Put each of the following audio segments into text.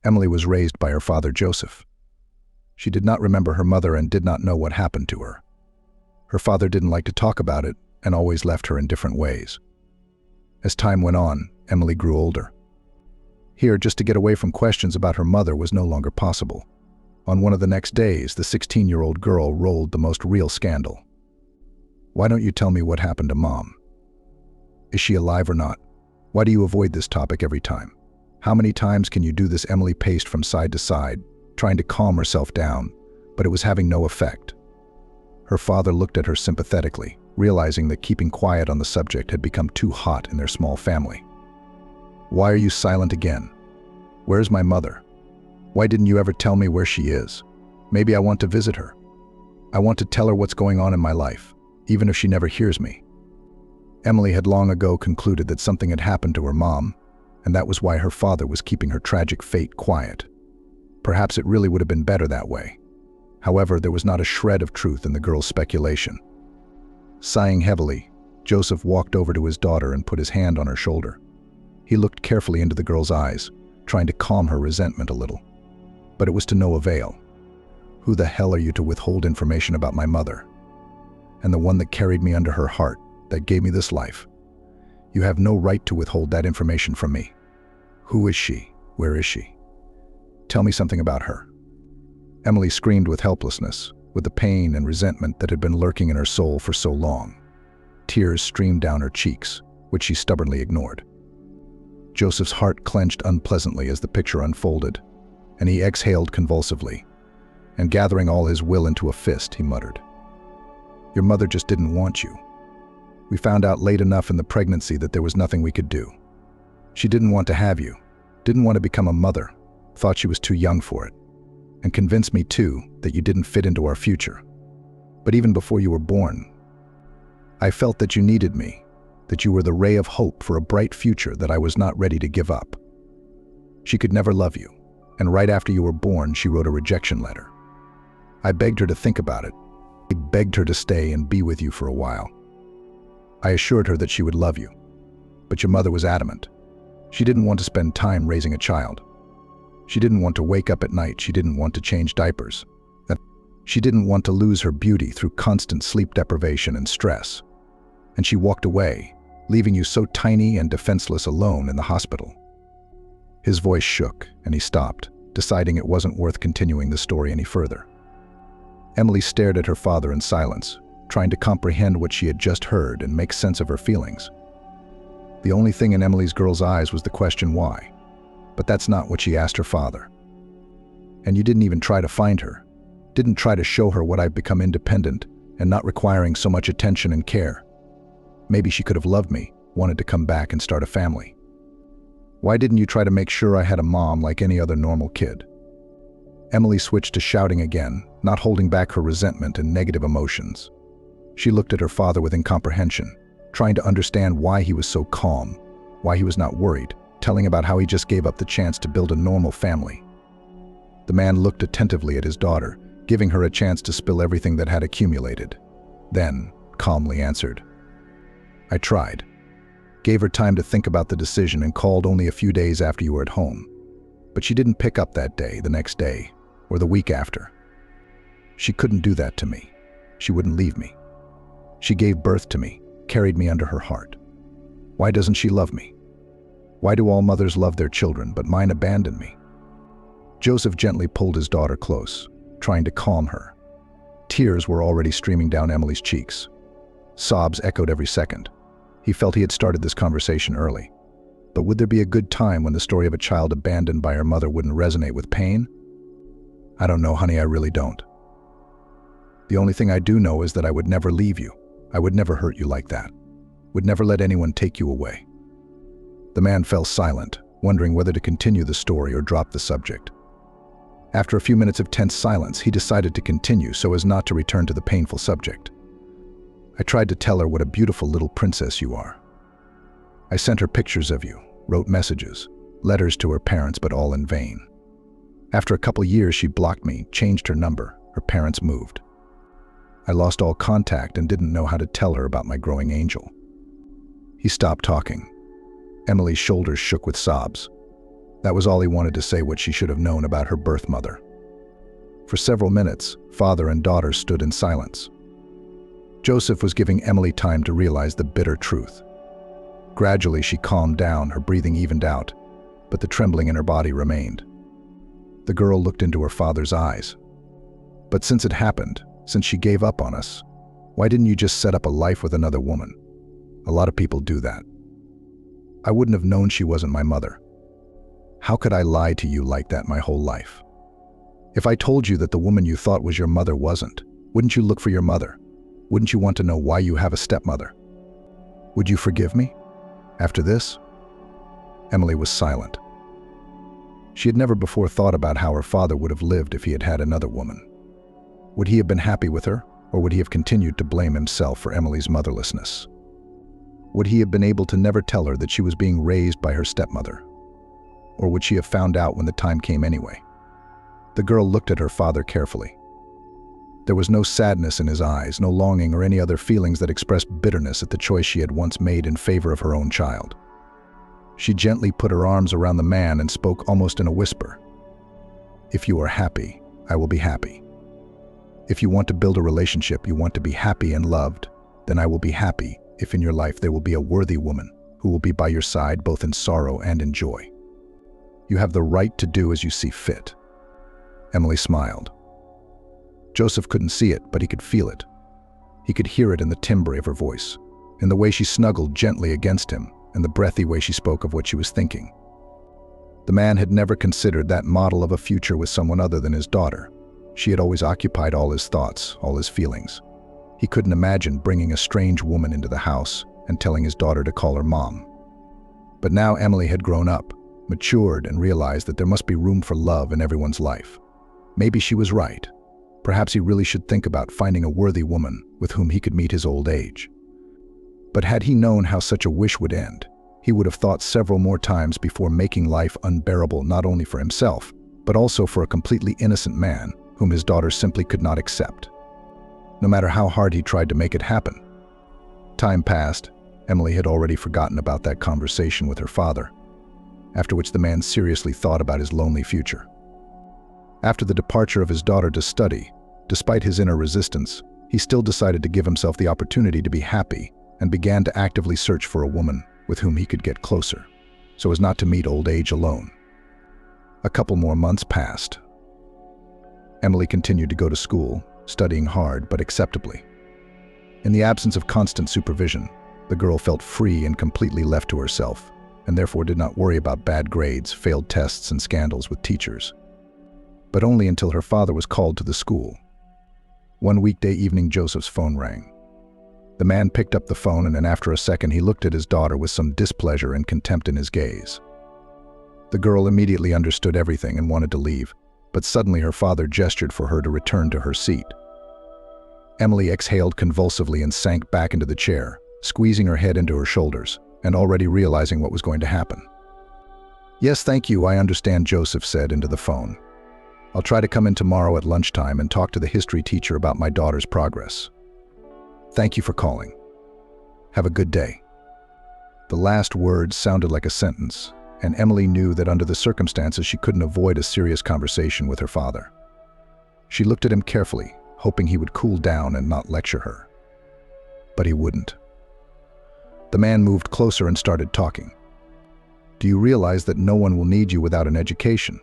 Emily was raised by her father, Joseph. She did not remember her mother and did not know what happened to her. Her father didn't like to talk about it and always left her in different ways. As time went on, Emily grew older. Here, just to get away from questions about her mother was no longer possible. On one of the next days, the 16-year-old girl rolled the most real scandal. "Why don't you tell me what happened to Mom? Is she alive or not? Why do you avoid this topic every time? How many times can you do this?" Emily paced from side to side, trying to calm herself down, but it was having no effect. Her father looked at her sympathetically, realizing that keeping quiet on the subject had become too hot in their small family. "Why are you silent again? Where's my mother? Why didn't you ever tell me where she is? Maybe I want to visit her. I want to tell her what's going on in my life, even if she never hears me." Emily had long ago concluded that something had happened to her mom, and that was why her father was keeping her tragic fate quiet. Perhaps it really would have been better that way. However, there was not a shred of truth in the girl's speculation. Sighing heavily, Joseph walked over to his daughter and put his hand on her shoulder. He looked carefully into the girl's eyes, trying to calm her resentment a little. But it was to no avail. "Who the hell are you to withhold information about my mother? And the one that carried me under her heart, that gave me this life. You have no right to withhold that information from me. Who is she? Where is she? Tell me something about her." Emily screamed with helplessness, with the pain and resentment that had been lurking in her soul for so long. Tears streamed down her cheeks, which she stubbornly ignored. Joseph's heart clenched unpleasantly as the picture unfolded, and he exhaled convulsively, and gathering all his will into a fist, he muttered, "Your mother just didn't want you. We found out late enough in the pregnancy that there was nothing we could do. She didn't want to have you, didn't want to become a mother, thought she was too young for it, and convinced me too that you didn't fit into our future. But even before you were born, I felt that you needed me, that you were the ray of hope for a bright future that I was not ready to give up. She could never love you, and right after you were born, she wrote a rejection letter. I begged her to think about it. I begged her to stay and be with you for a while. I assured her that she would love you, but your mother was adamant. She didn't want to spend time raising a child. She didn't want to wake up at night. She didn't want to change diapers. She didn't want to lose her beauty through constant sleep deprivation and stress. And she walked away, leaving you so tiny and defenseless alone in the hospital." His voice shook, and he stopped, deciding it wasn't worth continuing the story any further. Emily stared at her father in silence, trying to comprehend what she had just heard and make sense of her feelings. The only thing in Emily's girl's eyes was the question why. But that's not what she asked her father. "And you didn't even try to find her, didn't try to show her what I've become independent and not requiring so much attention and care. Maybe she could have loved me, wanted to come back and start a family. Why didn't you try to make sure I had a mom like any other normal kid?" Emily switched to shouting again, not holding back her resentment and negative emotions. She looked at her father with incomprehension, trying to understand why he was so calm, why he was not worried, telling about how he just gave up the chance to build a normal family. The man looked attentively at his daughter, giving her a chance to spill everything that had accumulated. Then, calmly answered, "I tried. Gave her time to think about the decision and called only a few days after you were at home. But she didn't pick up that day, the next day, or the week after. She couldn't do that to me. She wouldn't leave me. She gave birth to me, carried me under her heart. Why doesn't she love me? Why do all mothers love their children, but mine abandoned me?" Joseph gently pulled his daughter close, trying to calm her. Tears were already streaming down Emily's cheeks. Sobs echoed every second. He felt he had started this conversation early. But would there be a good time when the story of a child abandoned by her mother wouldn't resonate with pain? "I don't know, honey, I really don't. The only thing I do know is that I would never leave you. I would never hurt you like that. Would never let anyone take you away." The man fell silent, wondering whether to continue the story or drop the subject. After a few minutes of tense silence, he decided to continue so as not to return to the painful subject. "I tried to tell her what a beautiful little princess you are. I sent her pictures of you, wrote messages, letters to her parents, but all in vain. After a couple years, she blocked me, changed her number, her parents moved. I lost all contact and didn't know how to tell her about my growing angel." He stopped talking. Emily's shoulders shook with sobs. That was all he wanted to say, what she should have known about her birth mother. For several minutes, father and daughter stood in silence. Joseph was giving Emily time to realize the bitter truth. Gradually, she calmed down, her breathing evened out, but the trembling in her body remained. The girl looked into her father's eyes. "But since it happened, since she gave up on us, why didn't you just set up a life with another woman? A lot of people do that. I wouldn't have known she wasn't my mother. How could I lie to you like that my whole life? If I told you that the woman you thought was your mother wasn't, wouldn't you look for your mother? Wouldn't you want to know why you have a stepmother? Would you forgive me? After this?" Emily was silent. She had never before thought about how her father would have lived if he had had another woman. Would he have been happy with her, or would he have continued to blame himself for Emily's motherlessness? Would he have been able to never tell her that she was being raised by her stepmother? Or would she have found out when the time came anyway? The girl looked at her father carefully. There was no sadness in his eyes, no longing or any other feelings that expressed bitterness at the choice she had once made in favor of her own child. She gently put her arms around the man and spoke almost in a whisper. "If you are happy, I will be happy. If you want to build a relationship, you want to be happy and loved, then I will be happy if in your life there will be a worthy woman who will be by your side both in sorrow and in joy. You have the right to do as you see fit." Emily smiled. Joseph couldn't see it, but he could feel it. He could hear it in the timbre of her voice, in the way she snuggled gently against him, and the breathy way she spoke of what she was thinking. The man had never considered that model of a future with someone other than his daughter. She had always occupied all his thoughts, all his feelings. He couldn't imagine bringing a strange woman into the house and telling his daughter to call her mom. But now Emily had grown up, matured, and realized that there must be room for love in everyone's life. Maybe she was right. Perhaps he really should think about finding a worthy woman with whom he could meet his old age. But had he known how such a wish would end, he would have thought several more times before making life unbearable not only for himself, but also for a completely innocent man whom his daughter simply could not accept. No matter how hard he tried to make it happen. Time passed. Emily had already forgotten about that conversation with her father, after which the man seriously thought about his lonely future. After the departure of his daughter to study, despite his inner resistance, he still decided to give himself the opportunity to be happy and began to actively search for a woman with whom he could get closer, so as not to meet old age alone. A couple more months passed. Emily continued to go to school, studying hard but acceptably. In the absence of constant supervision, the girl felt free and completely left to herself, and therefore did not worry about bad grades, failed tests, and scandals with teachers. But only until her father was called to the school. One weekday evening, Joseph's phone rang. The man picked up the phone, and then after a second he looked at his daughter with some displeasure and contempt in his gaze. The girl immediately understood everything and wanted to leave, but suddenly her father gestured for her to return to her seat. Emily exhaled convulsively and sank back into the chair, squeezing her head into her shoulders, and already realizing what was going to happen. "Yes, thank you, I understand," Joseph said into the phone. "I'll try to come in tomorrow at lunchtime and talk to the history teacher about my daughter's progress. Thank you for calling. Have a good day." The last words sounded like a sentence, and Emily knew that under the circumstances she couldn't avoid a serious conversation with her father. She looked at him carefully, hoping he would cool down and not lecture her. But he wouldn't. The man moved closer and started talking. "Do you realize that no one will need you without an education?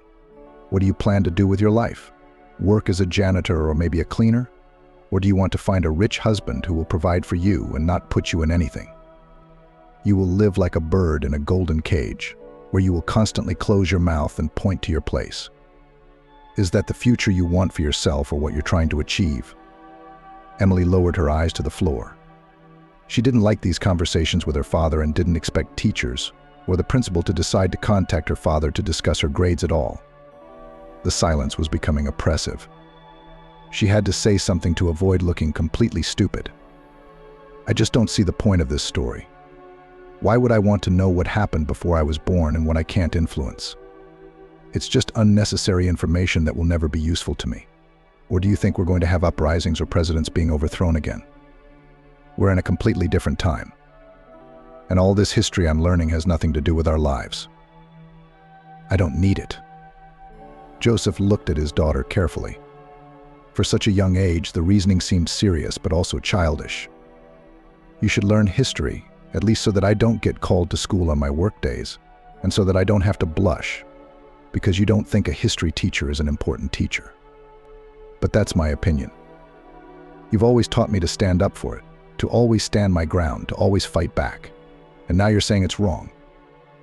What do you plan to do with your life? Work as a janitor or maybe a cleaner? Or do you want to find a rich husband who will provide for you and not put you in anything? You will live like a bird in a golden cage, where you will constantly close your mouth and point to your place. Is that the future you want for yourself or what you're trying to achieve?" Emily lowered her eyes to the floor. She didn't like these conversations with her father and didn't expect teachers or the principal to decide to contact her father to discuss her grades at all. The silence was becoming oppressive. She had to say something to avoid looking completely stupid. "I just don't see the point of this story. Why would I want to know what happened before I was born and what I can't influence? It's just unnecessary information that will never be useful to me. Or do you think we're going to have uprisings or presidents being overthrown again? We're in a completely different time. And all this history I'm learning has nothing to do with our lives." I don't need it." Joseph looked at his daughter carefully. For such a young age, the reasoning seemed serious but also childish. "You should learn history, at least so that I don't get called to school on my work days, and so that I don't have to blush, because you don't think a history teacher is an important teacher. But that's my opinion. You've always taught me to stand up for it, to always stand my ground, to always fight back. And now you're saying it's wrong.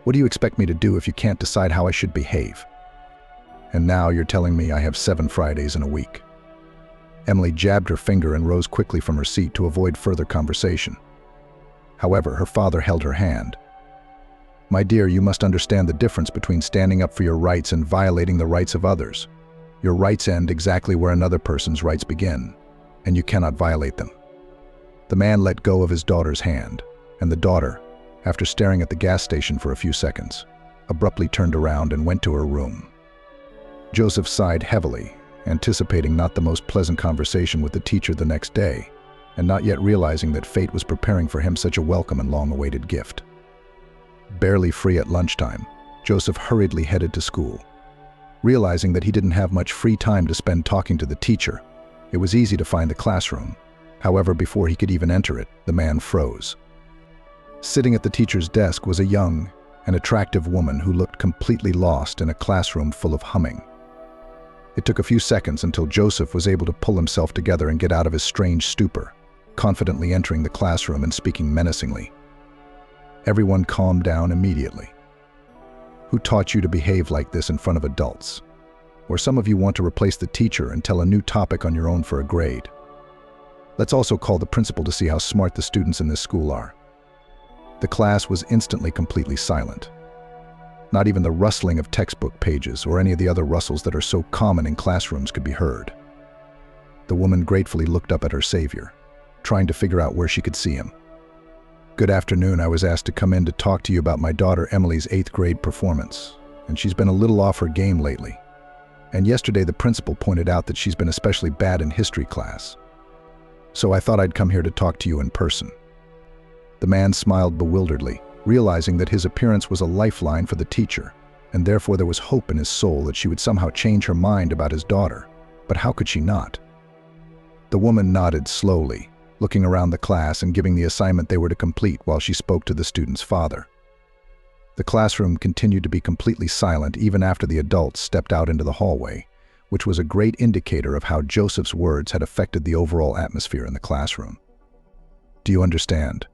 What do you expect me to do if you can't decide how I should behave? And now you're telling me I have 7 Fridays in a week." Emily jabbed her finger and rose quickly from her seat to avoid further conversation. However, her father held her hand. "My dear, you must understand the difference between standing up for your rights and violating the rights of others. Your rights end exactly where another person's rights begin, and you cannot violate them." The man let go of his daughter's hand, and the daughter, after staring at the gas station for a few seconds, abruptly turned around and went to her room. Joseph sighed heavily, anticipating not the most pleasant conversation with the teacher the next day, and not yet realizing that fate was preparing for him such a welcome and long-awaited gift. Barely free at lunchtime, Joseph hurriedly headed to school. Realizing that he didn't have much free time to spend talking to the teacher, it was easy to find the classroom. However, before he could even enter it, the man froze. Sitting at the teacher's desk was a young and attractive woman who looked completely lost in a classroom full of humming. It took a few seconds until Joseph was able to pull himself together and get out of his strange stupor, confidently entering the classroom and speaking menacingly. Everyone calmed down immediately. "Who taught you to behave like this in front of adults? Or some of you want to replace the teacher and tell a new topic on your own for a grade? Let's also call the principal to see how smart the students in this school are." The class was instantly completely silent. Not even the rustling of textbook pages or any of the other rustles that are so common in classrooms could be heard. The woman gratefully looked up at her savior, trying to figure out where she could see him. "Good afternoon. I was asked to come in to talk to you about my daughter Emily's 8th grade performance, and she's been a little off her game lately. And yesterday the principal pointed out that she's been especially bad in history class. So I thought I'd come here to talk to you in person." The man smiled bewilderedly, realizing that his appearance was a lifeline for the teacher, and therefore there was hope in his soul that she would somehow change her mind about his daughter. But how could she not? The woman nodded slowly, looking around the class and giving the assignment they were to complete while she spoke to the student's father. The classroom continued to be completely silent even after the adults stepped out into the hallway, which was a great indicator of how Joseph's words had affected the overall atmosphere in the classroom. "Do you understand?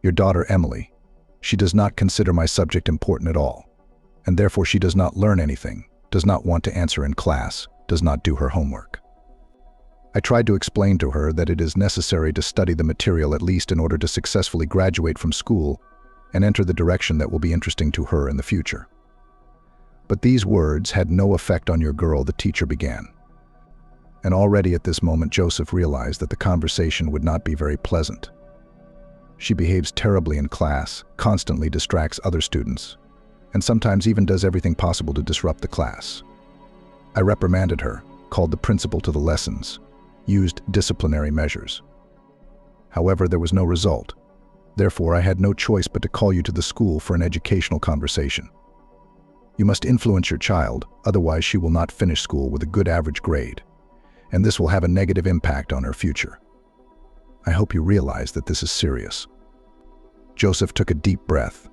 Your daughter Emily, she does not consider my subject important at all, and therefore she does not learn anything, does not want to answer in class, does not do her homework. I tried to explain to her that it is necessary to study the material at least in order to successfully graduate from school and enter the direction that will be interesting to her in the future. But these words had no effect on your girl," the teacher began. And already at this moment Joseph realized that the conversation would not be very pleasant. "She behaves terribly in class, constantly distracts other students, and sometimes even does everything possible to disrupt the class. I reprimanded her, called the principal to the lessons, used disciplinary measures. However, there was no result. Therefore, I had no choice but to call you to the school for an educational conversation. You must influence your child, otherwise she will not finish school with a good average grade, and this will have a negative impact on her future. I hope you realize that this is serious." Joseph took a deep breath.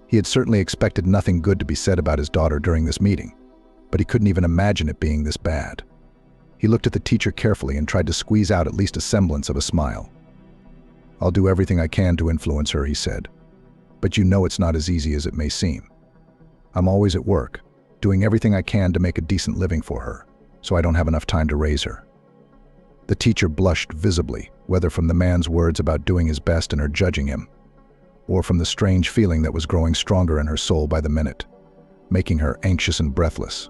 He had certainly expected nothing good to be said about his daughter during this meeting, but he couldn't even imagine it being this bad. He looked at the teacher carefully and tried to squeeze out at least a semblance of a smile. "I'll do everything I can to influence her," he said, "but you know it's not as easy as it may seem. I'm always at work, doing everything I can to make a decent living for her, so I don't have enough time to raise her." The teacher blushed visibly, whether from the man's words about doing his best and her judging him, or from the strange feeling that was growing stronger in her soul by the minute, making her anxious and breathless.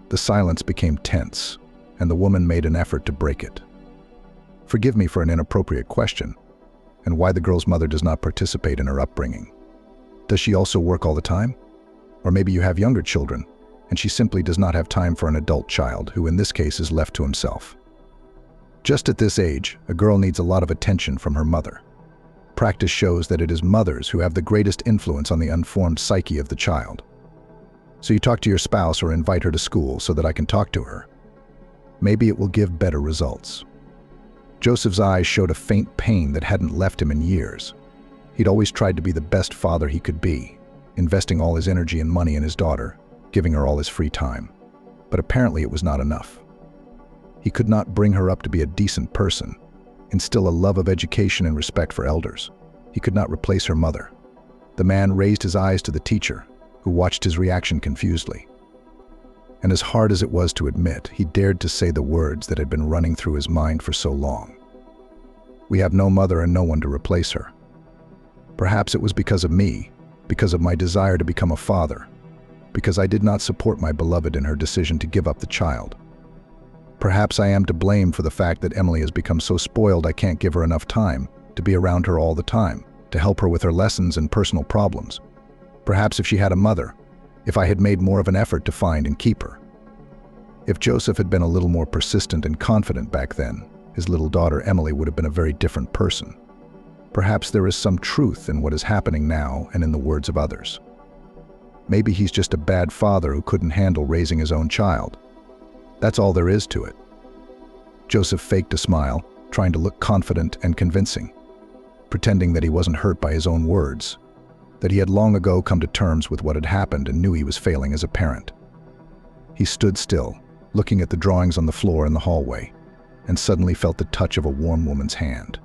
The silence became tense, and the woman made an effort to break it. "Forgive me for an inappropriate question, and why the girl's mother does not participate in her upbringing. Does she also work all the time? Or maybe you have younger children, and she simply does not have time for an adult child, who in this case is left to himself. Just at this age, a girl needs a lot of attention from her mother. Practice shows that it is mothers who have the greatest influence on the unformed psyche of the child. So you talk to your spouse or invite her to school so that I can talk to her. Maybe it will give better results." Joseph's eyes showed a faint pain that hadn't left him in years. He'd always tried to be the best father he could be, investing all his energy and money in his daughter, giving her all his free time. But apparently it was not enough. He could not bring her up to be a decent person, instill a love of education and respect for elders. He could not replace her mother. The man raised his eyes to the teacher, who watched his reaction confusedly. And as hard as it was to admit, he dared to say the words that had been running through his mind for so long. "We have no mother and no one to replace her. Perhaps it was because of me, because of my desire to become a father, because I did not support my beloved in her decision to give up the child. Perhaps I am to blame for the fact that Emily has become so spoiled I can't give her enough time to be around her all the time, to help her with her lessons and personal problems. Perhaps if she had a mother, if I had made more of an effort to find and keep her. If Joseph had been a little more persistent and confident back then, his little daughter Emily would have been a very different person. Perhaps there is some truth in what is happening now and in the words of others. Maybe he's just a bad father who couldn't handle raising his own child. That's all there is to it." Joseph faked a smile, trying to look confident and convincing, pretending that he wasn't hurt by his own words, that he had long ago come to terms with what had happened and knew he was failing as a parent. He stood still, looking at the drawings on the floor in the hallway, and suddenly felt the touch of a warm woman's hand.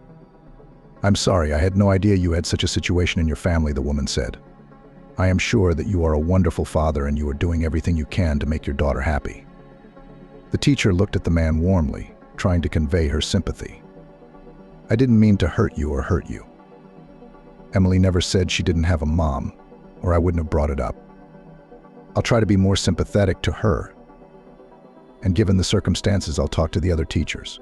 "I'm sorry, I had no idea you had such a situation in your family," the woman said. "I am sure that you are a wonderful father and you are doing everything you can to make your daughter happy." The teacher looked at the man warmly, trying to convey her sympathy. "I didn't mean to hurt you or hurt you. Emily never said she didn't have a mom, or I wouldn't have brought it up. I'll try to be more sympathetic to her. And given the circumstances, I'll talk to the other teachers.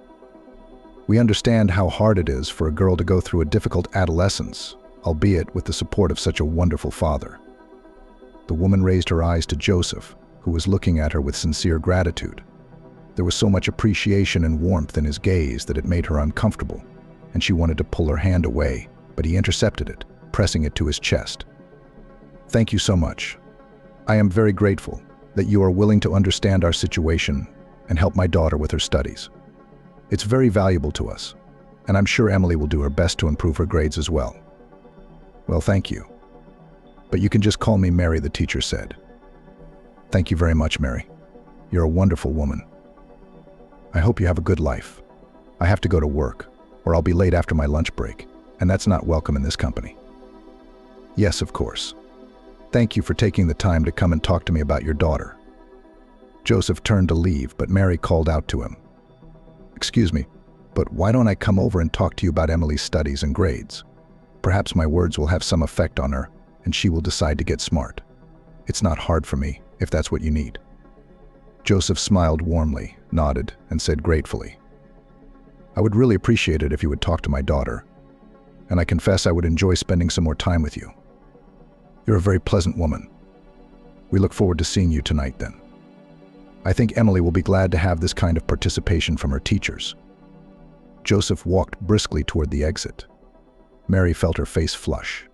We understand how hard it is for a girl to go through a difficult adolescence, albeit with the support of such a wonderful father." The woman raised her eyes to Joseph, who was looking at her with sincere gratitude. There was so much appreciation and warmth in his gaze that it made her uncomfortable, and she wanted to pull her hand away, but he intercepted it, pressing it to his chest. "Thank you so much. I am very grateful that you are willing to understand our situation and help my daughter with her studies. It's very valuable to us, and I'm sure Emily will do her best to improve her grades as well." "Well, thank you. But you can just call me Mary," the teacher said. "Thank you very much, Mary. You're a wonderful woman. I hope you have a good life. I have to go to work, or I'll be late after my lunch break, and that's not welcome in this company." "Yes, of course. Thank you for taking the time to come and talk to me about your daughter." Joseph turned to leave, but Mary called out to him. "Excuse me, but why don't I come over and talk to you about Emily's studies and grades? Perhaps my words will have some effect on her, and she will decide to get smart. It's not hard for me, if that's what you need." Joseph smiled warmly, nodded, and said gratefully, "I would really appreciate it if you would talk to my daughter, and I confess I would enjoy spending some more time with you. You're a very pleasant woman. We look forward to seeing you tonight then. I think Emily will be glad to have this kind of participation from her teachers." Joseph walked briskly toward the exit. Mary felt her face flush.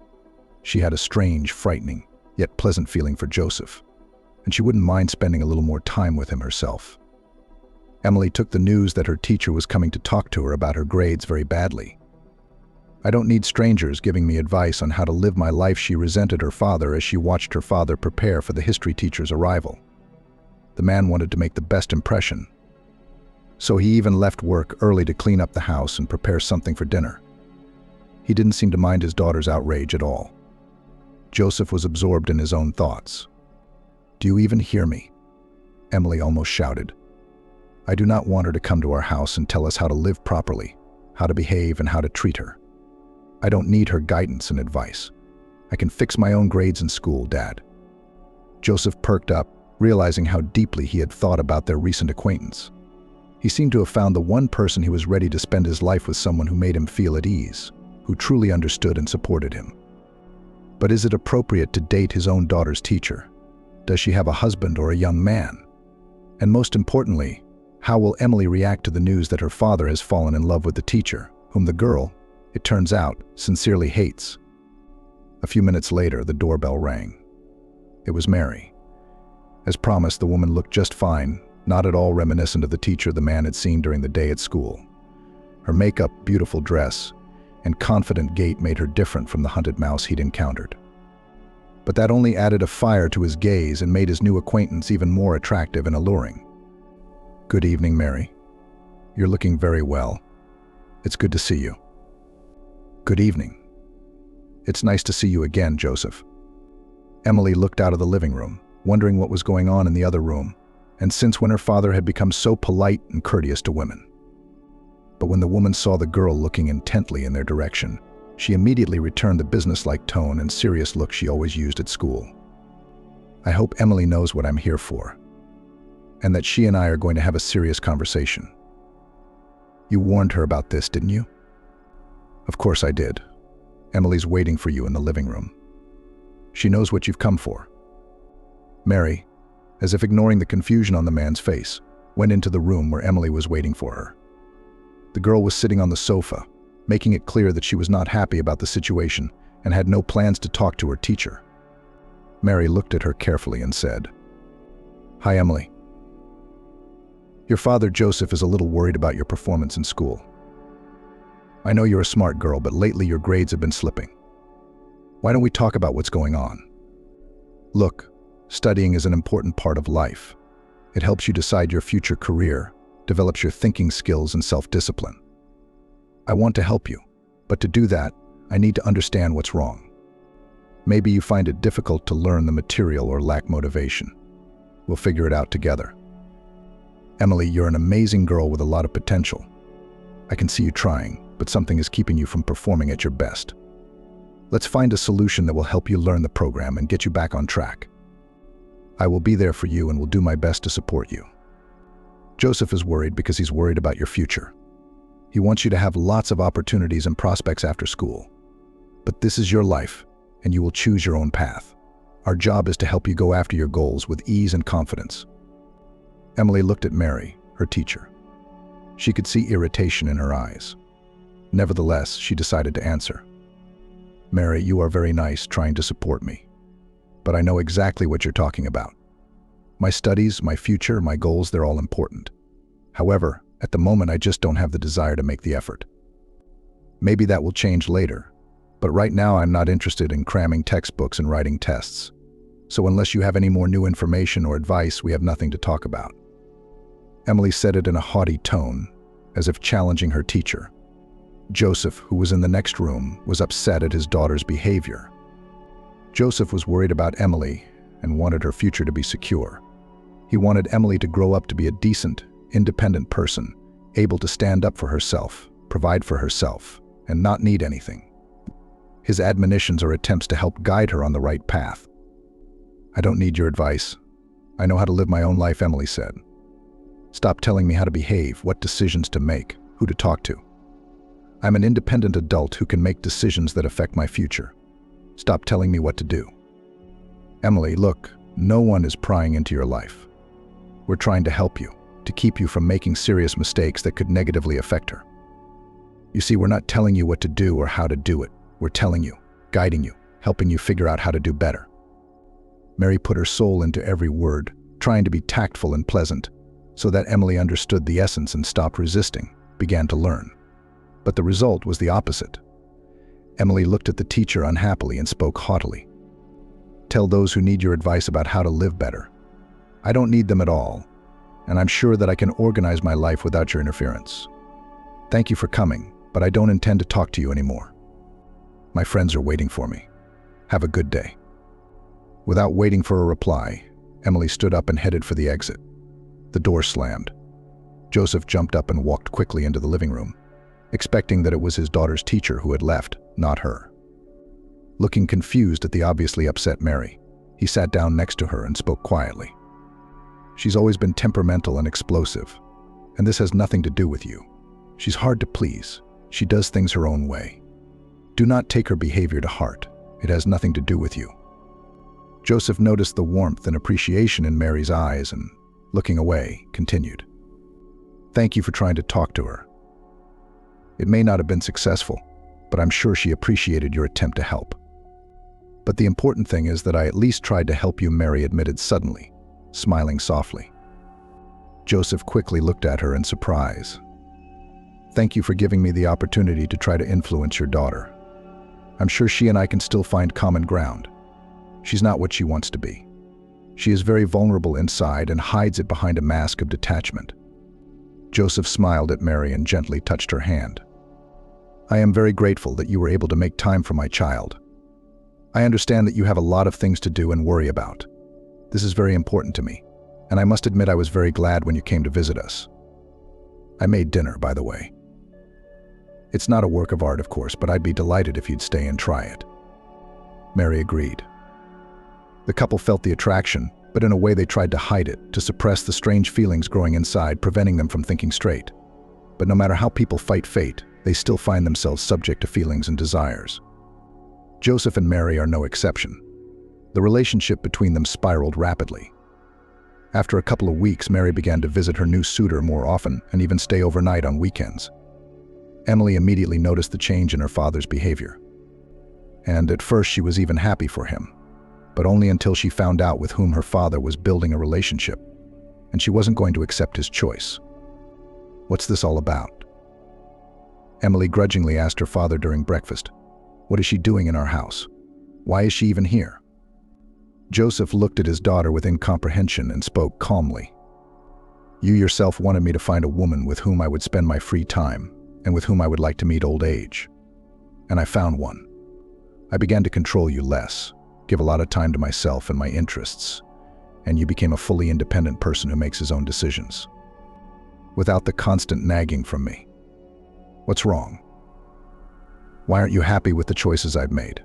She had a strange, frightening, yet pleasant feeling for Joseph, and she wouldn't mind spending a little more time with him herself. Emily took the news that her teacher was coming to talk to her about her grades very badly. "I don't need strangers giving me advice on how to live my life," she resented her father as she watched her father prepare for the history teacher's arrival. The man wanted to make the best impression, so he even left work early to clean up the house and prepare something for dinner. He didn't seem to mind his daughter's outrage at all. Joseph was absorbed in his own thoughts. "Do you even hear me?" Emily almost shouted. "I do not want her to come to our house and tell us how to live properly, how to behave, and how to treat her. I don't need her guidance and advice. I can fix my own grades in school, Dad." Joseph perked up, realizing how deeply he had thought about their recent acquaintance. He seemed to have found the one person who was ready to spend his life with, someone who made him feel at ease, who truly understood and supported him. But is it appropriate to date his own daughter's teacher? Does she have a husband or a young man? And most importantly, how will Emily react to the news that her father has fallen in love with the teacher, whom the girl, it turns out, sincerely hates? A few minutes later, the doorbell rang. It was Mary. As promised, the woman looked just fine, not at all reminiscent of the teacher the man had seen during the day at school. Her makeup, beautiful dress, and confident gait made her different from the hunted mouse he'd encountered. But that only added a fire to his gaze and made his new acquaintance even more attractive and alluring. "Good evening, Mary. You're looking very well. It's good to see you." "Good evening. It's nice to see you again, Joseph." Emily looked out of the living room, wondering what was going on in the other room, and since when her father had become so polite and courteous to women. But when the woman saw the girl looking intently in their direction, she immediately returned the businesslike tone and serious look she always used at school. "I hope Emily knows what I'm here for, and that she and I are going to have a serious conversation. You warned her about this, didn't you?" "Of course I did. Emily's waiting for you in the living room. She knows what you've come for." Mary, as if ignoring the confusion on the man's face, went into the room where Emily was waiting for her. The girl was sitting on the sofa, making it clear that she was not happy about the situation and had no plans to talk to her teacher. Mary looked at her carefully and said, "Hi, Emily. Your father, Joseph, is a little worried about your performance in school. I know you're a smart girl, but lately your grades have been slipping. Why don't we talk about what's going on? Look, studying is an important part of life. It helps you decide your future career, develops your thinking skills and self-discipline. I want to help you, but to do that, I need to understand what's wrong. Maybe you find it difficult to learn the material or lack motivation. We'll figure it out together. Emily, you're an amazing girl with a lot of potential. I can see you trying, but something is keeping you from performing at your best. Let's find a solution that will help you learn the program and get you back on track. I will be there for you and will do my best to support you. Joseph is worried because he's worried about your future. He wants you to have lots of opportunities and prospects after school. But this is your life, and you will choose your own path. Our job is to help you go after your goals with ease and confidence." Emily looked at Mary, her teacher. She could see irritation in her eyes. Nevertheless, she decided to answer. "Mary, you are very nice trying to support me. But I know exactly what you're talking about. My studies, my future, my goals, they're all important. However, at the moment I just don't have the desire to make the effort. Maybe that will change later, but right now I'm not interested in cramming textbooks and writing tests. So unless you have any more new information or advice, we have nothing to talk about." Emily said it in a haughty tone, as if challenging her teacher. Joseph, who was in the next room, was upset at his daughter's behavior. Joseph was worried about Emily and wanted her future to be secure. He wanted Emily to grow up to be a decent, independent person, able to stand up for herself, provide for herself, and not need anything. His admonitions are attempts to help guide her on the right path. "I don't need your advice. I know how to live my own life," Emily said. "Stop telling me how to behave, what decisions to make, who to talk to. I'm an independent adult who can make decisions that affect my future. Stop telling me what to do." Emily, look, no one is prying into your life. We're trying to help you, to keep you from making serious mistakes that could negatively affect her. You see, we're not telling you what to do or how to do it. We're telling you, guiding you, helping you figure out how to do better. Mary put her soul into every word, trying to be tactful and pleasant, so that Emily understood the essence and stopped resisting, began to learn. But the result was the opposite. Emily looked at the teacher unhappily and spoke haughtily. "Tell those who need your advice about how to live better. I don't need them at all, and I'm sure that I can organize my life without your interference. Thank you for coming, but I don't intend to talk to you anymore. My friends are waiting for me. Have a good day." Without waiting for a reply, Emily stood up and headed for the exit. The door slammed. Joseph jumped up and walked quickly into the living room, expecting that it was his daughter's teacher who had left, not her. Looking confused at the obviously upset Mary, he sat down next to her and spoke quietly. "She's always been temperamental and explosive, and this has nothing to do with you. She's hard to please. She does things her own way. Do not take her behavior to heart. It has nothing to do with you." Joseph noticed the warmth and appreciation in Mary's eyes and, looking away, continued. "Thank you for trying to talk to her. It may not have been successful, but I'm sure she appreciated your attempt to help. But the important thing is that I at least tried to help you," Mary admitted suddenly, smiling softly. Joseph quickly looked at her in surprise. "Thank you for giving me the opportunity to try to influence your daughter. I'm sure she and I can still find common ground. She's not what she wants to be. She is very vulnerable inside and hides it behind a mask of detachment." Joseph smiled at Mary and gently touched her hand. "I am very grateful that you were able to make time for my child. I understand that you have a lot of things to do and worry about. This is very important to me, and I must admit I was very glad when you came to visit us. I made dinner, by the way. It's not a work of art, of course, but I'd be delighted if you'd stay and try it." Mary agreed. The couple felt the attraction, but in a way they tried to hide it, to suppress the strange feelings growing inside, preventing them from thinking straight. But no matter how people fight fate, they still find themselves subject to feelings and desires. Joseph and Mary are no exception. The relationship between them spiraled rapidly. After a couple of weeks, Mary began to visit her new suitor more often and even stay overnight on weekends. Emily immediately noticed the change in her father's behavior. And at first she was even happy for him, but only until she found out with whom her father was building a relationship, and she wasn't going to accept his choice. "What's this all about?" Emily grudgingly asked her father during breakfast. "What is she doing in our house? Why is she even here?" Joseph looked at his daughter with incomprehension and spoke calmly. "You yourself wanted me to find a woman with whom I would spend my free time and with whom I would like to meet old age. And I found one. I began to control you less, give a lot of time to myself and my interests, and you became a fully independent person who makes his own decisions, without the constant nagging from me. What's wrong? Why aren't you happy with the choices I've made?"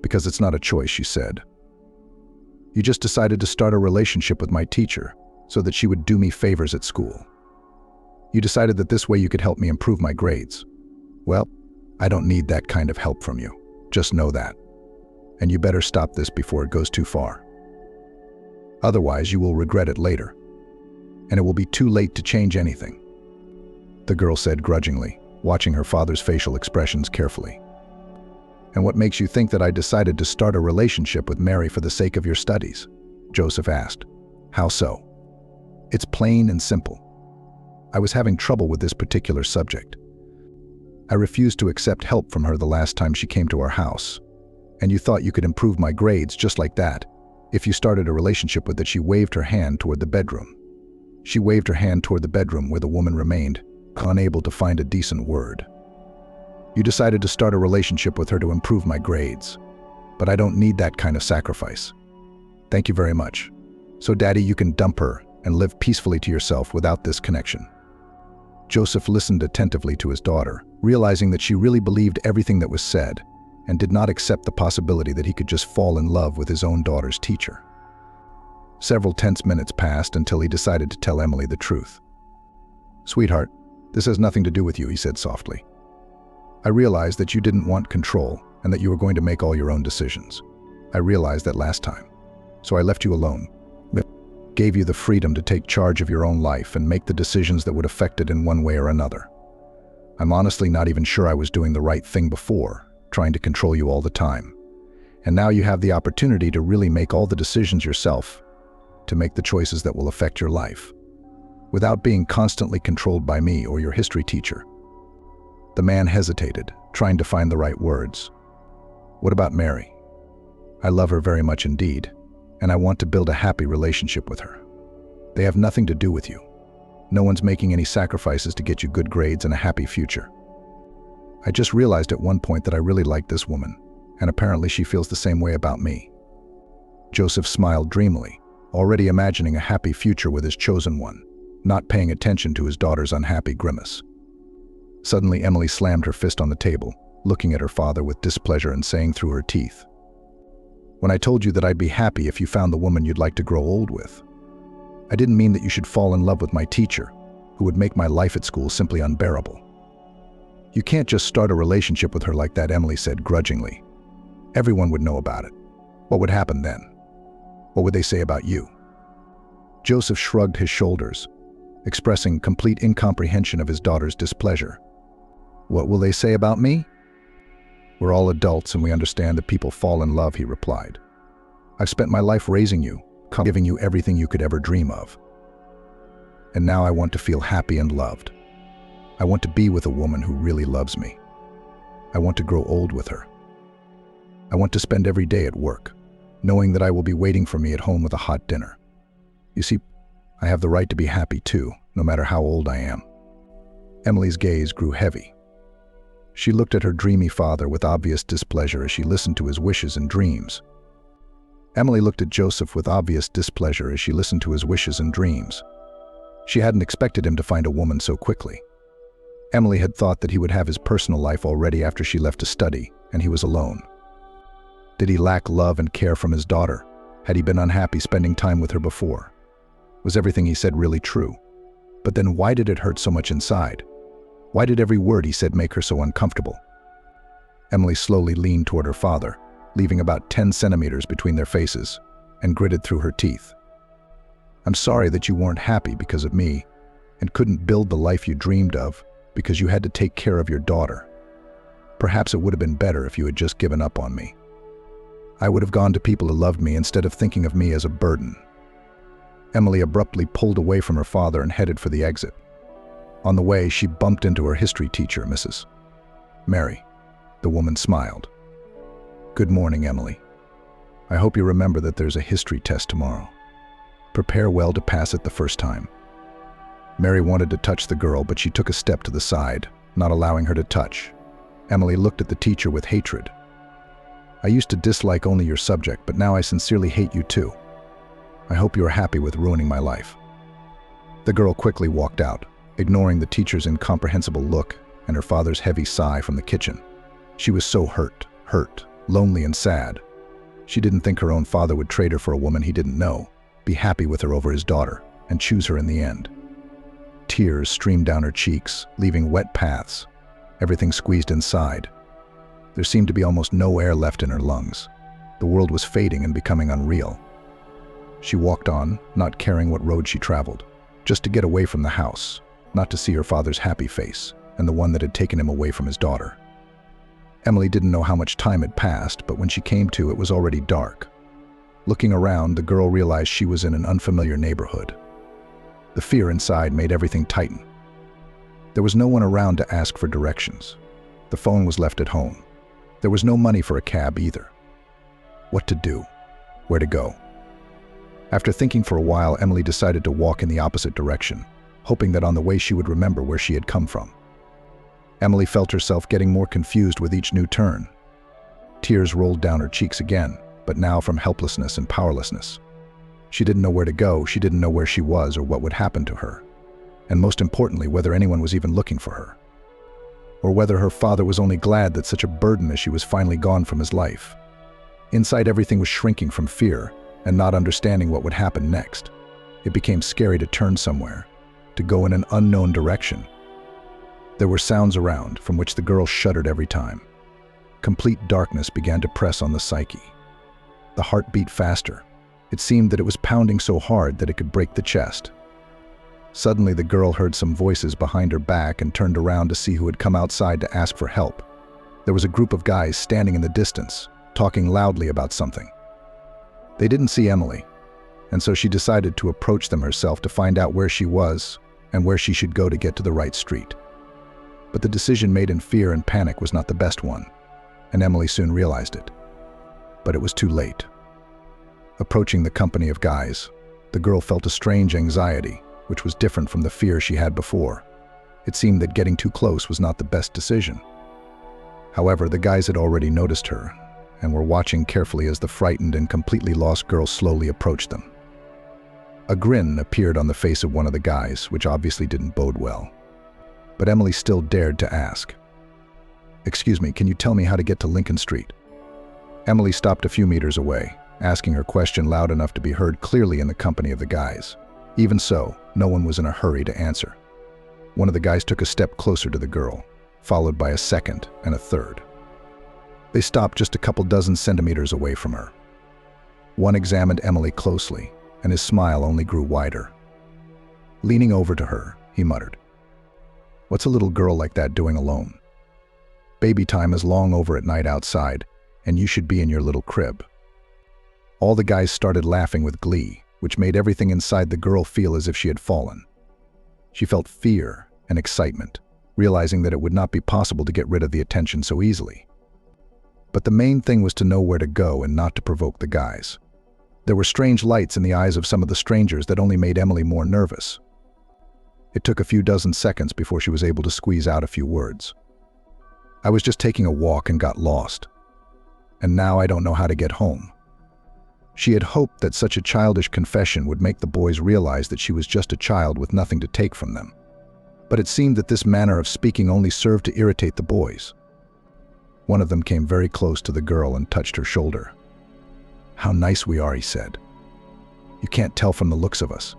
"Because it's not a choice," she said. "You just decided to start a relationship with my teacher so that she would do me favors at school. You decided that this way you could help me improve my grades. Well, I don't need that kind of help from you. Just know that. And you better stop this before it goes too far. Otherwise, you will regret it later, and it will be too late to change anything," the girl said grudgingly, watching her father's facial expressions carefully. "And what makes you think that I decided to start a relationship with Mary for the sake of your studies?" Joseph asked. "How so?" "It's plain and simple. I was having trouble with this particular subject. I refused to accept help from her the last time she came to our house, and you thought you could improve my grades just like that if you started a relationship with it." She waved her hand toward the bedroom. She waved her hand toward the bedroom where the woman remained, unable to find a decent word. "You decided to start a relationship with her to improve my grades, but I don't need that kind of sacrifice. Thank you very much. So, Daddy, you can dump her and live peacefully to yourself without this connection." Joseph listened attentively to his daughter, realizing that she really believed everything that was said and did not accept the possibility that he could just fall in love with his own daughter's teacher. Several tense minutes passed until he decided to tell Emily the truth. "Sweetheart, this has nothing to do with you," he said softly. "I realized that you didn't want control and that you were going to make all your own decisions. I realized that last time, so I left you alone. Gave you the freedom to take charge of your own life and make the decisions that would affect it in one way or another. I'm honestly not even sure I was doing the right thing before, trying to control you all the time. And now you have the opportunity to really make all the decisions yourself, to make the choices that will affect your life, without being constantly controlled by me or your history teacher." The man hesitated, trying to find the right words. "What about Mary? I love her very much indeed, and I want to build a happy relationship with her. They have nothing to do with you. No one's making any sacrifices to get you good grades and a happy future. I just realized at one point that I really liked this woman, and apparently she feels the same way about me." Joseph smiled dreamily, already imagining a happy future with his chosen one, not paying attention to his daughter's unhappy grimace. Suddenly, Emily slammed her fist on the table, looking at her father with displeasure and saying through her teeth, "When I told you that I'd be happy if you found the woman you'd like to grow old with, I didn't mean that you should fall in love with my teacher, who would make my life at school simply unbearable. You can't just start a relationship with her like that," Emily said grudgingly. "Everyone would know about it. What would happen then? What would they say about you?" Joseph shrugged his shoulders, expressing complete incomprehension of his daughter's displeasure. "What will they say about me? We're all adults and we understand that people fall in love," he replied. "I've spent my life raising you, giving you everything you could ever dream of. And now I want to feel happy and loved. I want to be with a woman who really loves me. I want to grow old with her. I want to spend every day at work, knowing that I will be waiting for me at home with a hot dinner. You see, I have the right to be happy too, no matter how old I am. Emily's gaze grew heavy. She looked at her dreamy father with obvious displeasure as she listened to his wishes and dreams. Emily looked at Joseph with obvious displeasure as she listened to his wishes and dreams. She hadn't expected him to find a woman so quickly. Emily had thought that he would have his personal life already after she left to study, and he was alone. Did he lack love and care from his daughter? Had he been unhappy spending time with her before? Was everything he said really true? But then why did it hurt so much inside? Why did every word he said make her so uncomfortable? Emily slowly leaned toward her father, leaving about 10 centimeters between their faces, and gritted through her teeth. I'm sorry that you weren't happy because of me, and couldn't build the life you dreamed of because you had to take care of your daughter. Perhaps it would have been better if you had just given up on me. I would have gone to people who loved me instead of thinking of me as a burden. Emily abruptly pulled away from her father and headed for the exit. On the way, she bumped into her history teacher, Mrs. Mary. The woman smiled. Good morning, Emily. I hope you remember that there's a history test tomorrow. Prepare well to pass it the first time. Mary wanted to touch the girl, but she took a step to the side, not allowing her to touch. Emily looked at the teacher with hatred. I used to dislike only your subject, but now I sincerely hate you too. I hope you are happy with ruining my life. The girl quickly walked out, ignoring the teacher's incomprehensible look and her father's heavy sigh from the kitchen. She was so hurt, lonely and sad. She didn't think her own father would trade her for a woman he didn't know, be happy with her over his daughter, and choose her in the end. Tears streamed down her cheeks, leaving wet paths, everything squeezed inside. There seemed to be almost no air left in her lungs. The world was fading and becoming unreal. She walked on, not caring what road she traveled, just to get away from the house, not to see her father's happy face, and the one that had taken him away from his daughter. Emily didn't know how much time had passed, but when she came to, it was already dark. Looking around, the girl realized she was in an unfamiliar neighborhood. The fear inside made everything tighten. There was no one around to ask for directions. The phone was left at home. There was no money for a cab either. What to do? Where to go? After thinking for a while, Emily decided to walk in the opposite direction, hoping that on the way she would remember where she had come from. Emily felt herself getting more confused with each new turn. Tears rolled down her cheeks again, but now from helplessness and powerlessness. She didn't know where to go, she didn't know where she was or what would happen to her, and most importantly, whether anyone was even looking for her, or whether her father was only glad that such a burden as she was finally gone from his life. Inside, everything was shrinking from fear and not understanding what would happen next. It became scary to turn somewhere, to go in an unknown direction. There were sounds around, from which the girl shuddered every time. Complete darkness began to press on the psyche. The heart beat faster. It seemed that it was pounding so hard that it could break the chest. Suddenly, the girl heard some voices behind her back and turned around to see who had come outside to ask for help. There was a group of guys standing in the distance, talking loudly about something. They didn't see Emily, and so she decided to approach them herself to find out where she was and where she should go to get to the right street. But the decision made in fear and panic was not the best one, and Emily soon realized it. But it was too late. Approaching the company of guys, the girl felt a strange anxiety, which was different from the fear she had before. It seemed that getting too close was not the best decision. However, the guys had already noticed her, and were watching carefully as the frightened and completely lost girl slowly approached them. A grin appeared on the face of one of the guys, which obviously didn't bode well. But Emily still dared to ask. "Excuse me, can you tell me how to get to Lincoln Street?" Emily stopped a few meters away, asking her question loud enough to be heard clearly in the company of the guys. Even so, no one was in a hurry to answer. One of the guys took a step closer to the girl, followed by a second and a third. They stopped just a couple dozen centimeters away from her. One examined Emily closely, and his smile only grew wider. Leaning over to her, he muttered, "What's a little girl like that doing alone? Baby time is long over at night outside, and you should be in your little crib." All the guys started laughing with glee, which made everything inside the girl feel as if she had fallen. She felt fear and excitement, realizing that it would not be possible to get rid of the attention so easily. But the main thing was to know where to go and not to provoke the guys. There were strange lights in the eyes of some of the strangers that only made Emily more nervous. It took a few dozen seconds before she was able to squeeze out a few words. "I was just taking a walk and got lost. And now I don't know how to get home." She had hoped that such a childish confession would make the boys realize that she was just a child with nothing to take from them. But it seemed that this manner of speaking only served to irritate the boys. One of them came very close to the girl and touched her shoulder. "How nice we are," he said. "You can't tell from the looks of us.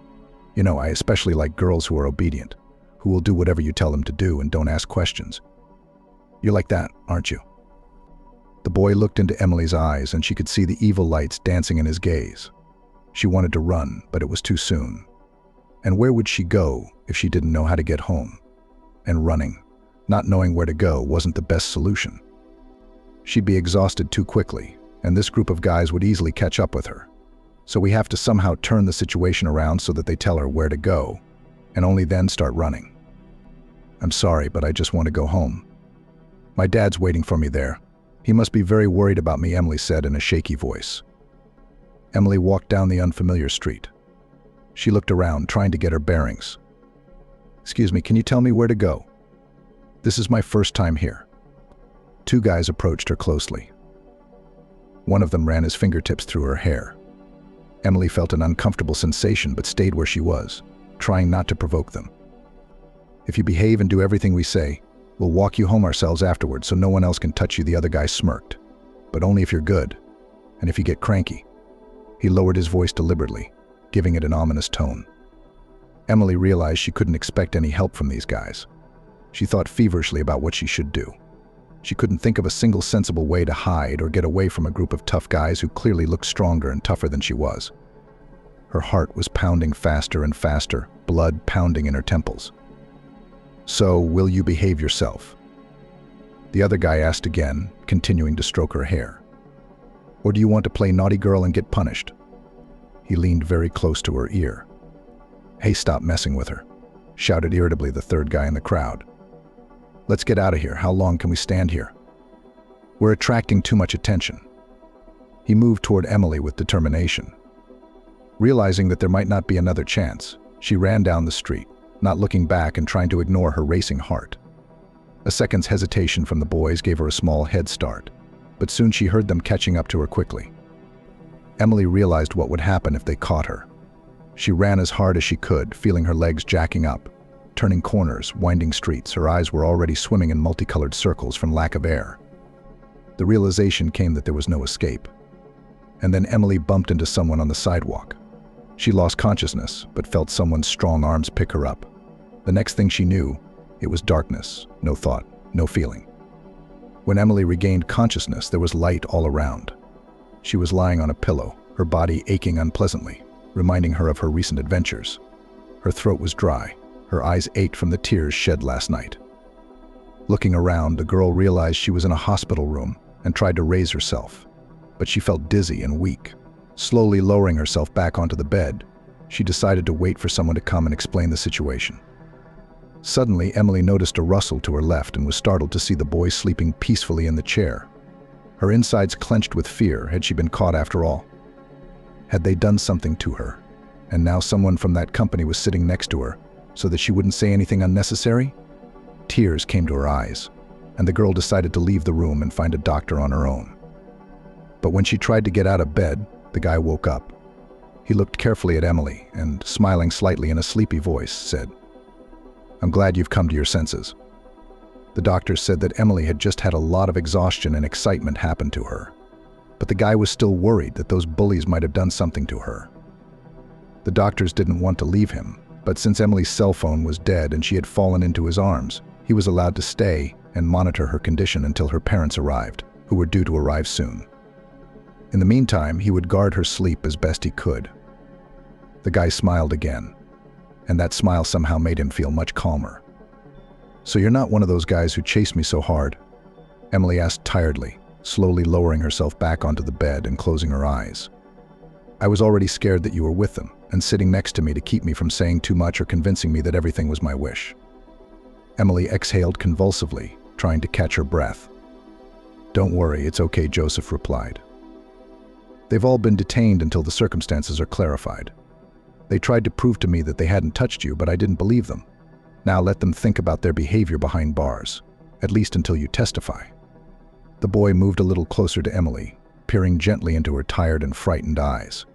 You know, I especially like girls who are obedient, who will do whatever you tell them to do and don't ask questions. You're like that, aren't you?" The boy looked into Emily's eyes and she could see the evil lights dancing in his gaze. She wanted to run, but it was too soon. And where would she go if she didn't know how to get home? And running, not knowing where to go, wasn't the best solution. She'd be exhausted too quickly, and this group of guys would easily catch up with her. So we have to somehow turn the situation around so that they tell her where to go, and only then start running. "I'm sorry, but I just want to go home. My dad's waiting for me there. He must be very worried about me," Emily said in a shaky voice. Emily walked down the unfamiliar street. She looked around, trying to get her bearings. "Excuse me, can you tell me where to go? This is my first time here." Two guys approached her closely. One of them ran his fingertips through her hair. Emily felt an uncomfortable sensation but stayed where she was, trying not to provoke them. "If you behave and do everything we say, we'll walk you home ourselves afterwards so no one else can touch you," the other guy smirked. "But only if you're good, and if you get cranky." He lowered his voice deliberately, giving it an ominous tone. Emily realized she couldn't expect any help from these guys. She thought feverishly about what she should do. She couldn't think of a single sensible way to hide or get away from a group of tough guys who clearly looked stronger and tougher than she was. Her heart was pounding faster and faster, blood pounding in her temples. "So, will you behave yourself?" The other guy asked again, continuing to stroke her hair. "Or do you want to play naughty girl and get punished?" He leaned very close to her ear. "Hey, stop messing with her," shouted irritably the third guy in the crowd. "Let's get out of here. How long can we stand here? We're attracting too much attention." He moved toward Emily with determination. Realizing that there might not be another chance, she ran down the street, not looking back and trying to ignore her racing heart. A second's hesitation from the boys gave her a small head start, but soon she heard them catching up to her quickly. Emily realized what would happen if they caught her. She ran as hard as she could, feeling her legs jacking up. Turning corners, winding streets, her eyes were already swimming in multicolored circles from lack of air. The realization came that there was no escape. And then Emily bumped into someone on the sidewalk. She lost consciousness, but felt someone's strong arms pick her up. The next thing she knew, it was darkness, no thought, no feeling. When Emily regained consciousness, there was light all around. She was lying on a pillow, her body aching unpleasantly, reminding her of her recent adventures. Her throat was dry. Her eyes ached from the tears shed last night. Looking around, the girl realized she was in a hospital room and tried to raise herself, but she felt dizzy and weak. Slowly lowering herself back onto the bed, she decided to wait for someone to come and explain the situation. Suddenly, Emily noticed a rustle to her left and was startled to see the boy sleeping peacefully in the chair. Her insides clenched with fear. Had she been caught after all? Had they done something to her? And now someone from that company was sitting next to her, so that she wouldn't say anything unnecessary? Tears came to her eyes, and the girl decided to leave the room and find a doctor on her own. But when she tried to get out of bed, the guy woke up. He looked carefully at Emily and, smiling slightly in a sleepy voice, said, "I'm glad you've come to your senses." The doctor said that Emily had just had a lot of exhaustion and excitement happen to her, but the guy was still worried that those bullies might have done something to her. The doctors didn't want to leave him, but since Emily's cell phone was dead and she had fallen into his arms, he was allowed to stay and monitor her condition until her parents arrived, who were due to arrive soon. In the meantime, he would guard her sleep as best he could. The guy smiled again, and that smile somehow made him feel much calmer. "So you're not one of those guys who chased me so hard?" Emily asked tiredly, slowly lowering herself back onto the bed and closing her eyes. I was already scared that you were with them and sitting next to me to keep me from saying too much or convincing me that everything was my wish." Emily exhaled convulsively, trying to catch her breath. "Don't worry, it's okay," Joseph replied. "They've all been detained until the circumstances are clarified. They tried to prove to me that they hadn't touched you, but I didn't believe them. Now let them think about their behavior behind bars, at least until you testify." The boy moved a little closer to Emily, peering gently into her tired and frightened eyes.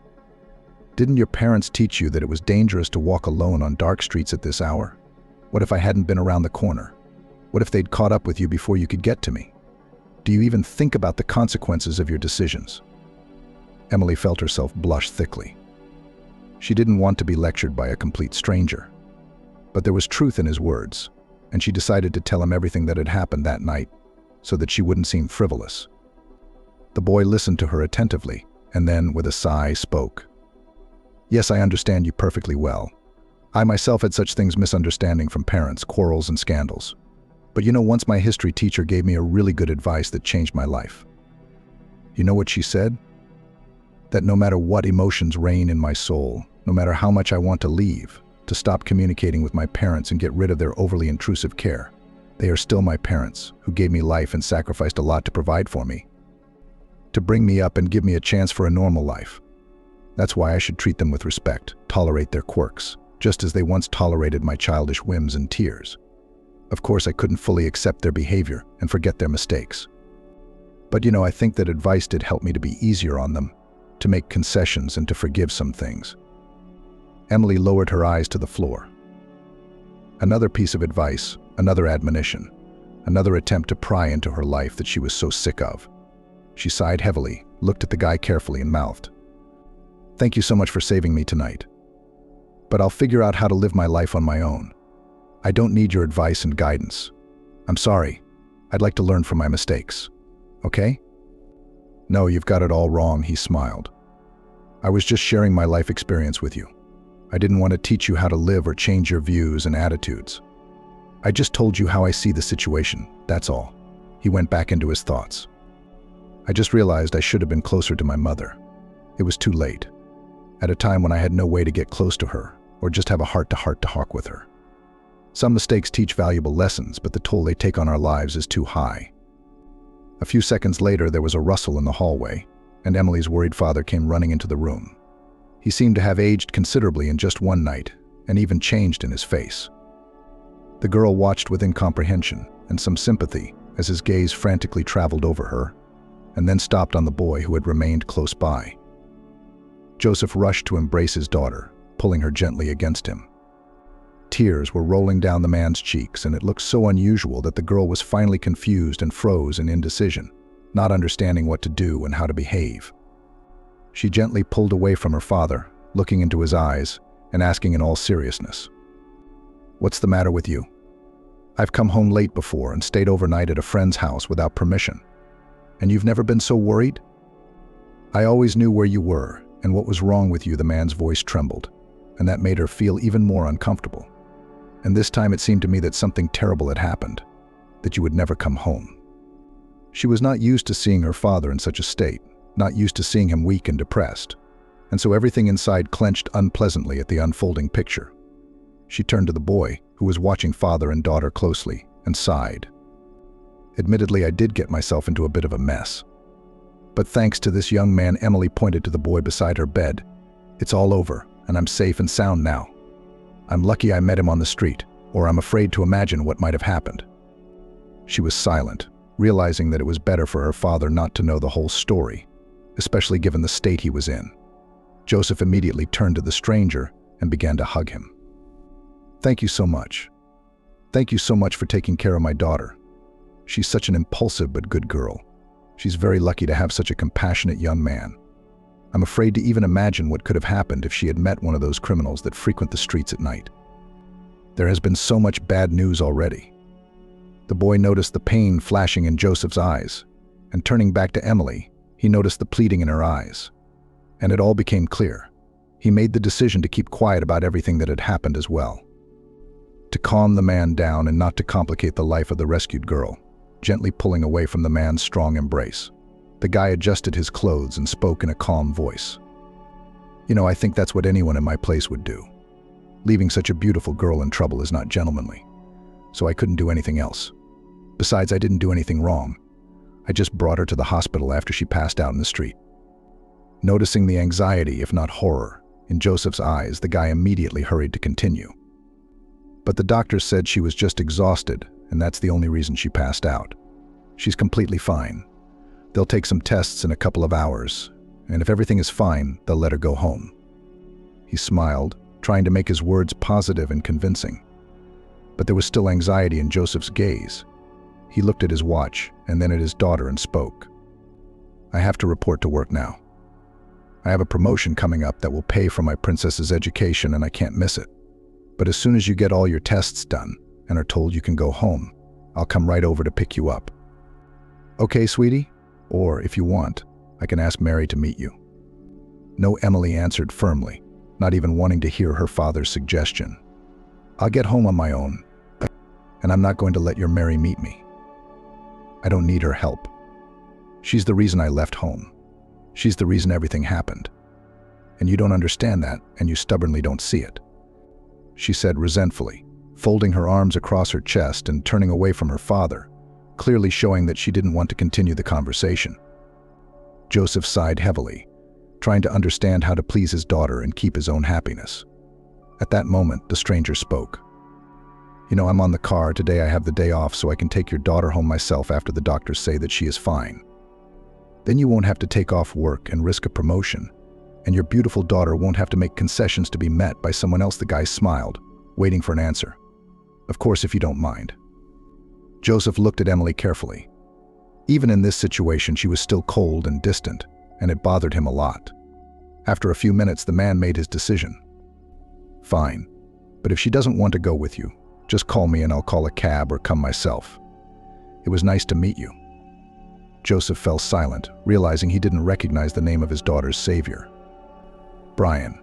"Didn't your parents teach you that it was dangerous to walk alone on dark streets at this hour? What if I hadn't been around the corner? What if they'd caught up with you before you could get to me? Do you even think about the consequences of your decisions?" Emily felt herself blush thickly. She didn't want to be lectured by a complete stranger. But there was truth in his words, and she decided to tell him everything that had happened that night so that she wouldn't seem frivolous. The boy listened to her attentively, and then, with a sigh, spoke. "Yes, I understand you perfectly well. I myself had such things, misunderstanding from parents, quarrels and scandals. But once my history teacher gave me a really good advice that changed my life. You know what she said? That no matter what emotions reign in my soul, no matter how much I want to leave, to stop communicating with my parents and get rid of their overly intrusive care, they are still my parents, who gave me life and sacrificed a lot to provide for me, to bring me up and give me a chance for a normal life. That's why I should treat them with respect, tolerate their quirks, just as they once tolerated my childish whims and tears. Of course, I couldn't fully accept their behavior and forget their mistakes. But I think that advice did help me to be easier on them, to make concessions and to forgive some things." Emily lowered her eyes to the floor. Another piece of advice, another admonition, another attempt to pry into her life that she was so sick of. She sighed heavily, looked at the guy carefully and mouthed, "Thank you so much for saving me tonight. But I'll figure out how to live my life on my own. I don't need your advice and guidance. I'm sorry. I'd like to learn from my mistakes. Okay?" "No, you've got it all wrong," he smiled. "I was just sharing my life experience with you. I didn't want to teach you how to live or change your views and attitudes. I just told you how I see the situation, that's all." He went back into his thoughts. "I just realized I should have been closer to my mother. It was too late. At a time when I had no way to get close to her, or just have a heart-to-heart talk with her. Some mistakes teach valuable lessons, but the toll they take on our lives is too high." A few seconds later, there was a rustle in the hallway, and Emily's worried father came running into the room. He seemed to have aged considerably in just one night, and even changed in his face. The girl watched with incomprehension and some sympathy as his gaze frantically traveled over her, and then stopped on the boy who had remained close by. Joseph rushed to embrace his daughter, pulling her gently against him. Tears were rolling down the man's cheeks, and it looked so unusual that the girl was finally confused and froze in indecision, not understanding what to do and how to behave. She gently pulled away from her father, looking into his eyes and asking in all seriousness, "What's the matter with you? I've come home late before and stayed overnight at a friend's house without permission. And you've never been so worried?" "I always knew where you were and what was wrong with you." The man's voice trembled, and that made her feel even more uncomfortable. "And this time it seemed to me that something terrible had happened, that you would never come home." She was not used to seeing her father in such a state, not used to seeing him weak and depressed, and so everything inside clenched unpleasantly at the unfolding picture. She turned to the boy, who was watching father and daughter closely, and sighed. "Admittedly, I did get myself into a bit of a mess. But thanks to this young man," Emily pointed to the boy beside her bed, "it's all over, and I'm safe and sound now. I'm lucky I met him on the street, or I'm afraid to imagine what might have happened." She was silent, realizing that it was better for her father not to know the whole story, especially given the state he was in. Joseph immediately turned to the stranger and began to hug him. "Thank you so much. Thank you so much for taking care of my daughter. She's such an impulsive but good girl. She's very lucky to have such a compassionate young man. I'm afraid to even imagine what could have happened if she had met one of those criminals that frequent the streets at night. There has been so much bad news already." The boy noticed the pain flashing in Joseph's eyes, and turning back to Emily, he noticed the pleading in her eyes. And it all became clear. He made the decision to keep quiet about everything that had happened as well. To calm the man down and not to complicate the life of the rescued girl, gently pulling away from the man's strong embrace. The guy adjusted his clothes and spoke in a calm voice. I think that's what anyone in my place would do. Leaving such a beautiful girl in trouble is not gentlemanly. So I couldn't do anything else. Besides, I didn't do anything wrong. I just brought her to the hospital after she passed out in the street. Noticing the anxiety, if not horror, in Joseph's eyes, the guy immediately hurried to continue. But the doctor said she was just exhausted, and that's the only reason she passed out. She's completely fine. They'll take some tests in a couple of hours, and if everything is fine, they'll let her go home. He smiled, trying to make his words positive and convincing. But there was still anxiety in Joseph's gaze. He looked at his watch and then at his daughter and spoke. I have to report to work now. I have a promotion coming up that will pay for my princess's education and I can't miss it. But as soon as you get all your tests done and are told you can go home, I'll come right over to pick you up. Okay, sweetie? Or, if you want, I can ask Mary to meet you. No, Emily answered firmly, not even wanting to hear her father's suggestion. I'll get home on my own, and I'm not going to let your Mary meet me. I don't need her help. She's the reason I left home. She's the reason everything happened. And you don't understand that, and you stubbornly don't see it. She said resentfully, folding her arms across her chest and turning away from her father, clearly showing that she didn't want to continue the conversation. Joseph sighed heavily, trying to understand how to please his daughter and keep his own happiness. At that moment, the stranger spoke. I'm on the car. Today I have the day off so I can take your daughter home myself after the doctors say that she is fine. Then you won't have to take off work and risk a promotion, and your beautiful daughter won't have to make concessions to be met by someone else. The guy smiled, waiting for an answer. Of course, if you don't mind. Joseph looked at Emily carefully. Even in this situation, she was still cold and distant, and it bothered him a lot. After a few minutes, the man made his decision. Fine, but if she doesn't want to go with you, just call me and I'll call a cab or come myself. It was nice to meet you. Joseph fell silent, realizing he didn't recognize the name of his daughter's savior. Brian.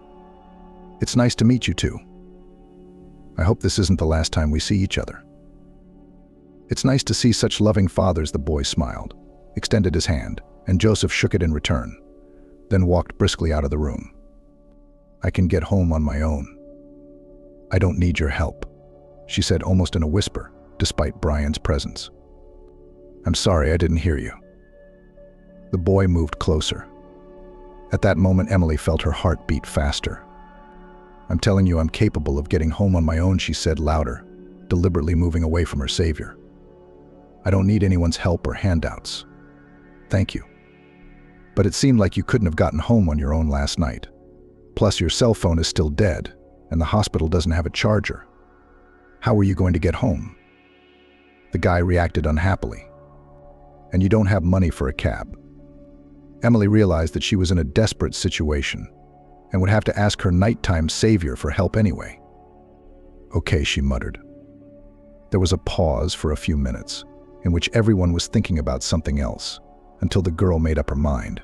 It's nice to meet you too. I hope this isn't the last time we see each other. It's nice to see such loving fathers. The boy smiled, extended his hand, and Joseph shook it in return, then walked briskly out of the room. I can get home on my own. I don't need your help, she said almost in a whisper, despite Brian's presence. I'm sorry, I didn't hear you. The boy moved closer. At that moment, Emily felt her heart beat faster. I'm telling you, I'm capable of getting home on my own, she said louder, deliberately moving away from her savior. I don't need anyone's help or handouts. Thank you. But it seemed like you couldn't have gotten home on your own last night. Plus, your cell phone is still dead, and the hospital doesn't have a charger. How were you going to get home? The guy reacted unhappily. And you don't have money for a cab. Emily realized that she was in a desperate situation and would have to ask her nighttime savior for help anyway. Okay, she muttered. There was a pause for a few minutes in which everyone was thinking about something else until the girl made up her mind.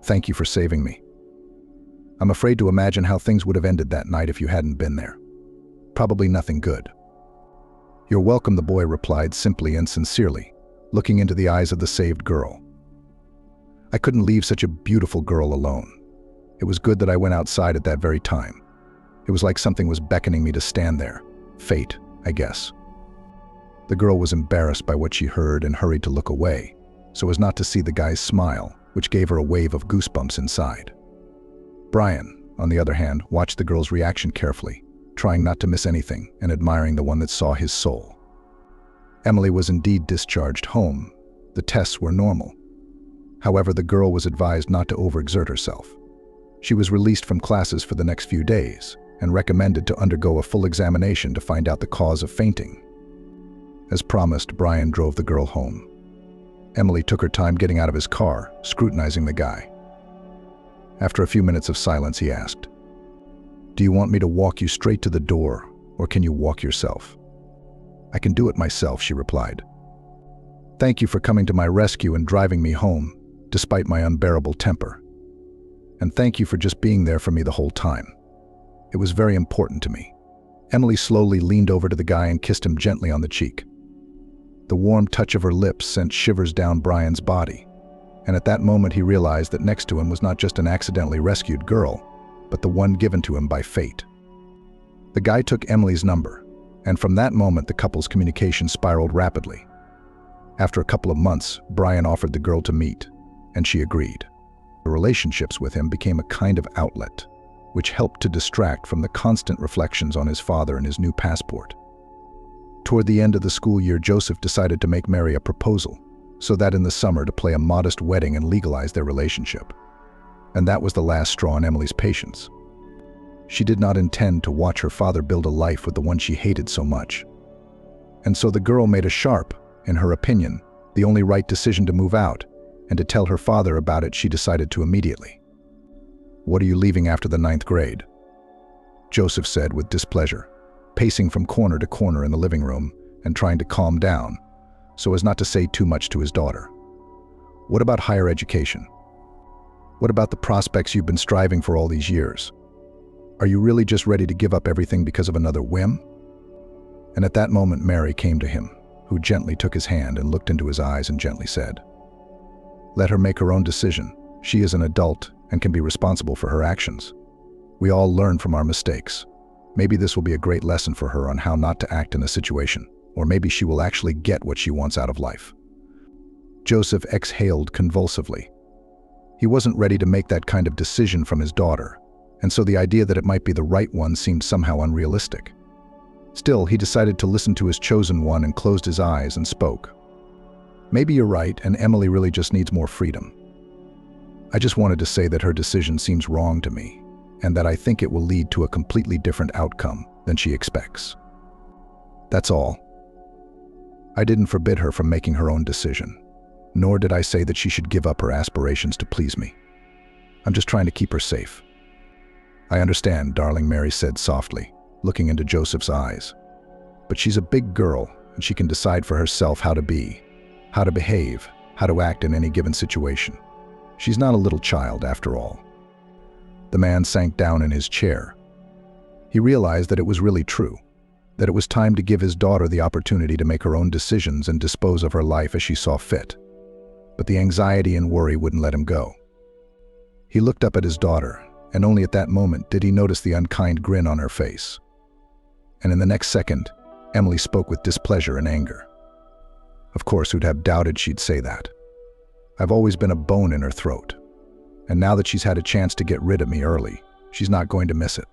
Thank you for saving me. I'm afraid to imagine how things would have ended that night if you hadn't been there. Probably nothing good. You're welcome, the boy replied simply and sincerely, looking into the eyes of the saved girl. I couldn't leave such a beautiful girl alone. It was good that I went outside at that very time. It was like something was beckoning me to stand there. Fate, I guess. The girl was embarrassed by what she heard and hurried to look away, so as not to see the guy's smile, which gave her a wave of goosebumps inside. Brian, on the other hand, watched the girl's reaction carefully, trying not to miss anything and admiring the one that saw his soul. Emily was indeed discharged home. The tests were normal. However, the girl was advised not to overexert herself. She was released from classes for the next few days and recommended to undergo a full examination to find out the cause of fainting. As promised, Brian drove the girl home. Emily took her time getting out of his car, scrutinizing the guy. After a few minutes of silence, he asked, "Do you want me to walk you straight to the door, or can you walk yourself?" "I can do it myself," she replied. "Thank you for coming to my rescue and driving me home, despite my unbearable temper. And thank you for just being there for me the whole time. It was very important to me." Emily slowly leaned over to the guy and kissed him gently on the cheek. The warm touch of her lips sent shivers down Brian's body. And at that moment he realized that next to him was not just an accidentally rescued girl, but the one given to him by fate. The guy took Emily's number, and from that moment the couple's communication spiraled rapidly. After a couple of months, Brian offered the girl to meet, and she agreed. The relationships with him became a kind of outlet, which helped to distract from the constant reflections on his father and his new passport. Toward the end of the school year, Joseph decided to make Mary a proposal, so that in the summer to play a modest wedding and legalize their relationship. And that was the last straw in Emily's patience. She did not intend to watch her father build a life with the one she hated so much. And so the girl made a sharp, in her opinion, the only right decision to move out, and to tell her father about it she decided to immediately. "What are you leaving after the 9th grade?" Joseph said with displeasure, pacing from corner to corner in the living room and trying to calm down, so as not to say too much to his daughter. "What about higher education? What about the prospects you've been striving for all these years? Are you really just ready to give up everything because of another whim?" And at that moment Mary came to him, who gently took his hand and looked into his eyes and gently said, "Let her make her own decision. She is an adult and can be responsible for her actions. We all learn from our mistakes. Maybe this will be a great lesson for her on how not to act in a situation, or maybe she will actually get what she wants out of life." Joseph exhaled convulsively. He wasn't ready to make that kind of decision from his daughter, and so the idea that it might be the right one seemed somehow unrealistic. Still, he decided to listen to his chosen one and closed his eyes and spoke. "Maybe you're right, and Emily really just needs more freedom. I just wanted to say that her decision seems wrong to me, and that I think it will lead to a completely different outcome than she expects. That's all. I didn't forbid her from making her own decision, nor did I say that she should give up her aspirations to please me. I'm just trying to keep her safe." "I understand, darling," Mary said softly, looking into Joseph's eyes. "But she's a big girl, and she can decide for herself how to be, how to behave, how to act in any given situation. She's not a little child, after all." The man sank down in his chair. He realized that it was really true, that it was time to give his daughter the opportunity to make her own decisions and dispose of her life as she saw fit. But the anxiety and worry wouldn't let him go. He looked up at his daughter, and only at that moment did he notice the unkind grin on her face. And in the next second, Emily spoke with displeasure and anger. Of course, who'd have doubted she'd say that? I've always been a bone in her throat, and now that she's had a chance to get rid of me early, she's not going to miss it.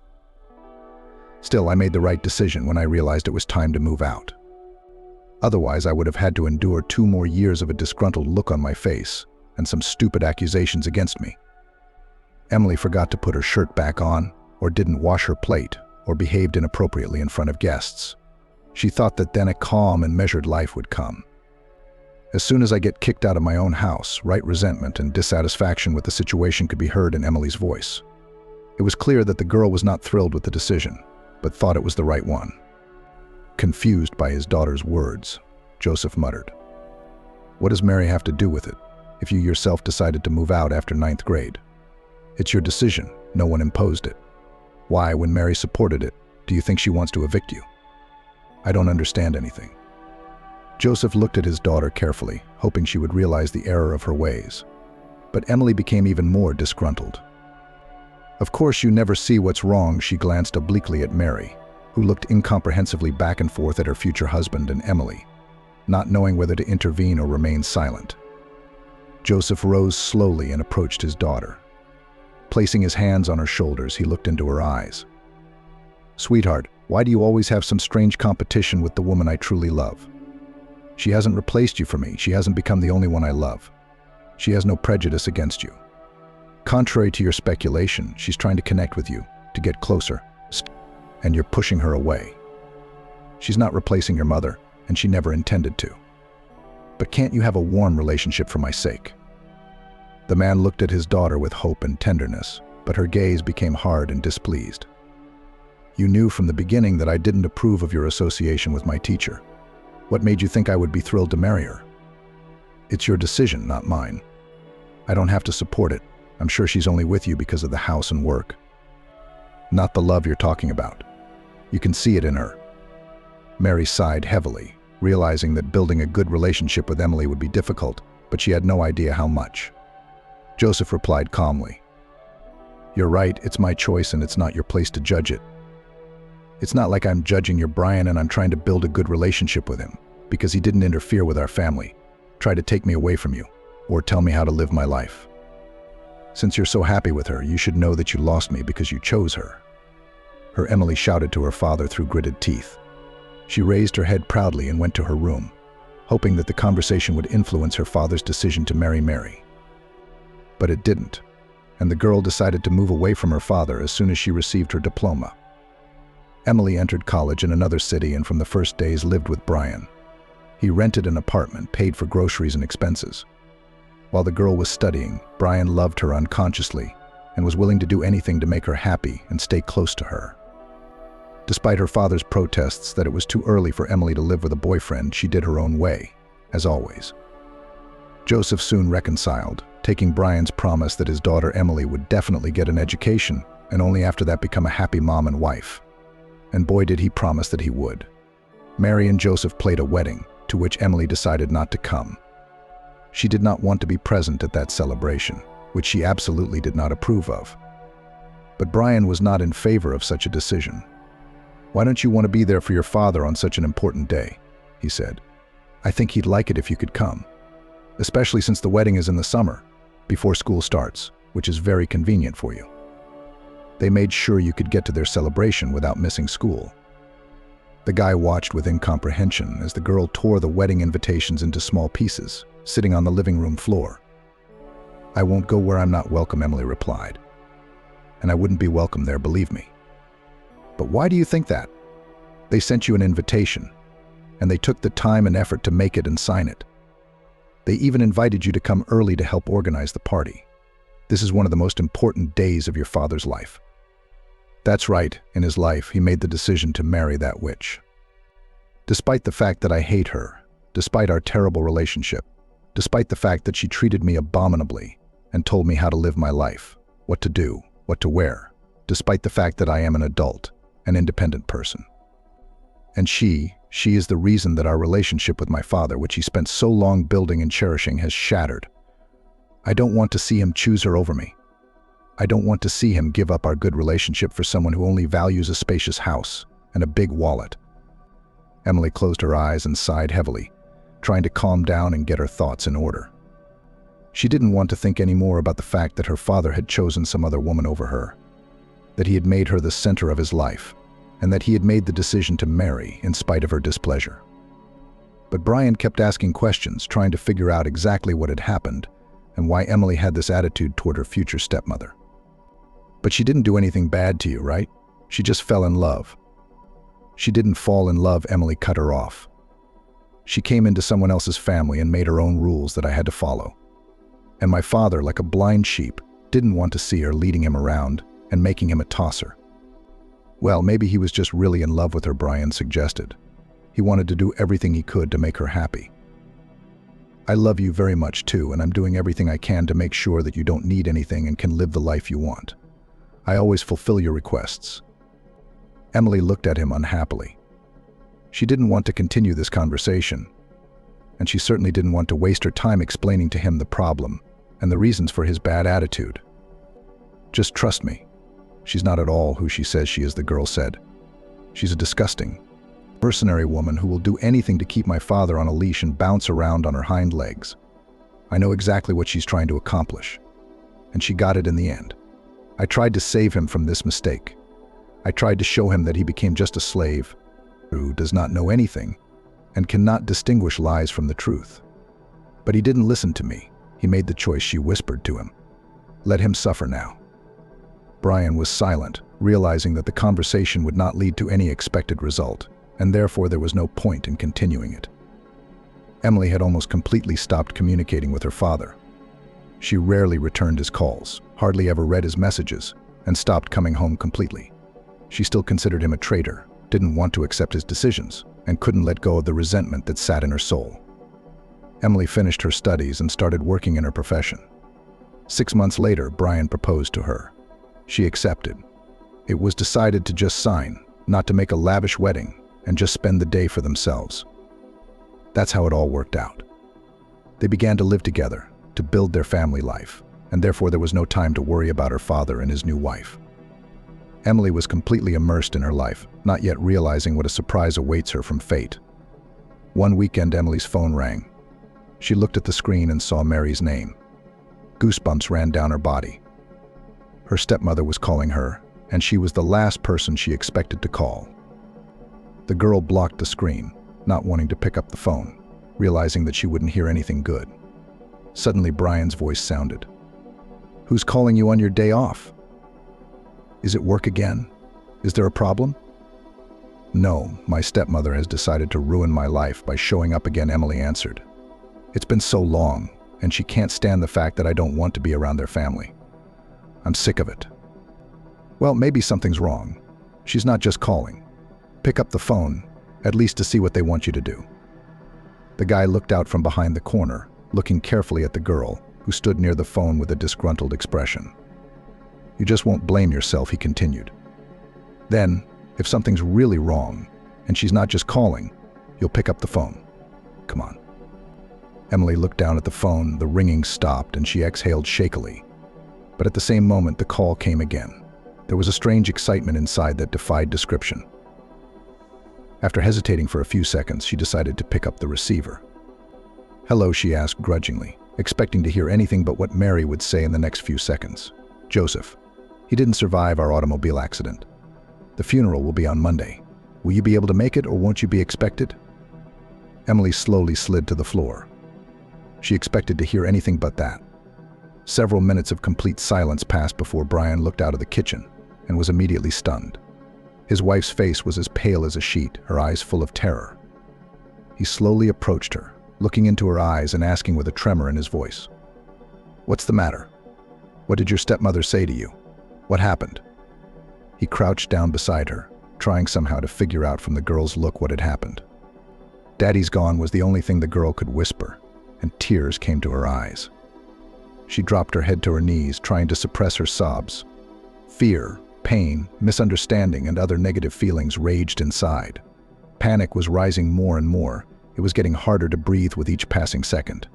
Still, I made the right decision when I realized it was time to move out. Otherwise, I would have had to endure 2 more years of a disgruntled look on my face and some stupid accusations against me. Emily forgot to put her shirt back on, or didn't wash her plate, or behaved inappropriately in front of guests. She thought that then a calm and measured life would come. As soon as I get kicked out of my own house, right resentment and dissatisfaction with the situation could be heard in Emily's voice. It was clear that the girl was not thrilled with the decision, but thought it was the right one. Confused by his daughter's words, Joseph muttered, "What does Mary have to do with it, if you yourself decided to move out after 9th grade? It's your decision, no one imposed it. Why, when Mary supported it, do you think she wants to evict you? I don't understand anything." Joseph looked at his daughter carefully, hoping she would realize the error of her ways. But Emily became even more disgruntled. "Of course you never see what's wrong," she glanced obliquely at Mary, who looked incomprehensively back and forth at her future husband and Emily, not knowing whether to intervene or remain silent. Joseph rose slowly and approached his daughter. Placing his hands on her shoulders, he looked into her eyes. "Sweetheart, why do you always have some strange competition with the woman I truly love? She hasn't replaced you for me. She hasn't become the only one I love. She has no prejudice against you. Contrary to your speculation, she's trying to connect with you, to get closer, and you're pushing her away. She's not replacing your mother, and she never intended to. But can't you have a warm relationship for my sake?" The man looked at his daughter with hope and tenderness, but her gaze became hard and displeased. "You knew from the beginning that I didn't approve of your association with my teacher. What made you think I would be thrilled to marry her? It's your decision, not mine. I don't have to support it. I'm sure she's only with you because of the house and work. Not the love you're talking about. You can see it in her." Mary sighed heavily, realizing that building a good relationship with Emily would be difficult, but she had no idea how much. Joseph replied calmly. "You're right, it's my choice and it's not your place to judge it. It's not like I'm judging your Brian and I'm trying to build a good relationship with him because he didn't interfere with our family, try to take me away from you, or tell me how to live my life. Since you're so happy with her, you should know that you lost me because you chose her." Her Emily shouted to her father through gritted teeth. She raised her head proudly and went to her room, hoping that the conversation would influence her father's decision to marry Mary. But it didn't, and the girl decided to move away from her father as soon as she received her diploma. Emily entered college in another city and from the first days lived with Brian. He rented an apartment, paid for groceries and expenses. While the girl was studying, Brian loved her unconsciously and was willing to do anything to make her happy and stay close to her. Despite her father's protests that it was too early for Emily to live with a boyfriend, she did her own way, as always. Joseph soon reconciled, taking Brian's promise that his daughter Emily would definitely get an education and only after that become a happy mom and wife. And boy did he promise that he would. Mary and Joseph played a wedding, to which Emily decided not to come. She did not want to be present at that celebration, which she absolutely did not approve of. But Brian was not in favor of such a decision. "Why don't you want to be there for your father on such an important day?" he said. "I think he'd like it if you could come, especially since the wedding is in the summer, before school starts, which is very convenient for you." They made sure you could get to their celebration without missing school. The guy watched with incomprehension as the girl tore the wedding invitations into small pieces, sitting on the living room floor. "I won't go where I'm not welcome," Emily replied. "And I wouldn't be welcome there, believe me." "But why do you think that? They sent you an invitation, and they took the time and effort to make it and sign it. They even invited you to come early to help organize the party. This is one of the most important days of your father's life." That's right, in his life, he made the decision to marry that witch. Despite the fact that I hate her, despite our terrible relationship, despite the fact that she treated me abominably and told me how to live my life, what to do, what to wear, despite the fact that I am an adult, an independent person. And she is the reason that our relationship with my father, which he spent so long building and cherishing, has shattered. I don't want to see him choose her over me. I don't want to see him give up our good relationship for someone who only values a spacious house and a big wallet. Emily closed her eyes and sighed heavily, trying to calm down and get her thoughts in order. She didn't want to think anymore about the fact that her father had chosen some other woman over her, that he had made her the center of his life, and that he had made the decision to marry in spite of her displeasure. But Brian kept asking questions, trying to figure out exactly what had happened and why Emily had this attitude toward her future stepmother. "But she didn't do anything bad to you, right? She just fell in love." "She didn't fall in love," Emily cut her off. "She came into someone else's family and made her own rules that I had to follow. And my father, like a blind sheep, didn't want to see her leading him around and making him a tosser." "Well, maybe he was just really in love with her," Brian suggested. "He wanted to do everything he could to make her happy." "I love you very much too, and I'm doing everything I can to make sure that you don't need anything and can live the life you want. I always fulfill your requests." Emily looked at him unhappily. She didn't want to continue this conversation, and she certainly didn't want to waste her time explaining to him the problem and the reasons for his bad attitude. "Just trust me. She's not at all who she says she is," the girl said. "She's a disgusting, mercenary woman who will do anything to keep my father on a leash and bounce around on her hind legs. I know exactly what she's trying to accomplish, and she got it in the end. I tried to save him from this mistake. I tried to show him that he became just a slave who does not know anything and cannot distinguish lies from the truth. But he didn't listen to me. He made the choice," she whispered to him. "Let him suffer now." Brian was silent, realizing that the conversation would not lead to any expected result, and therefore there was no point in continuing it. Emily had almost completely stopped communicating with her father. She rarely returned his calls, hardly ever read his messages, and stopped coming home completely. She still considered him a traitor, didn't want to accept his decisions, and couldn't let go of the resentment that sat in her soul. Emily finished her studies and started working in her profession. 6 months later, Brian proposed to her. She accepted. It was decided to just sign, not to make a lavish wedding, and just spend the day for themselves. That's how it all worked out. They began to live together, to build their family life, and therefore there was no time to worry about her father and his new wife. Emily was completely immersed in her life, not yet realizing what a surprise awaits her from fate. One weekend, Emily's phone rang. She looked at the screen and saw Mary's name. Goosebumps ran down her body. Her stepmother was calling her, and she was the last person she expected to call. The girl blocked the screen, not wanting to pick up the phone, realizing that she wouldn't hear anything good. Suddenly, Brian's voice sounded. "Who's calling you on your day off? Is it work again? Is there a problem?" "No, my stepmother has decided to ruin my life by showing up again," Emily answered. "It's been so long, and she can't stand the fact that I don't want to be around their family. I'm sick of it." "Well, maybe something's wrong. She's not just calling. Pick up the phone, at least to see what they want you to do." The guy looked out from behind the corner, looking carefully at the girl, who stood near the phone with a disgruntled expression. "You just won't blame yourself," he continued. "Then, if something's really wrong, and she's not just calling, you'll pick up the phone. Come on." Emily looked down at the phone, the ringing stopped, and she exhaled shakily. But at the same moment, the call came again. There was a strange excitement inside that defied description. After hesitating for a few seconds, she decided to pick up the receiver. "Hello," she asked grudgingly, expecting to hear anything but what Mary would say in the next few seconds. "Joseph. He didn't survive our automobile accident. The funeral will be on Monday. Will you be able to make it, or won't you be expected?" Emily slowly slid to the floor. She expected to hear anything but that. Several minutes of complete silence passed before Brian looked out of the kitchen and was immediately stunned. His wife's face was as pale as a sheet, her eyes full of terror. He slowly approached her, looking into her eyes and asking with a tremor in his voice, "What's the matter? What did your stepmother say to you? What happened?" He crouched down beside her, trying somehow to figure out from the girl's look what had happened. "Daddy's gone" was the only thing the girl could whisper, and tears came to her eyes. She dropped her head to her knees, trying to suppress her sobs. Fear, pain, misunderstanding, and other negative feelings raged inside. Panic was rising more and more. It was getting harder to breathe with each passing second.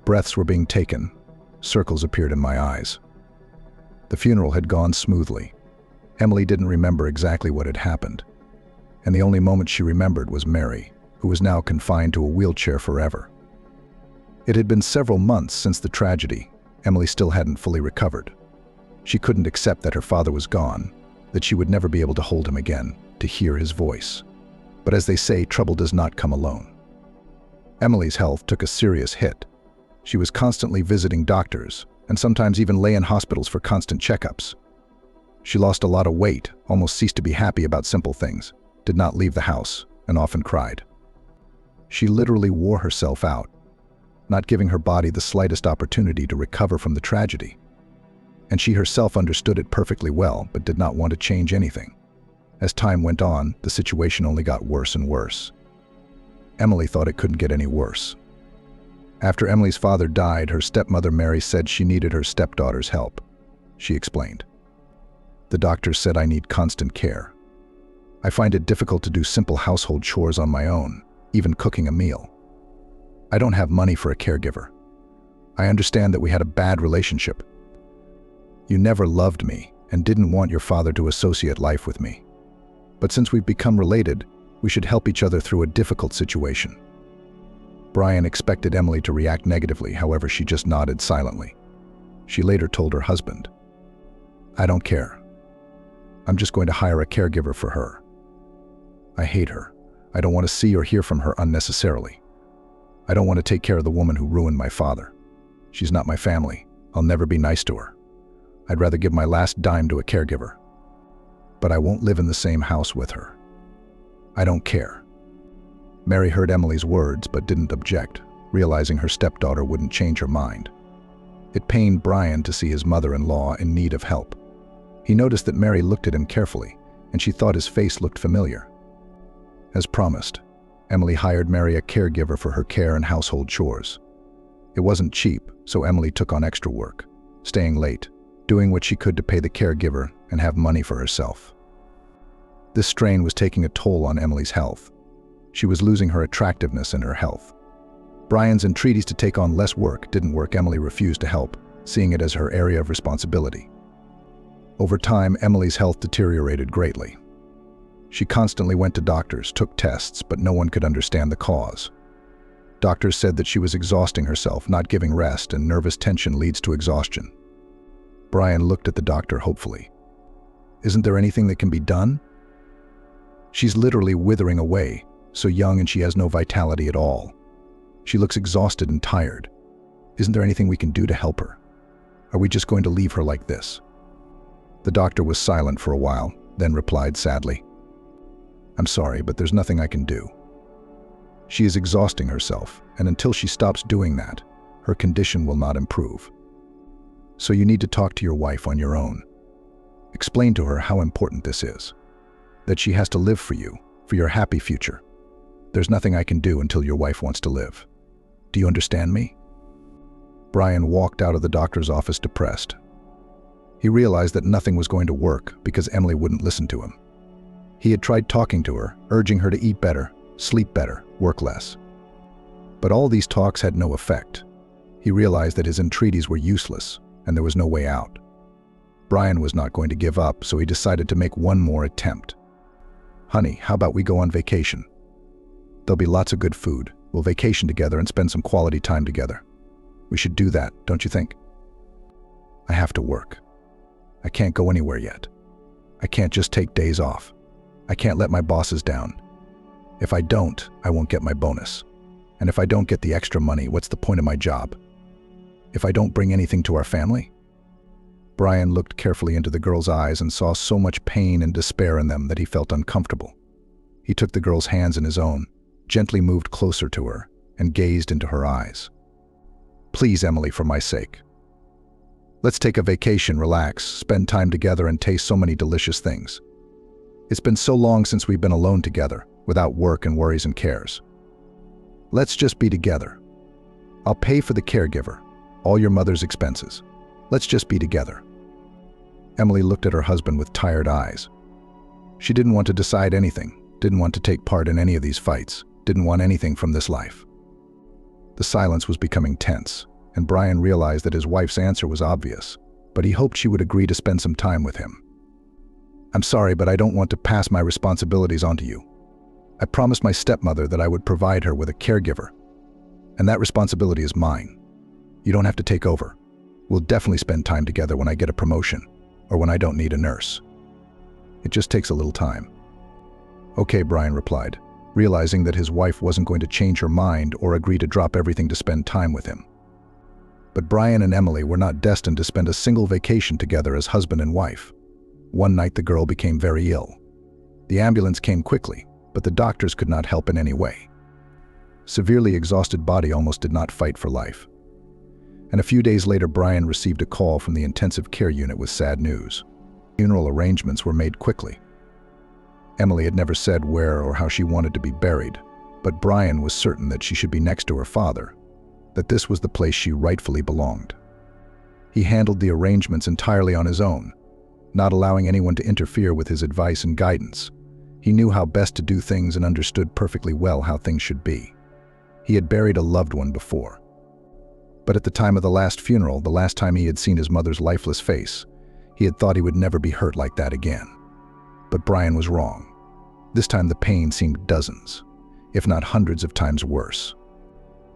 Breaths were being taken. Circles appeared in my eyes. The funeral had gone smoothly. Emily didn't remember exactly what had happened, and the only moment she remembered was Mary, who was now confined to a wheelchair forever. It had been several months since the tragedy. Emily still hadn't fully recovered. She couldn't accept that her father was gone, that she would never be able to hold him again, to hear his voice. But as they say, trouble does not come alone. Emily's health took a serious hit. She was constantly visiting doctors, and sometimes even lay in hospitals for constant checkups. She lost a lot of weight, almost ceased to be happy about simple things, did not leave the house, and often cried. She literally wore herself out, not giving her body the slightest opportunity to recover from the tragedy. And she herself understood it perfectly well, but did not want to change anything. As time went on, the situation only got worse and worse. Emily thought it couldn't get any worse. After Emily's father died, her stepmother Mary said she needed her stepdaughter's help. She explained, "The doctor said I need constant care. I find it difficult to do simple household chores on my own, even cooking a meal. I don't have money for a caregiver. I understand that we had a bad relationship. You never loved me and didn't want your father to associate life with me. But since we've become related, we should help each other through a difficult situation." Brian expected Emily to react negatively, however, she just nodded silently. She later told her husband, "I don't care. I'm just going to hire a caregiver for her. I hate her. I don't want to see or hear from her unnecessarily. I don't want to take care of the woman who ruined my father. She's not my family. I'll never be nice to her. I'd rather give my last dime to a caregiver. But I won't live in the same house with her. I don't care." Mary heard Emily's words but didn't object, realizing her stepdaughter wouldn't change her mind. It pained Brian to see his mother-in-law in need of help. He noticed that Mary looked at him carefully, and she thought his face looked familiar. As promised, Emily hired Mary a caregiver for her care and household chores. It wasn't cheap, so Emily took on extra work, staying late, doing what she could to pay the caregiver and have money for herself. This strain was taking a toll on Emily's health. She was losing her attractiveness and her health. Brian's entreaties to take on less work didn't work. Emily refused to help, seeing it as her area of responsibility. Over time, Emily's health deteriorated greatly. She constantly went to doctors, took tests, but no one could understand the cause. Doctors said that she was exhausting herself, not giving rest, and nervous tension leads to exhaustion. Brian looked at the doctor hopefully. Isn't there anything that can be done? She's literally withering away, so young and she has no vitality at all. She looks exhausted and tired. Isn't there anything we can do to help her? Are we just going to leave her like this? The doctor was silent for a while, then replied sadly, I'm sorry, but there's nothing I can do. She is exhausting herself, and until she stops doing that, her condition will not improve. So you need to talk to your wife on your own. Explain to her how important this is, that she has to live for you, for your happy future. There's nothing I can do until your wife wants to live. Do you understand me? Brian walked out of the doctor's office depressed. He realized that nothing was going to work because Emily wouldn't listen to him. He had tried talking to her, urging her to eat better, sleep better, work less. But all these talks had no effect. He realized that his entreaties were useless, and there was no way out. Brian was not going to give up, so he decided to make one more attempt. Honey, how about we go on vacation? There'll be lots of good food. We'll vacation together and spend some quality time together. We should do that, don't you think? I have to work. I can't go anywhere yet. I can't just take days off. I can't let my bosses down. If I don't, I won't get my bonus. And if I don't get the extra money, what's the point of my job? If I don't bring anything to our family? Brian looked carefully into the girl's eyes and saw so much pain and despair in them that he felt uncomfortable. He took the girl's hands in his own, gently moved closer to her, and gazed into her eyes. Please, Emily, for my sake. Let's take a vacation, relax, spend time together, and taste so many delicious things. It's been so long since we've been alone together, without work and worries and cares. Let's just be together. I'll pay for the caregiver, all your mother's expenses. Let's just be together. Emily looked at her husband with tired eyes. She didn't want to decide anything, didn't want to take part in any of these fights, didn't want anything from this life. The silence was becoming tense, and Brian realized that his wife's answer was obvious, but he hoped she would agree to spend some time with him. I'm sorry, but I don't want to pass my responsibilities on to you. I promised my stepmother that I would provide her with a caregiver, and that responsibility is mine. You don't have to take over. We'll definitely spend time together when I get a promotion, or when I don't need a nurse. It just takes a little time. Okay, Brian replied, realizing that his wife wasn't going to change her mind or agree to drop everything to spend time with him. But Brian and Emily were not destined to spend a single vacation together as husband and wife. One night the girl became very ill. The ambulance came quickly, but the doctors could not help in any way. Severely exhausted body almost did not fight for life. And a few days later, Brian received a call from the intensive care unit with sad news. Funeral arrangements were made quickly. Emily had never said where or how she wanted to be buried, but Brian was certain that she should be next to her father, that this was the place she rightfully belonged. He handled the arrangements entirely on his own, not allowing anyone to interfere with his advice and guidance. He knew how best to do things and understood perfectly well how things should be. He had buried a loved one before. But at the time of the last funeral, the last time he had seen his mother's lifeless face, he had thought he would never be hurt like that again. But Brian was wrong. This time the pain seemed dozens, if not hundreds of times worse.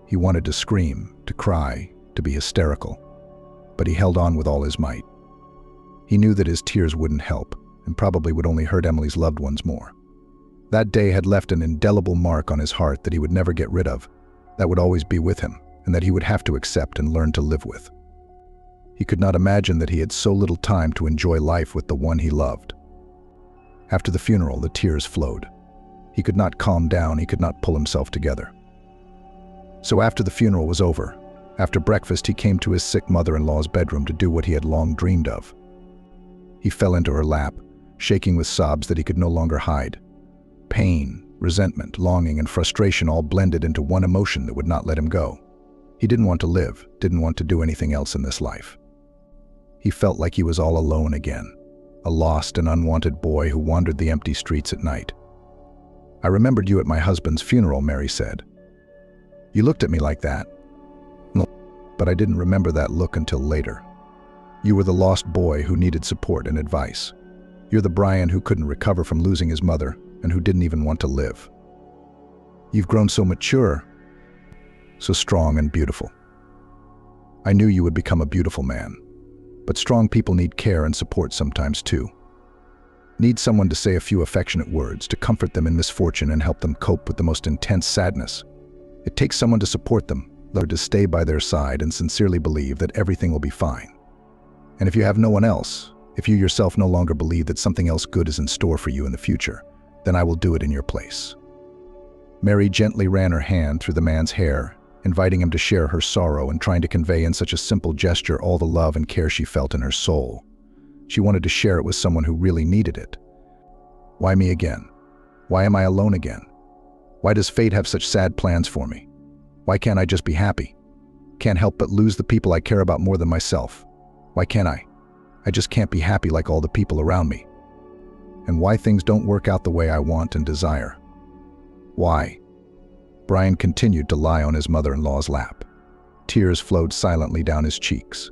He wanted to scream, to cry, to be hysterical, but he held on with all his might. He knew that his tears wouldn't help, and probably would only hurt Emily's loved ones more. That day had left an indelible mark on his heart that he would never get rid of, that would always be with him, and that he would have to accept and learn to live with. He could not imagine that he had so little time to enjoy life with the one he loved. After the funeral, the tears flowed. He could not calm down, he could not pull himself together. So after the funeral was over, after breakfast, he came to his sick mother-in-law's bedroom to do what he had long dreamed of. He fell into her lap, shaking with sobs that he could no longer hide. Pain, resentment, longing, and frustration all blended into one emotion that would not let him go. He didn't want to live, didn't want to do anything else in this life. He felt like he was all alone again, a lost and unwanted boy who wandered the empty streets at night. I remembered you at my husband's funeral, Mary said. You looked at me like that. But but I didn't remember that look until later. You were the lost boy who needed support and advice. You're the Brian who couldn't recover from losing his mother and who didn't even want to live. You've grown so mature, so strong and beautiful. I knew you would become a beautiful man, but strong people need care and support sometimes too. Need someone to say a few affectionate words, to comfort them in misfortune and help them cope with the most intense sadness. It takes someone to support them, learn to stay by their side and sincerely believe that everything will be fine. And if you have no one else, if you yourself no longer believe that something else good is in store for you in the future, then I will do it in your place. Mary gently ran her hand through the man's hair, inviting him to share her sorrow and trying to convey in such a simple gesture all the love and care she felt in her soul. She wanted to share it with someone who really needed it. Why me again? Why am I alone again? Why does fate have such sad plans for me? Why can't I just be happy? Can't help but lose the people I care about more than myself. Why can't I? I just can't be happy like all the people around me. And why things don't work out the way I want and desire. Why? Brian continued to lie on his mother-in-law's lap. Tears flowed silently down his cheeks.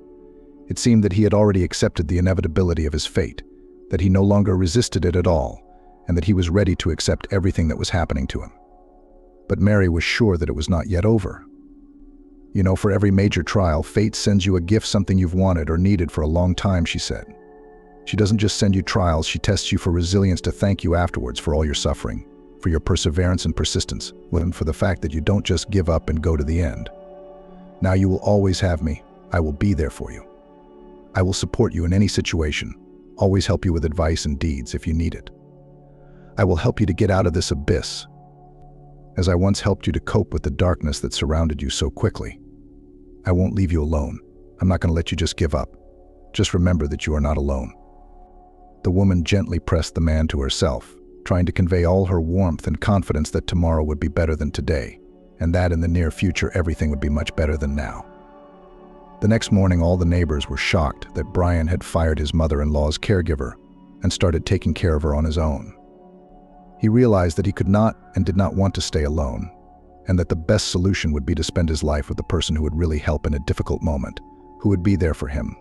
It seemed that he had already accepted the inevitability of his fate, that he no longer resisted it at all, and that he was ready to accept everything that was happening to him. But Mary was sure that it was not yet over. You know, for every major trial, fate sends you a gift, something you've wanted or needed for a long time, she said. She doesn't just send you trials, she tests you for resilience to thank you afterwards for all your suffering, for your perseverance and persistence, and for the fact that you don't just give up and go to the end. Now you will always have me. I will be there for you. I will support you in any situation, always help you with advice and deeds if you need it. I will help you to get out of this abyss, as I once helped you to cope with the darkness that surrounded you so quickly. I won't leave you alone. I'm not going to let you just give up. Just remember that you are not alone. The woman gently pressed the man to herself, trying to convey all her warmth and confidence that tomorrow would be better than today, and that in the near future everything would be much better than now. The next morning, all the neighbors were shocked that Brian had fired his mother-in-law's caregiver and started taking care of her on his own. He realized that he could not and did not want to stay alone, and that the best solution would be to spend his life with the person who would really help in a difficult moment, who would be there for him,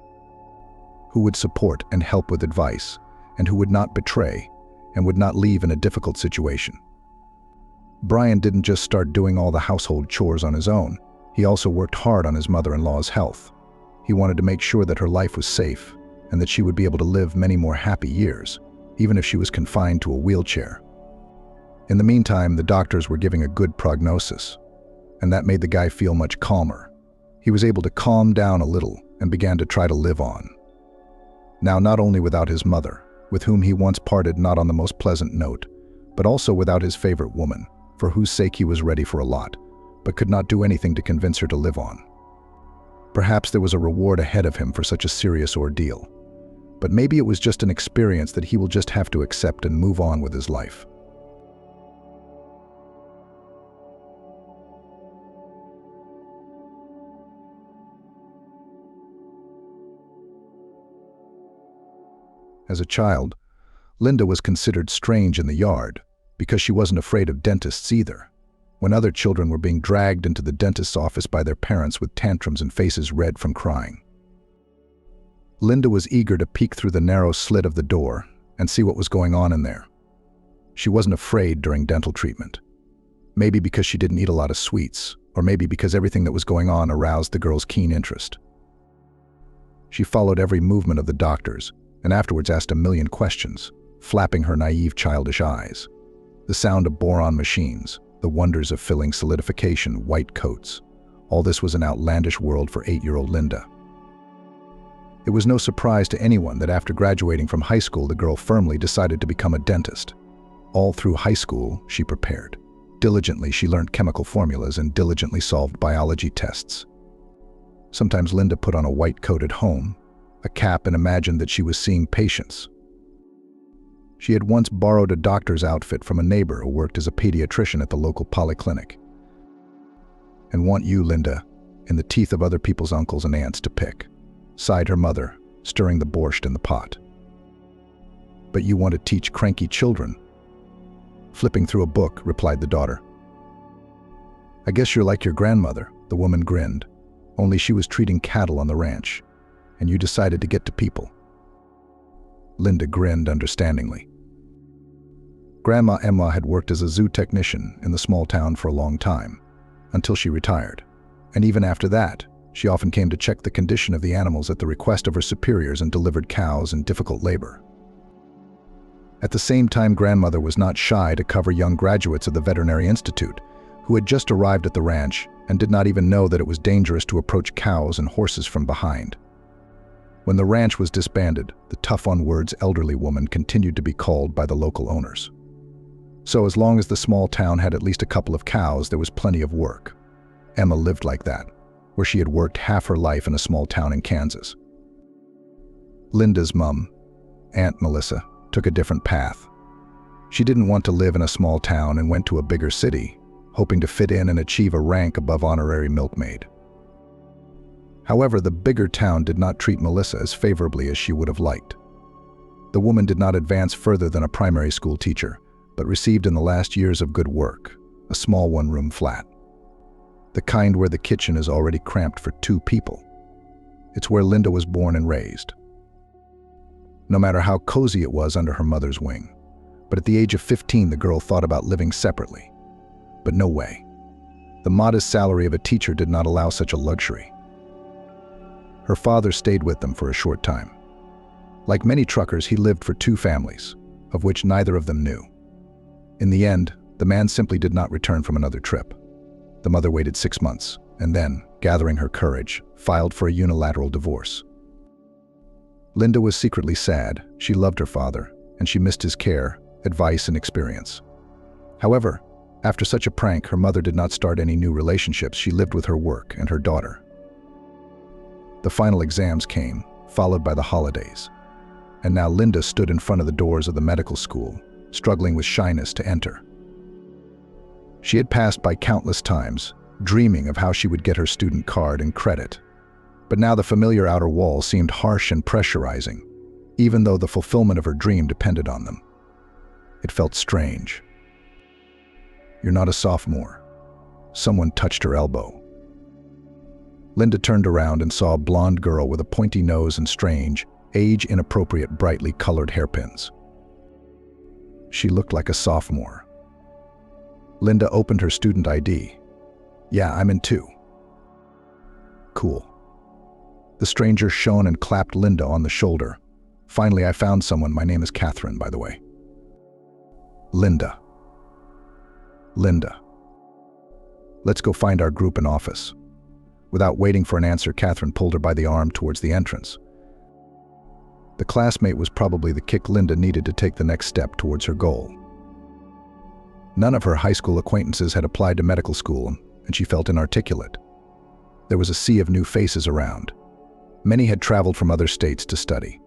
who would support and help with advice, and who would not betray and would not leave in a difficult situation. Brian didn't just start doing all the household chores on his own. He also worked hard on his mother-in-law's health. He wanted to make sure that her life was safe and that she would be able to live many more happy years, even if she was confined to a wheelchair. In the meantime, the doctors were giving a good prognosis, and that made the guy feel much calmer. He was able to calm down a little and began to try to live on. Now, not only without his mother, with whom he once parted not on the most pleasant note, but also without his favorite woman, for whose sake he was ready for a lot, but could not do anything to convince her to live on. Perhaps there was a reward ahead of him for such a serious ordeal, but maybe it was just an experience that he will just have to accept and move on with his life. As a child, Linda was considered strange in the yard because she wasn't afraid of dentists either. When other children were being dragged into the dentist's office by their parents with tantrums and faces red from crying, Linda was eager to peek through the narrow slit of the door and see what was going on in there. She wasn't afraid during dental treatment. Maybe because she didn't eat a lot of sweets, or maybe because everything that was going on aroused the girl's keen interest. She followed every movement of the doctors and afterwards asked a million questions, flapping her naive childish eyes. The sound of boron machines, the wonders of filling solidification, white coats, all this was an outlandish world for 8-year-old Linda. It was no surprise to anyone that after graduating from high school, the girl firmly decided to become a dentist. All through high school, she prepared. Diligently, she learned chemical formulas and diligently solved biology tests. Sometimes Linda put on a white coat at home, a cap, and imagined that she was seeing patients. She had once borrowed a doctor's outfit from a neighbor who worked as a pediatrician at the local polyclinic. "And want you, Linda, in the teeth of other people's uncles and aunts to pick," sighed her mother, stirring the borscht in the pot. "But you want to teach cranky children?" "Flipping through a book," replied the daughter. "I guess you're like your grandmother," the woman grinned. only she was treating cattle on the ranch, and you decided to get to people." Linda grinned understandingly. Grandma Emma had worked as a zoo technician in the small town for a long time, until she retired. And even after that, she often came to check the condition of the animals at the request of her superiors and delivered cows in difficult labor. At the same time, grandmother was not shy to cover young graduates of the Veterinary Institute who had just arrived at the ranch and did not even know that it was dangerous to approach cows and horses from behind. When the ranch was disbanded, the tough-on-words elderly woman continued to be called by the local owners. So as long as the small town had at least a couple of cows, there was plenty of work. Emma lived like that, where she had worked half her life in a small town in Kansas. Linda's mom, Aunt Melissa, took a different path. She didn't want to live in a small town and went to a bigger city, hoping to fit in and achieve a rank above honorary milkmaid. However, the bigger town did not treat Melissa as favorably as she would have liked. The woman did not advance further than a primary school teacher, but received in the last years of good work, a small one-room flat. The kind where the kitchen is already cramped for 2 people. It's where Linda was born and raised. No matter how cozy it was under her mother's wing, but at the age of 15 the girl thought about living separately. But no way. The modest salary of a teacher did not allow such a luxury. Her father stayed with them for a short time. Like many truckers, he lived for 2 families, of which neither of them knew. In the end, the man simply did not return from another trip. The mother waited 6 months, and then, gathering her courage, filed for a unilateral divorce. Linda was secretly sad. She loved her father, and she missed his care, advice, and experience. However, after such a prank, her mother did not start any new relationships. She lived with her work and her daughter. The final exams came, followed by the holidays. And now Linda stood in front of the doors of the medical school, struggling with shyness to enter. She had passed by countless times, dreaming of how she would get her student card and credit. But now the familiar outer wall seemed harsh and pressurizing, even though the fulfillment of her dream depended on them. It felt strange. "You're not a sophomore." Someone touched her elbow. Linda turned around and saw a blonde girl with a pointy nose and strange, age-inappropriate, brightly colored hairpins. She looked like a sophomore. Linda opened her student ID. "Yeah, I'm in 2. "Cool." The stranger shone and clapped Linda on the shoulder. "Finally, I found someone. My name is Catherine, by the way." Linda. "Let's go find our group and office." Without waiting for an answer, Catherine pulled her by the arm towards the entrance. The classmate was probably the kick Linda needed to take the next step towards her goal. None of her high school acquaintances had applied to medical school, and she felt inarticulate. There was a sea of new faces around. Many had traveled from other states to study.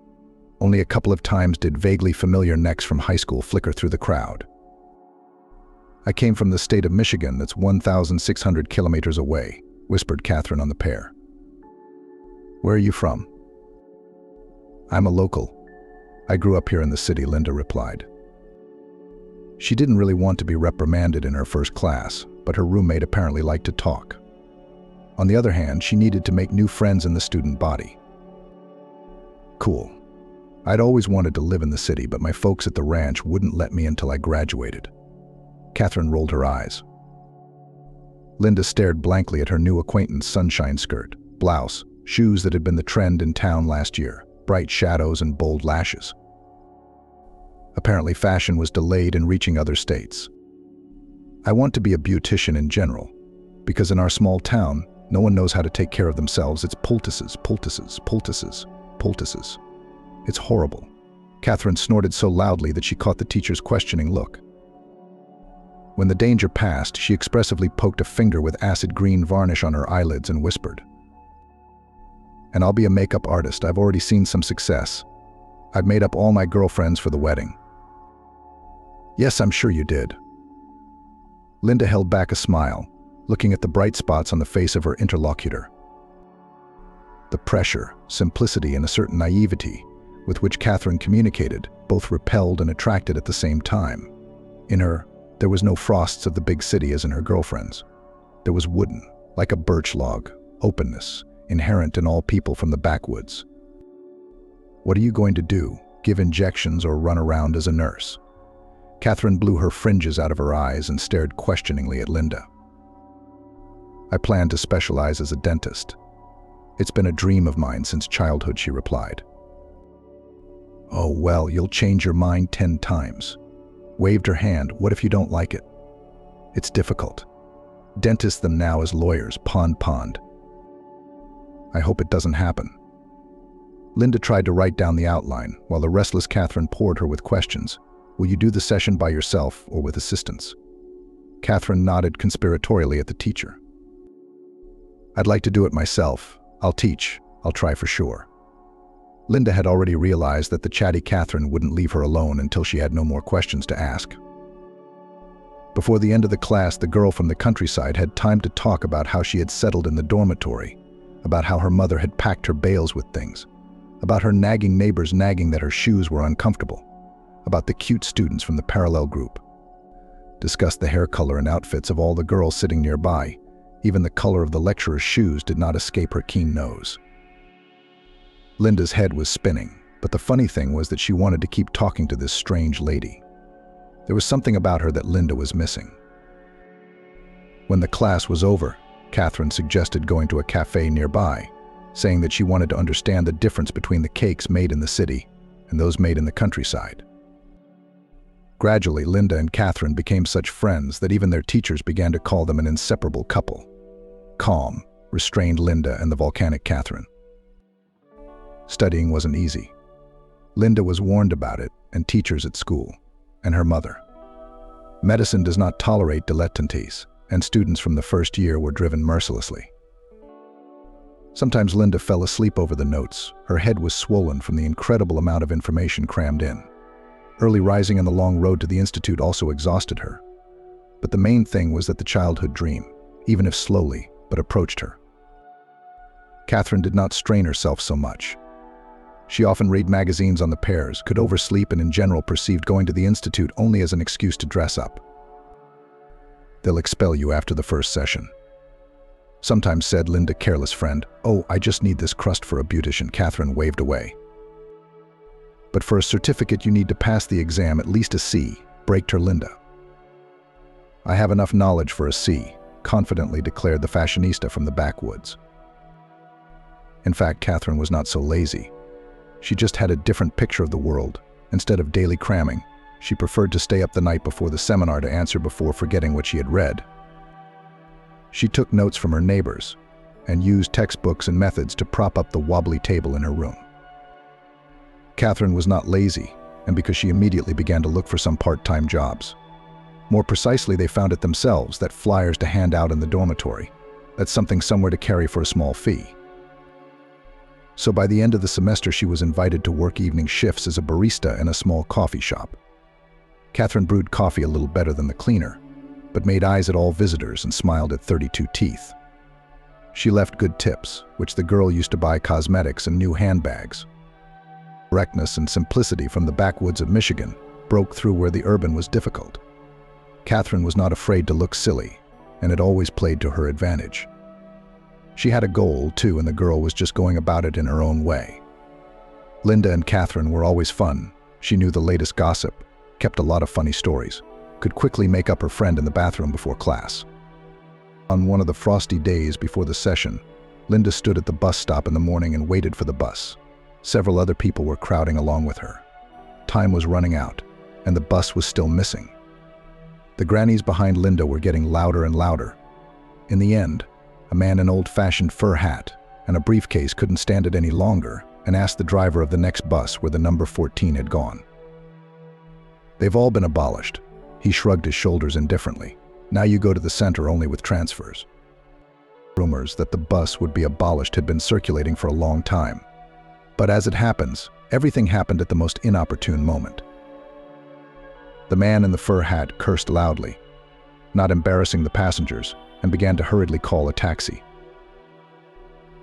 Only a couple of times did vaguely familiar necks from high school flicker through the crowd. "I came from the state of Michigan that's 1,600 kilometers away," whispered Catherine on the pair. "Where are you from?" "I'm a local. I grew up here in the city," Linda replied. She didn't really want to be reprimanded in her first class, but her roommate apparently liked to talk. On the other hand, she needed to make new friends in the student body. "Cool. I'd always wanted to live in the city, but my folks at the ranch wouldn't let me until I graduated." Catherine rolled her eyes. Linda stared blankly at her new acquaintance sunshine skirt, blouse, shoes that had been the trend in town last year, bright shadows and bold lashes. Apparently fashion was delayed in reaching other states. "I want to be a beautician in general, because in our small town, no one knows how to take care of themselves. It's poultices. It's horrible." Catherine snorted so loudly that she caught the teacher's questioning look. When the danger passed, she expressively poked a finger with acid green varnish on her eyelids and whispered, "And I'll be a makeup artist. I've already seen some success. I've made up all my girlfriends for the wedding." "Yes, I'm sure you did." Linda held back a smile, looking at the bright spots on the face of her interlocutor. The pressure, simplicity, and a certain naivety with which Catherine communicated both repelled and attracted at the same time. In her, there was no frosts of the big city as in her girlfriends. There was wooden, like a birch log, openness, inherent in all people from the backwoods. "What are you going to do? Give injections or run around as a nurse?" Catherine blew her fringes out of her eyes and stared questioningly at Linda. "I plan to specialize as a dentist. It's been a dream of mine since childhood," she replied. "Oh, well, you'll change your mind 10 times. Waved her hand. "What if you don't like it?" "It's difficult. Dentists them now as lawyers, pond. I hope it doesn't happen." Linda tried to write down the outline, while the restless Catherine poured her with questions. "Will you do the session by yourself or with assistants?" Catherine nodded conspiratorially at the teacher. "I'd like to do it myself. I'll teach. I'll try for sure." Linda had already realized that the chatty Catherine wouldn't leave her alone until she had no more questions to ask. Before the end of the class, the girl from the countryside had time to talk about how she had settled in the dormitory, about how her mother had packed her bales with things, about her nagging neighbors nagging that her shoes were uncomfortable, about the cute students from the parallel group. Discussed the hair color and outfits of all the girls sitting nearby. Even the color of the lecturer's shoes did not escape her keen nose. Linda's head was spinning, but the funny thing was that she wanted to keep talking to this strange lady. There was something about her that Linda was missing. When the class was over, Catherine suggested going to a cafe nearby, saying that she wanted to understand the difference between the cakes made in the city and those made in the countryside. Gradually, Linda and Catherine became such friends that even their teachers began to call them an inseparable couple. Calm, restrained Linda and the volcanic Catherine. Studying wasn't easy. Linda was warned about it, and teachers at school, and her mother. Medicine does not tolerate dilettantes, and students from the first year were driven mercilessly. Sometimes Linda fell asleep over the notes. Her head was swollen from the incredible amount of information crammed in. Early rising and the long road to the institute also exhausted her. But the main thing was that the childhood dream, even if slowly, but approached her. Catherine did not strain herself so much. She often read magazines on the pairs, could oversleep, and in general perceived going to the institute only as an excuse to dress up. "They'll expel you after the first session," sometimes said Linda, careless friend. "Oh, I just need this crust for a beautician," Catherine waved away. "But for a certificate you need to pass the exam, at least a C," braked her Linda. "I have enough knowledge for a C," confidently declared the fashionista from the backwoods. In fact, Catherine was not so lazy. She just had a different picture of the world. Instead of daily cramming, she preferred to stay up the night before the seminar to answer before forgetting what she had read. She took notes from her neighbors and used textbooks and methods to prop up the wobbly table in her room. Catherine was not lazy, and because she immediately began to look for some part-time jobs. More precisely, they found it themselves, that flyers to hand out in the dormitory. That's something somewhere to carry for a small fee. So by the end of the semester, she was invited to work evening shifts as a barista in a small coffee shop. Catherine brewed coffee a little better than the cleaner, but made eyes at all visitors and smiled at 32 teeth. She left good tips, which the girl used to buy cosmetics and new handbags. Directness and simplicity from the backwoods of Michigan broke through where the urban was difficult. Catherine was not afraid to look silly, and it always played to her advantage. She had a goal, too, and the girl was just going about it in her own way. Linda and Catherine were always fun. She knew the latest gossip, kept a lot of funny stories, could quickly make up her friend in the bathroom before class. On one of the frosty days before the session, Linda stood at the bus stop in the morning and waited for the bus. Several other people were crowding along with her. Time was running out, and the bus was still missing. The grannies behind Linda were getting louder and louder. In the end, a man in an old-fashioned fur hat and a briefcase couldn't stand it any longer and asked the driver of the next bus where the number 14 had gone. "They've all been abolished." He shrugged his shoulders indifferently. "Now you go to the center only with transfers." Rumors that the bus would be abolished had been circulating for a long time. But as it happens, everything happened at the most inopportune moment. The man in the fur hat cursed loudly, not embarrassing the passengers, and began to hurriedly call a taxi.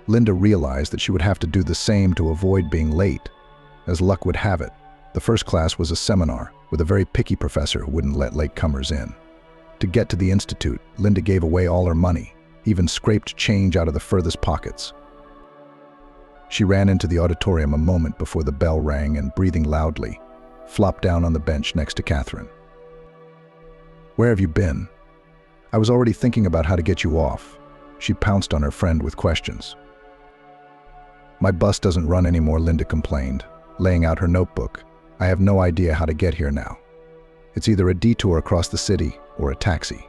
Linda realized that she would have to do the same to avoid being late. As luck would have it, the first class was a seminar with a very picky professor who wouldn't let latecomers in. To get to the institute, Linda gave away all her money, even scraped change out of the furthest pockets. She ran into the auditorium a moment before the bell rang and, breathing loudly, flopped down on the bench next to Catherine. "Where have you been? I was already thinking about how to get you off." She pounced on her friend with questions. "My bus doesn't run anymore," Linda complained, laying out her notebook. "I have no idea how to get here now. It's either a detour across the city or a taxi."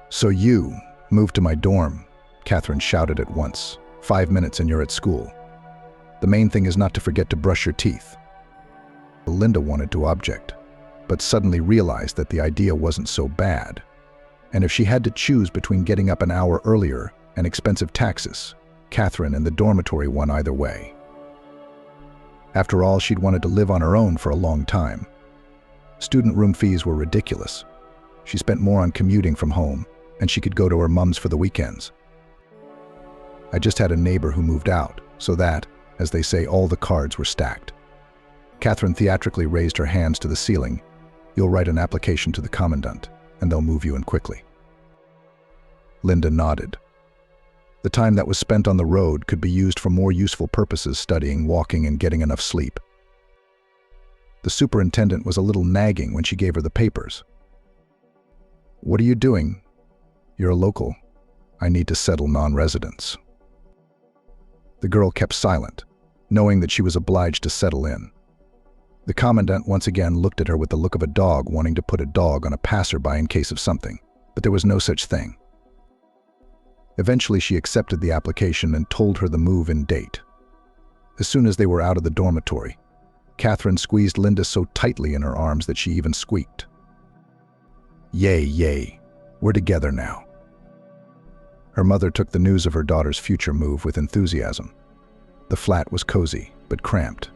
"So you moved to my dorm," Catherine shouted at once. 5 minutes and you're at school. The main thing is not to forget to brush your teeth." Linda wanted to object, but suddenly realized that the idea wasn't so bad. And if she had to choose between getting up an hour earlier and expensive taxes, Catherine and the dormitory won either way. After all, she'd wanted to live on her own for a long time. Student room fees were ridiculous. She spent more on commuting from home, and she could go to her mum's for the weekends. "I just had a neighbor who moved out, so that, as they say, all the cards were stacked." Catherine theatrically raised her hands to the ceiling. "You'll write an application to the commandant, and they'll move you in quickly." Linda nodded. The time that was spent on the road could be used for more useful purposes, studying, walking, and getting enough sleep. The superintendent was a little nagging when she gave her the papers. "What are you doing?" "You're a local. I need to settle non-residents." The girl kept silent, knowing that she was obliged to settle in. The commandant once again looked at her with the look of a dog wanting to put a dog on a passerby in case of something, but there was no such thing. Eventually she accepted the application and told her the move-in date. As soon as they were out of the dormitory, Catherine squeezed Linda so tightly in her arms that she even squeaked. "Yay, yay, we're together now." Her mother took the news of her daughter's future move with enthusiasm. The flat was cozy, but cramped,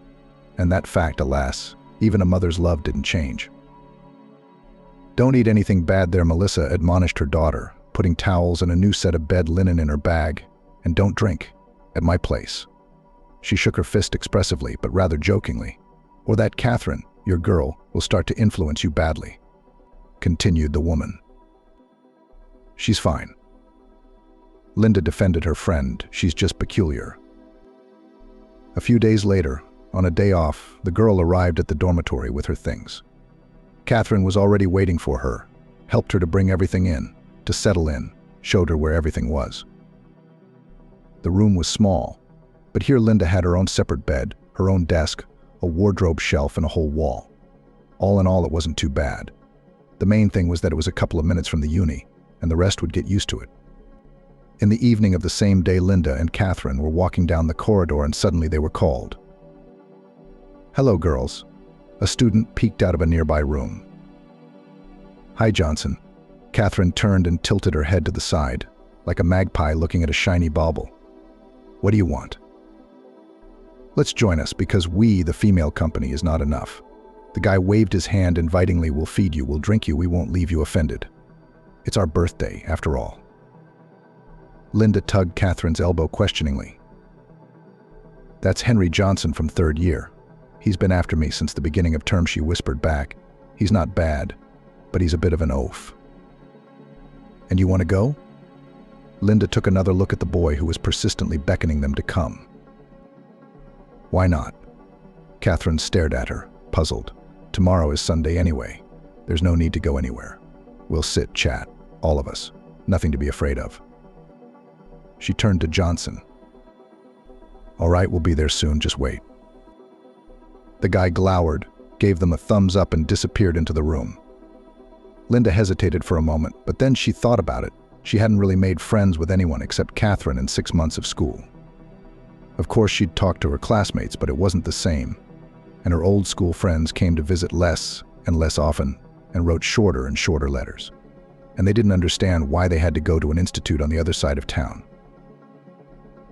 and that fact, alas, even a mother's love didn't change. "Don't eat anything bad there," Melissa admonished her daughter, putting towels and a new set of bed linen in her bag. "And don't drink, at my place." She shook her fist expressively, but rather jokingly. "Or that Catherine, your girl, will start to influence you badly," continued the woman. "She's fine." Linda defended her friend. "She's just peculiar." A few days later, on a day off, the girl arrived at the dormitory with her things. Catherine was already waiting for her, helped her to bring everything in, to settle in, showed her where everything was. The room was small, but here Linda had her own separate bed, her own desk, a wardrobe shelf, and a whole wall. All in all, it wasn't too bad. The main thing was that it was a couple of minutes from the uni, and the rest would get used to it. In the evening of the same day, Linda and Catherine were walking down the corridor and suddenly they were called. "Hello, girls." A student peeked out of a nearby room. "Hi, Johnson." Catherine turned and tilted her head to the side, like a magpie looking at a shiny bauble. "What do you want?" "Let's join us, because we, the female company, is not enough." The guy waved his hand invitingly. "We'll feed you, we'll drink you, we won't leave you offended. It's our birthday, after all." Linda tugged Catherine's elbow questioningly. "That's Henry Johnson from 3rd year. He's been after me since the beginning of term," she whispered back. "He's not bad, but he's a bit of an oaf." "And you want to go?" Linda took another look at the boy who was persistently beckoning them to come. "Why not?" Catherine stared at her, puzzled. "Tomorrow is Sunday anyway. There's no need to go anywhere. We'll sit, chat, all of us. Nothing to be afraid of." She turned to Johnson. "All right, we'll be there soon, just wait." The guy glowered, gave them a thumbs up, and disappeared into the room. Linda hesitated for a moment, but then she thought about it. She hadn't really made friends with anyone except Catherine in 6 months of school. Of course, she'd talked to her classmates, but it wasn't the same. And her old school friends came to visit less and less often, and wrote shorter and shorter letters. And they didn't understand why they had to go to an institute on the other side of town.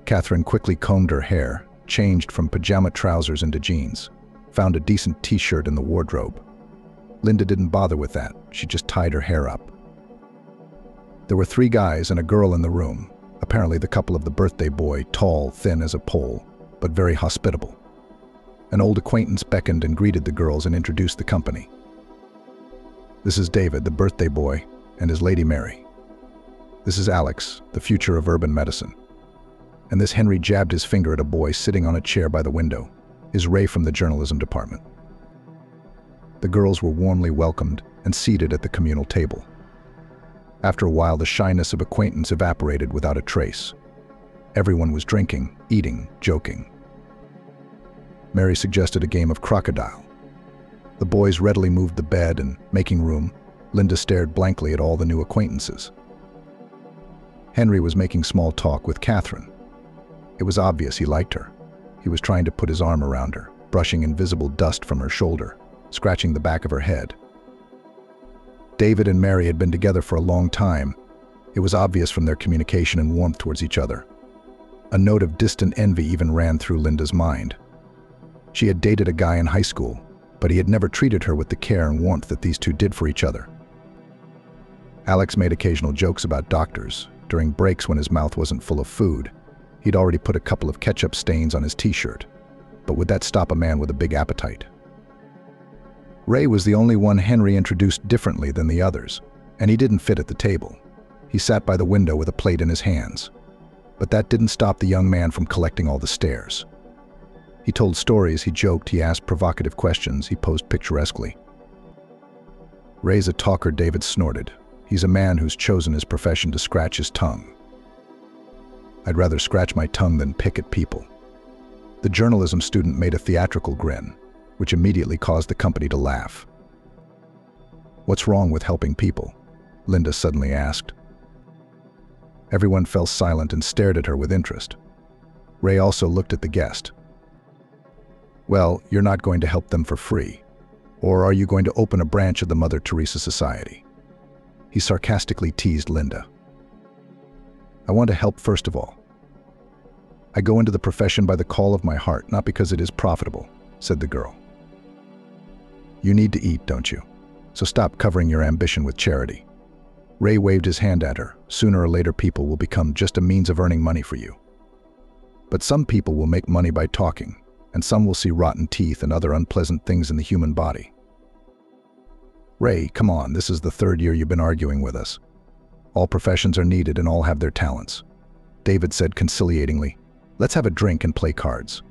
Catherine quickly combed her hair, changed from pajama trousers into jeans, found a decent t-shirt in the wardrobe. Linda didn't bother with that. She just tied her hair up. There were 3 guys and a girl in the room, apparently the couple of the birthday boy, tall, thin as a pole, but very hospitable. An old acquaintance beckoned and greeted the girls and introduced the company. "This is David, the birthday boy, and his Lady Mary." This is Alex, the future of urban medicine. And this Henry jabbed his finger at a boy sitting on a chair by the window, is Ray from the journalism department. The girls were warmly welcomed and seated at the communal table. After a while, the shyness of acquaintance evaporated without a trace. Everyone was drinking, eating, joking. Mary suggested a game of crocodile. The boys readily moved the bed and, making room, Linda stared blankly at all the new acquaintances. Henry was making small talk with Catherine. It was obvious he liked her. He was trying to put his arm around her, brushing invisible dust from her shoulder, scratching the back of her head. David and Mary had been together for a long time. It was obvious from their communication and warmth towards each other. A note of distant envy even ran through Linda's mind. She had dated a guy in high school, but he had never treated her with the care and warmth that these two did for each other. Alex made occasional jokes about doctors. During breaks when his mouth wasn't full of food, he'd already put a couple of ketchup stains on his t-shirt. But would that stop a man with a big appetite? Ray was the only one Henry introduced differently than the others, and he didn't fit at the table. He sat by the window with a plate in his hands. But that didn't stop the young man from collecting all the stares. He told stories, he joked, he asked provocative questions, he posed picturesquely. Ray's a talker, David snorted. He's a man who's chosen his profession to scratch his tongue. I'd rather scratch my tongue than pick at people. The journalism student made a theatrical grin, which immediately caused the company to laugh. What's wrong with helping people? Linda suddenly asked. Everyone fell silent and stared at her with interest. Ray also looked at the guest. Well, you're not going to help them for free. Or are you going to open a branch of the Mother Teresa Society? He sarcastically teased Linda. I want to help first of all. I go into the profession by the call of my heart, not because it is profitable, said the girl. You need to eat, don't you? So stop covering your ambition with charity. Ray waved his hand at her. Sooner or later, people will become just a means of earning money for you. But some people will make money by talking, and some will see rotten teeth and other unpleasant things in the human body. Ray, come on, this is the third year you've been arguing with us. All professions are needed and all have their talents. David said conciliatingly, let's have a drink and play cards.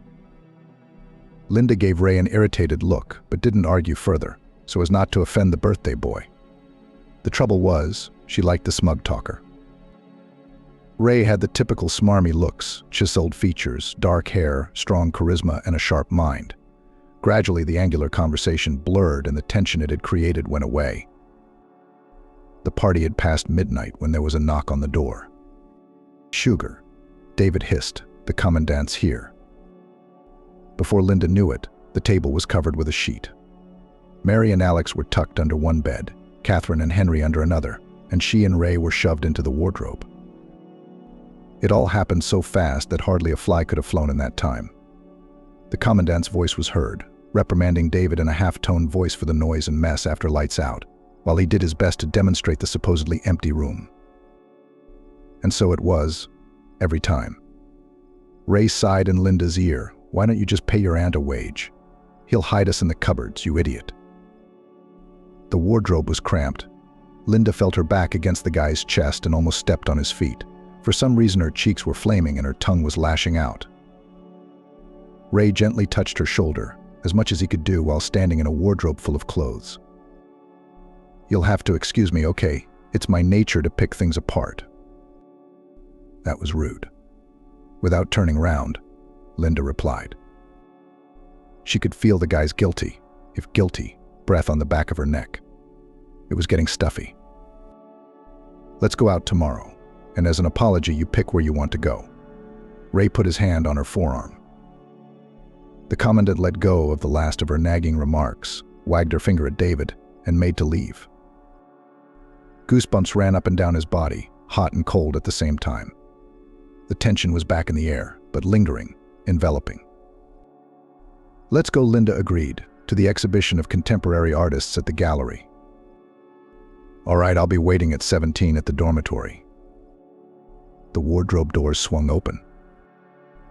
Linda gave Ray an irritated look, but didn't argue further, so as not to offend the birthday boy. The trouble was, she liked the smug talker. Ray had the typical smarmy looks, chiseled features, dark hair, strong charisma, and a sharp mind. Gradually, the angular conversation blurred and the tension it had created went away. The party had passed midnight when there was a knock on the door. Sugar, David hissed, the commandant's here. Before Linda knew it, the table was covered with a sheet. Mary and Alex were tucked under one bed, Catherine and Henry under another, and she and Ray were shoved into the wardrobe. It all happened so fast that hardly a fly could have flown in that time. The commandant's voice was heard, reprimanding David in a half-toned voice for the noise and mess after lights out, while he did his best to demonstrate the supposedly empty room. And so it was, every time. Ray sighed in Linda's ear, why don't you just pay your aunt a wage? He'll hide us in the cupboards, you idiot. The wardrobe was cramped. Linda felt her back against the guy's chest and almost stepped on his feet. For some reason her cheeks were flaming and her tongue was lashing out. Ray gently touched her shoulder, as much as he could do while standing in a wardrobe full of clothes. You'll have to excuse me, okay? It's my nature to pick things apart. That was rude. Without turning round, Linda replied. She could feel the guy's guilty, if guilty, breath on the back of her neck. It was getting stuffy. Let's go out tomorrow, and as an apology, you pick where you want to go. Ray put his hand on her forearm. The commandant let go of the last of her nagging remarks, wagged her finger at David, and made to leave. Goosebumps ran up and down his body, hot and cold at the same time. The tension was back in the air, but lingering, enveloping. Let's go, Linda agreed, to the exhibition of contemporary artists at the gallery. All right, I'll be waiting at 17 at the dormitory. The wardrobe doors swung open.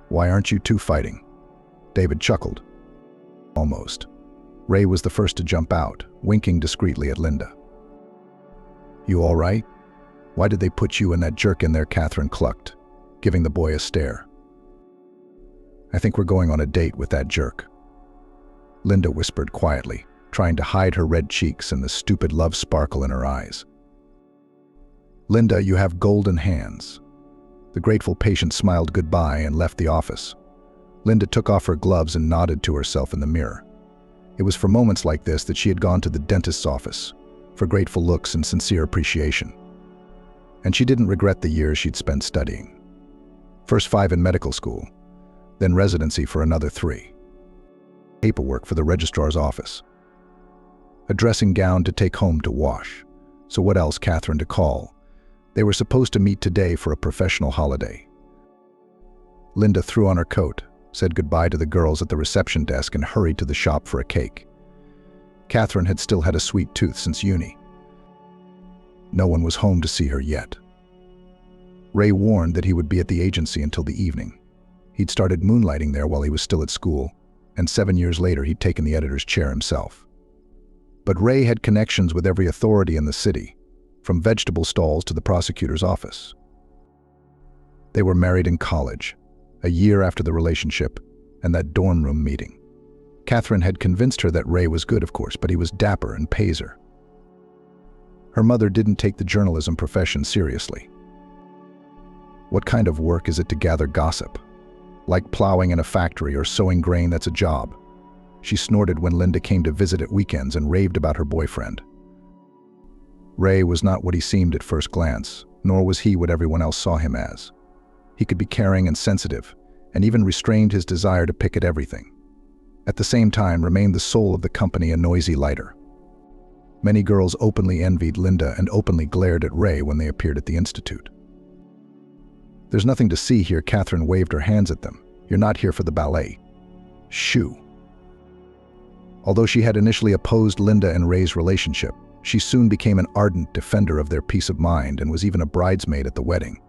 Why aren't you two fighting? David chuckled. Almost. Ray was the first to jump out, winking discreetly at Linda. You all right? "Why did they put you and that jerk in there?" Catherine clucked, giving the boy a stare. "I think we're going on a date with that jerk," Linda whispered quietly, trying to hide her red cheeks and the stupid love sparkle in her eyes. "Linda, you have golden hands." The grateful patient smiled goodbye and left the office. Linda took off her gloves and nodded to herself in the mirror. It was for moments like this that she had gone to the dentist's office, for grateful looks and sincere appreciation. And she didn't regret the years she'd spent studying. First 5 in medical school, then residency for another 3. Paperwork for the registrar's office. A dressing gown to take home to wash. So what else Catherine to call? They were supposed to meet today for a professional holiday. Linda threw on her coat, said goodbye to the girls at the reception desk and hurried to the shop for a cake. Catherine had still had a sweet tooth since uni. No one was home to see her yet. Ray warned that he would be at the agency until the evening. He'd started moonlighting there while he was still at school, and 7 years later he'd taken the editor's chair himself. But Ray had connections with every authority in the city, from vegetable stalls to the prosecutor's office. They were married in college, a year after the relationship and that dorm room meeting. Catherine had convinced her that Ray was good, of course, but he was dapper and pays her. Her mother didn't take the journalism profession seriously. What kind of work is it to gather gossip? Like plowing in a factory or sowing grain, that's a job. She snorted when Linda came to visit at weekends and raved about her boyfriend. Ray was not what he seemed at first glance, nor was he what everyone else saw him as. He could be caring and sensitive, and even restrained his desire to pick at everything. At the same time, remained the soul of the company, a noisy lighter. Many girls openly envied Linda and openly glared at Ray when they appeared at the institute. "There's nothing to see here," Catherine waved her hands at them. "You're not here for the ballet." Shoo. Although she had initially opposed Linda and Ray's relationship, she soon became an ardent defender of their peace of mind and was even a bridesmaid at the wedding.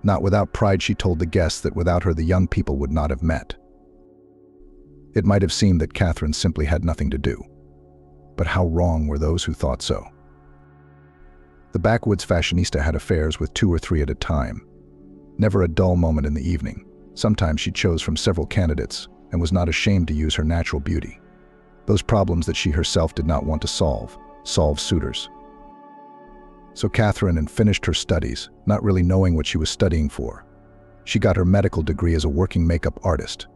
Not without pride, she told the guests that without her the young people would not have met. It might have seemed that Catherine simply had nothing to do. But how wrong were those who thought so? The backwoods fashionista had affairs with 2 or 3 at a time. Never a dull moment in the evening. Sometimes she chose from several candidates and was not ashamed to use her natural beauty. Those problems that she herself did not want to solve suitors. So Catherine finished her studies, not really knowing what she was studying for. She got her medical degree as a working makeup artist.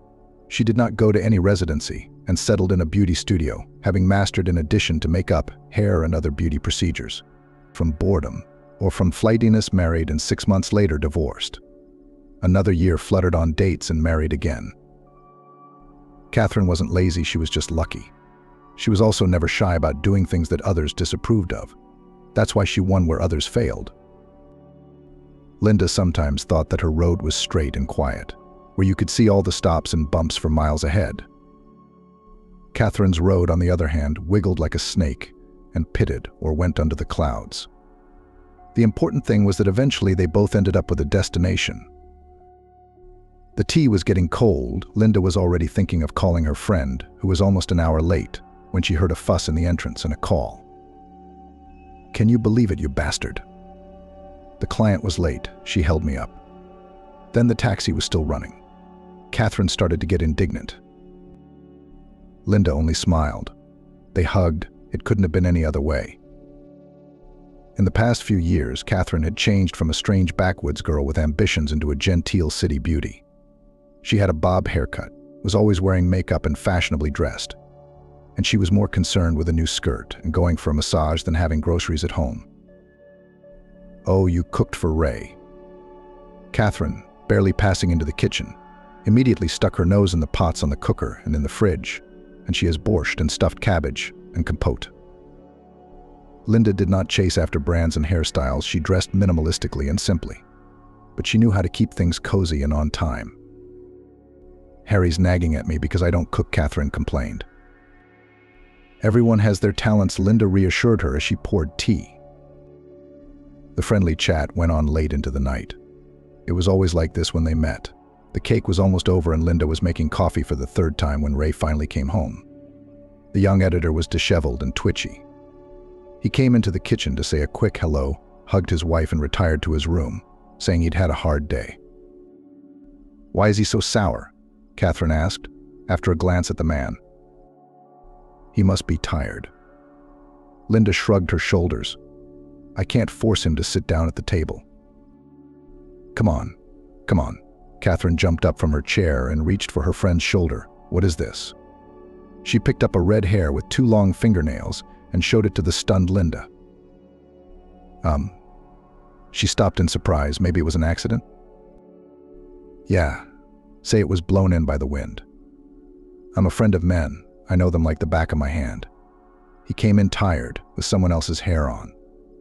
She did not go to any residency and settled in a beauty studio, having mastered in addition to makeup, hair, and other beauty procedures. From boredom, or from flightiness, married, and 6 months later divorced. Another year fluttered on dates and married again. Catherine wasn't lazy, she was just lucky. She was also never shy about doing things that others disapproved of. That's why she won where others failed. Linda sometimes thought that her road was straight and quiet, where you could see all the stops and bumps for miles ahead. Catherine's road, on the other hand, wiggled like a snake and pitted or went under the clouds. The important thing was that eventually they both ended up with a destination. The tea was getting cold. Linda was already thinking of calling her friend, who was almost an hour late, when she heard a fuss in the entrance and a call. "Can you believe it, you bastard?" The client was late. She held me up. Then the taxi was still running. Catherine started to get indignant. Linda only smiled. They hugged. It couldn't have been any other way. In the past few years, Catherine had changed from a strange backwoods girl with ambitions into a genteel city beauty. She had a bob haircut, was always wearing makeup and fashionably dressed. And she was more concerned with a new skirt and going for a massage than having groceries at home. "Oh, you cooked for Ray." Catherine, barely passing into the kitchen, immediately stuck her nose in the pots on the cooker and in the fridge, and she has borscht and stuffed cabbage and compote. Linda did not chase after brands and hairstyles. She dressed minimalistically and simply. But she knew how to keep things cozy and on time. "Harry's nagging at me because I don't cook," Catherine complained. "Everyone has their talents," Linda reassured her as she poured tea. The friendly chat went on late into the night. It was always like this when they met. The cake was almost over and Linda was making coffee for the 3rd time when Ray finally came home. The young editor was disheveled and twitchy. He came into the kitchen to say a quick hello, hugged his wife and retired to his room, saying he'd had a hard day. "Why is he so sour?" Catherine asked, after a glance at the man. "He must be tired." Linda shrugged her shoulders. "I can't force him to sit down at the table." Come on. Catherine jumped up from her chair and reached for her friend's shoulder. "What is this?" She picked up a red hair with 2 long fingernails and showed it to the stunned Linda. She stopped in surprise. Maybe it was an accident? "Yeah. Say it was blown in by the wind. I'm a friend of men. I know them like the back of my hand. He came in tired, with someone else's hair on,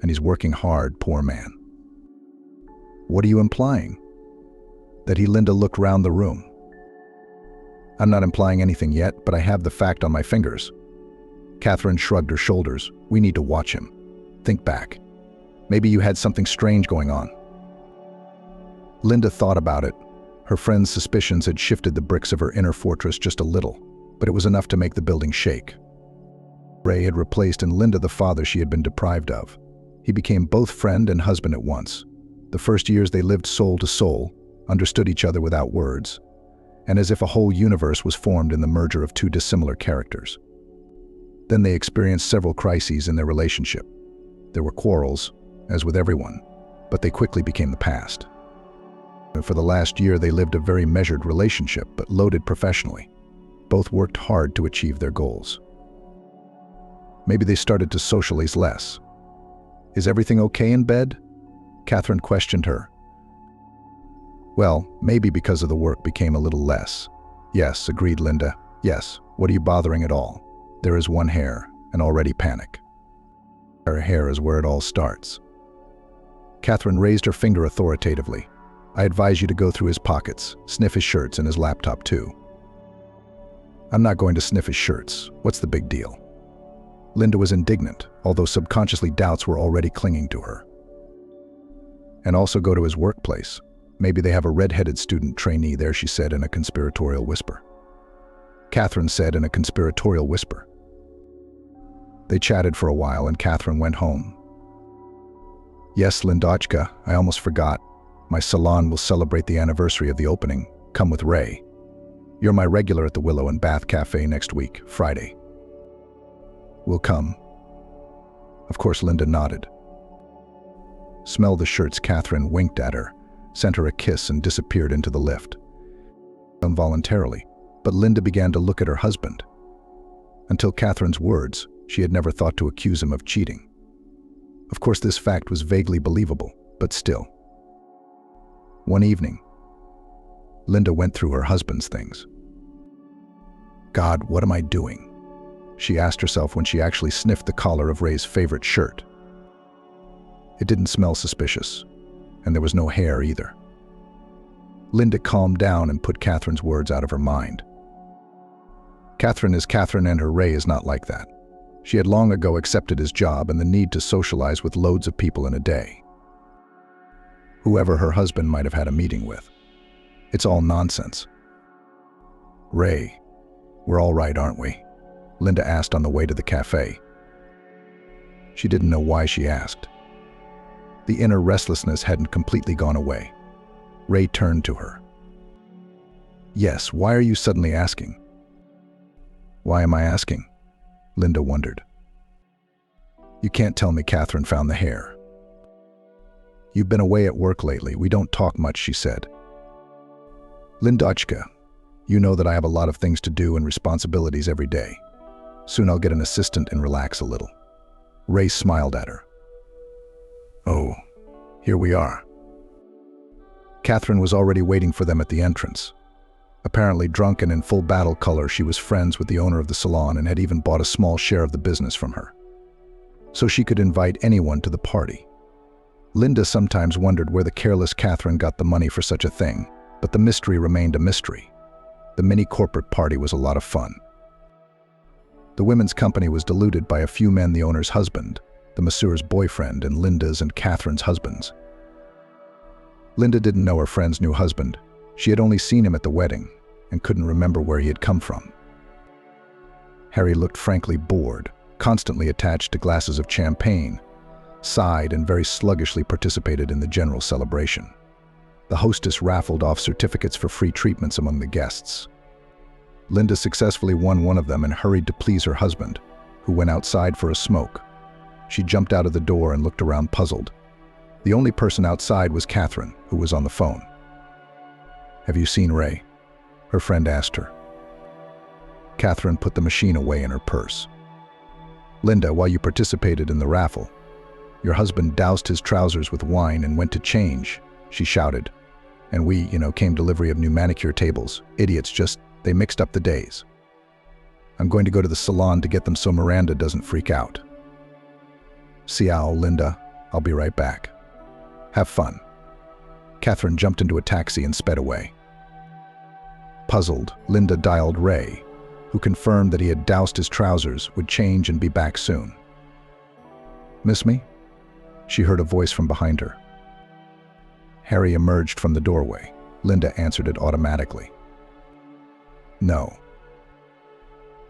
and he's working hard, poor man." "What are you implying?" Linda looked round the room. "I'm not implying anything yet, but I have the fact on my fingers." Catherine shrugged her shoulders. "We need to watch him. Think back. Maybe you had something strange going on." Linda thought about it. Her friend's suspicions had shifted the bricks of her inner fortress just a little, but it was enough to make the building shake. Ray had replaced in Linda the father she had been deprived of. He became both friend and husband at once. The first years they lived soul to soul, understood each other without words, and as if a whole universe was formed in the merger of 2 dissimilar characters. Then they experienced several crises in their relationship. There were quarrels, as with everyone, but they quickly became the past. For the last year they lived a very measured relationship, but loaded professionally. Both worked hard to achieve their goals. Maybe they started to socialize less. "Is everything okay in bed?" Catherine questioned her. "Well, maybe because of the work became a little less." "Yes," agreed Linda. "Yes, what are you bothering at all? There is one hair, and already panic." "Her hair is where it all starts." Catherine raised her finger authoritatively. "I advise you to go through his pockets, sniff his shirts and his laptop too." "I'm not going to sniff his shirts. What's the big deal?" Linda was indignant, although subconsciously doubts were already clinging to her. "And also go to his workplace. Maybe they have a red-headed student trainee there," she said in a conspiratorial whisper. Catherine said in a conspiratorial whisper. They chatted for a while and Catherine went home. "Yes, Lindochka, I almost forgot. My salon will celebrate the anniversary of the opening. Come with Ray. You're my regular at the Willow and Bath Cafe next week, Friday." "We'll come." Of course, Linda nodded. "Smell the shirts." Catherine winked at her, sent her a kiss and disappeared into the lift. Involuntarily, but Linda began to look at her husband. Until Catherine's words, she had never thought to accuse him of cheating. Of course, this fact was vaguely believable, but still. One evening, Linda went through her husband's things. "God, what am I doing?" she asked herself when she actually sniffed the collar of Ray's favorite shirt. It didn't smell suspicious, and there was no hair either. Linda calmed down and put Catherine's words out of her mind. Catherine is Catherine, and her Ray is not like that. She had long ago accepted his job and the need to socialize with loads of people in a day. Whoever her husband might have had a meeting with. It's all nonsense. "Ray, we're all right, aren't we?" Linda asked on the way to the cafe. She didn't know why she asked. The inner restlessness hadn't completely gone away. Ray turned to her. "Yes, why are you suddenly asking?" "Why am I asking?" Linda wondered. "You can't tell me Catherine found the hair." "You've been away at work lately. We don't talk much," she said. "Lindochka, you know that I have a lot of things to do and responsibilities every day. Soon I'll get an assistant and relax a little." Ray smiled at her. "Oh, here we are." Catherine was already waiting for them at the entrance. Apparently drunk and in full battle color, she was friends with the owner of the salon and had even bought a small share of the business from her, so she could invite anyone to the party. Linda sometimes wondered where the careless Catherine got the money for such a thing, but the mystery remained a mystery. The mini corporate party was a lot of fun. The women's company was diluted by a few men: the owner's husband, the masseur's boyfriend, and Linda's and Catherine's husbands. Linda didn't know her friend's new husband. She had only seen him at the wedding and couldn't remember where he had come from. Harry looked frankly bored, constantly attached to glasses of champagne, sighed, and very sluggishly participated in the general celebration. The hostess raffled off certificates for free treatments among the guests. Linda successfully won one of them and hurried to please her husband, who went outside for a smoke. She jumped out of the door and looked around puzzled. The only person outside was Catherine, who was on the phone. "Have you seen Ray?" her friend asked her. Catherine put the machine away in her purse. "Linda, while you participated in the raffle, your husband doused his trousers with wine and went to change," she shouted. "And we, came delivery of new manicure tables. Idiots, they mixed up the days. I'm going to go to the salon to get them so Miranda doesn't freak out." "Ciao, Linda. I'll be right back. Have fun." Catherine jumped into a taxi and sped away. Puzzled, Linda dialed Ray, who confirmed that he had doused his trousers, would change and be back soon. "Miss me?" She heard a voice from behind her. Harry emerged from the doorway. Linda answered it automatically. "No."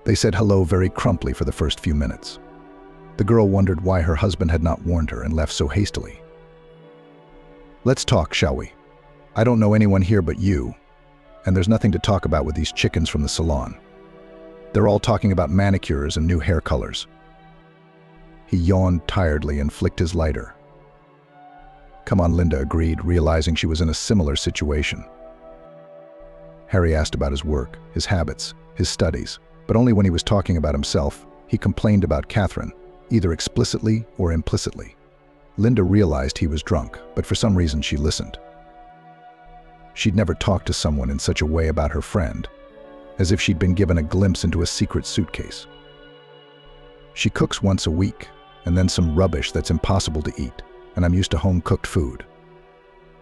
They said hello very crumply for the first few minutes. The girl wondered why her husband had not warned her and left so hastily. "Let's talk, shall we? I don't know anyone here but you, and there's nothing to talk about with these chickens from the salon. They're all talking about manicures and new hair colors." He yawned tiredly and flicked his lighter. "Come on," Linda agreed, realizing she was in a similar situation. Harry asked about his work, his habits, his studies, but only when he was talking about himself. He complained about Catherine, either explicitly or implicitly. Linda realized he was drunk, but for some reason she listened. She'd never talked to someone in such a way about her friend, as if she'd been given a glimpse into a secret suitcase. "She cooks once a week, and then some rubbish that's impossible to eat, and I'm used to home-cooked food.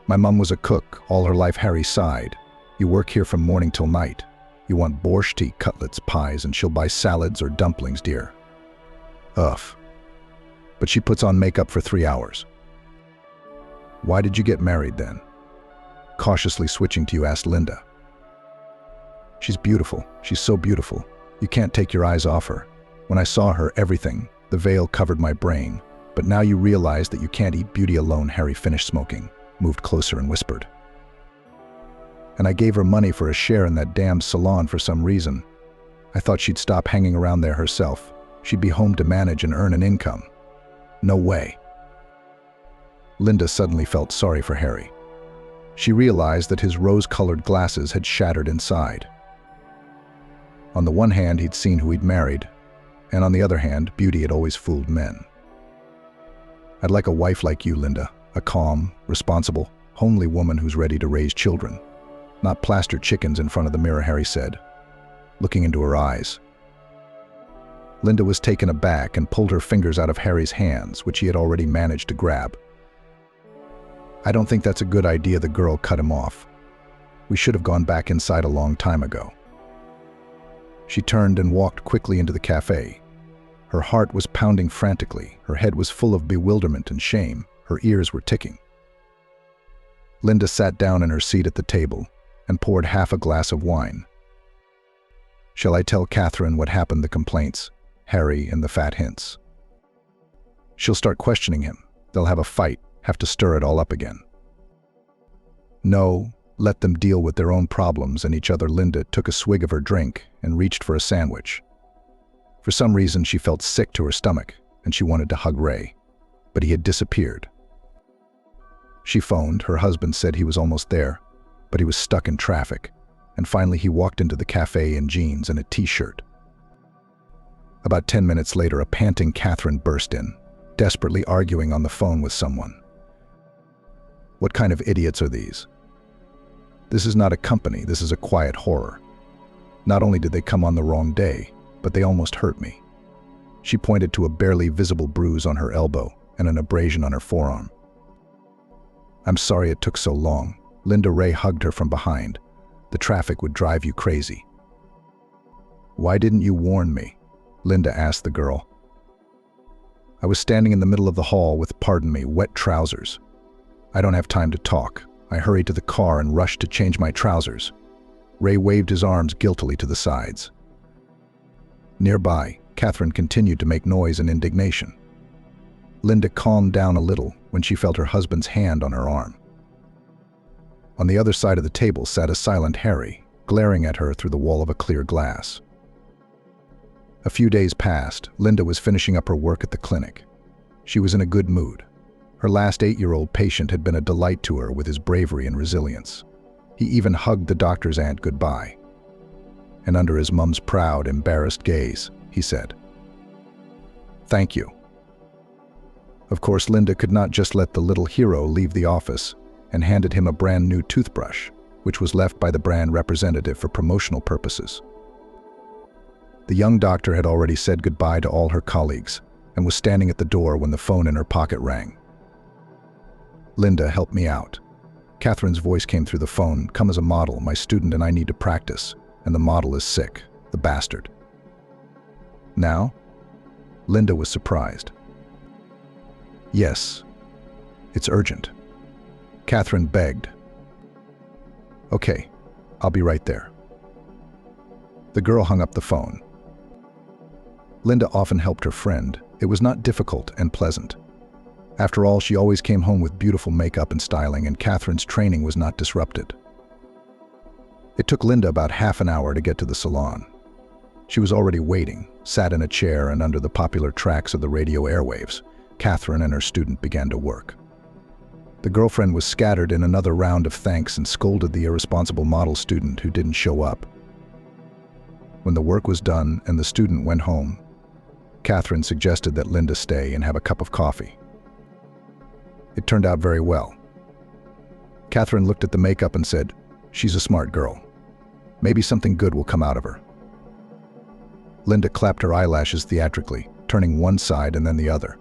My mom was a cook all her life." Harry sighed. "You work here from morning till night. You want borscht to eat, cutlets, pies, and she'll buy salads or dumplings, dear. Ugh. But she puts on makeup for 3 hours." "Why did you get married then?" Cautiously switching to you, asked Linda. "She's beautiful. She's so beautiful. You can't take your eyes off her. When I saw her, everything, the veil covered my brain. But now you realize that you can't eat beauty alone." Harry finished smoking, moved closer and whispered. "And I gave her money for a share in that damn salon for some reason. I thought she'd stop hanging around there herself. She'd be home to manage and earn an income. No way." Linda suddenly felt sorry for Harry. She realized that his rose-colored glasses had shattered inside. On the one hand, he'd seen who he'd married, and on the other hand, beauty had always fooled men. "I'd like a wife like you, Linda, a calm, responsible, homely woman who's ready to raise children. Not plaster chickens in front of the mirror," Harry said, looking into her eyes. Linda was taken aback and pulled her fingers out of Harry's hands, which he had already managed to grab. "I don't think that's a good idea," the girl cut him off. "We should have gone back inside a long time ago." She turned and walked quickly into the cafe. Her heart was pounding frantically, her head was full of bewilderment and shame, her ears were ticking. Linda sat down in her seat at the table and poured half a glass of wine. "Shall I tell Catherine what happened, the complaints, Harry and the fat hints? She'll start questioning him. They'll have a fight, have to stir it all up again." "No, let them deal with their own problems and each other." Linda took a swig of her drink and reached for a sandwich. For some reason, she felt sick to her stomach, and she wanted to hug Ray, but he had disappeared. She phoned. Her husband said he was almost there, but he was stuck in traffic, and finally he walked into the cafe in jeans and a t-shirt. About 10 minutes later, a panting Catherine burst in, desperately arguing on the phone with someone. "What kind of idiots are these? This is not a company, this is a quiet horror. Not only did they come on the wrong day, but they almost hurt me." She pointed to a barely visible bruise on her elbow and an abrasion on her forearm. "I'm sorry it took so long." Linda. Ray hugged her from behind. "The traffic would drive you crazy." "Why didn't you warn me?" Linda asked the girl. "I was standing in the middle of the hall with, pardon me, wet trousers. I don't have time to talk. I hurried to the car and rushed to change my trousers." Ray waved his arms guiltily to the sides. Nearby, Catherine continued to make noise and indignation. Linda calmed down a little when she felt her husband's hand on her arm. On the other side of the table sat a silent Harry, glaring at her through the wall of a clear glass. A few days passed. Linda was finishing up her work at the clinic. She was in a good mood. Her last 8-year-old patient had been a delight to her with his bravery and resilience. He even hugged the doctor's aunt goodbye. And under his mum's proud, embarrassed gaze, he said, "Thank you." Of course, Linda could not just let the little hero leave the office and handed him a brand new toothbrush, which was left by the brand representative for promotional purposes. The young doctor had already said goodbye to all her colleagues and was standing at the door when the phone in her pocket rang. "Linda, help me out." Catherine's voice came through the phone. "Come as a model. My student and I need to practice, and the model is sick, the bastard." "Now?" Linda was surprised. "Yes. It's urgent." Catherine begged. "Okay, I'll be right there." The girl hung up the phone. Linda often helped her friend. It was not difficult and pleasant. After all, she always came home with beautiful makeup and styling, and Catherine's training was not disrupted. It took Linda about half an hour to get to the salon. She was already waiting, sat in a chair, and under the popular tracks of the radio airwaves, Catherine and her student began to work. The girlfriend was scattered in another round of thanks and scolded the irresponsible model student who didn't show up. When the work was done and the student went home, Catherine suggested that Linda stay and have a cup of coffee. It turned out very well. Catherine looked at the makeup and said, "She's a smart girl. Maybe something good will come out of her." Linda clapped her eyelashes theatrically, turning one side and then the other.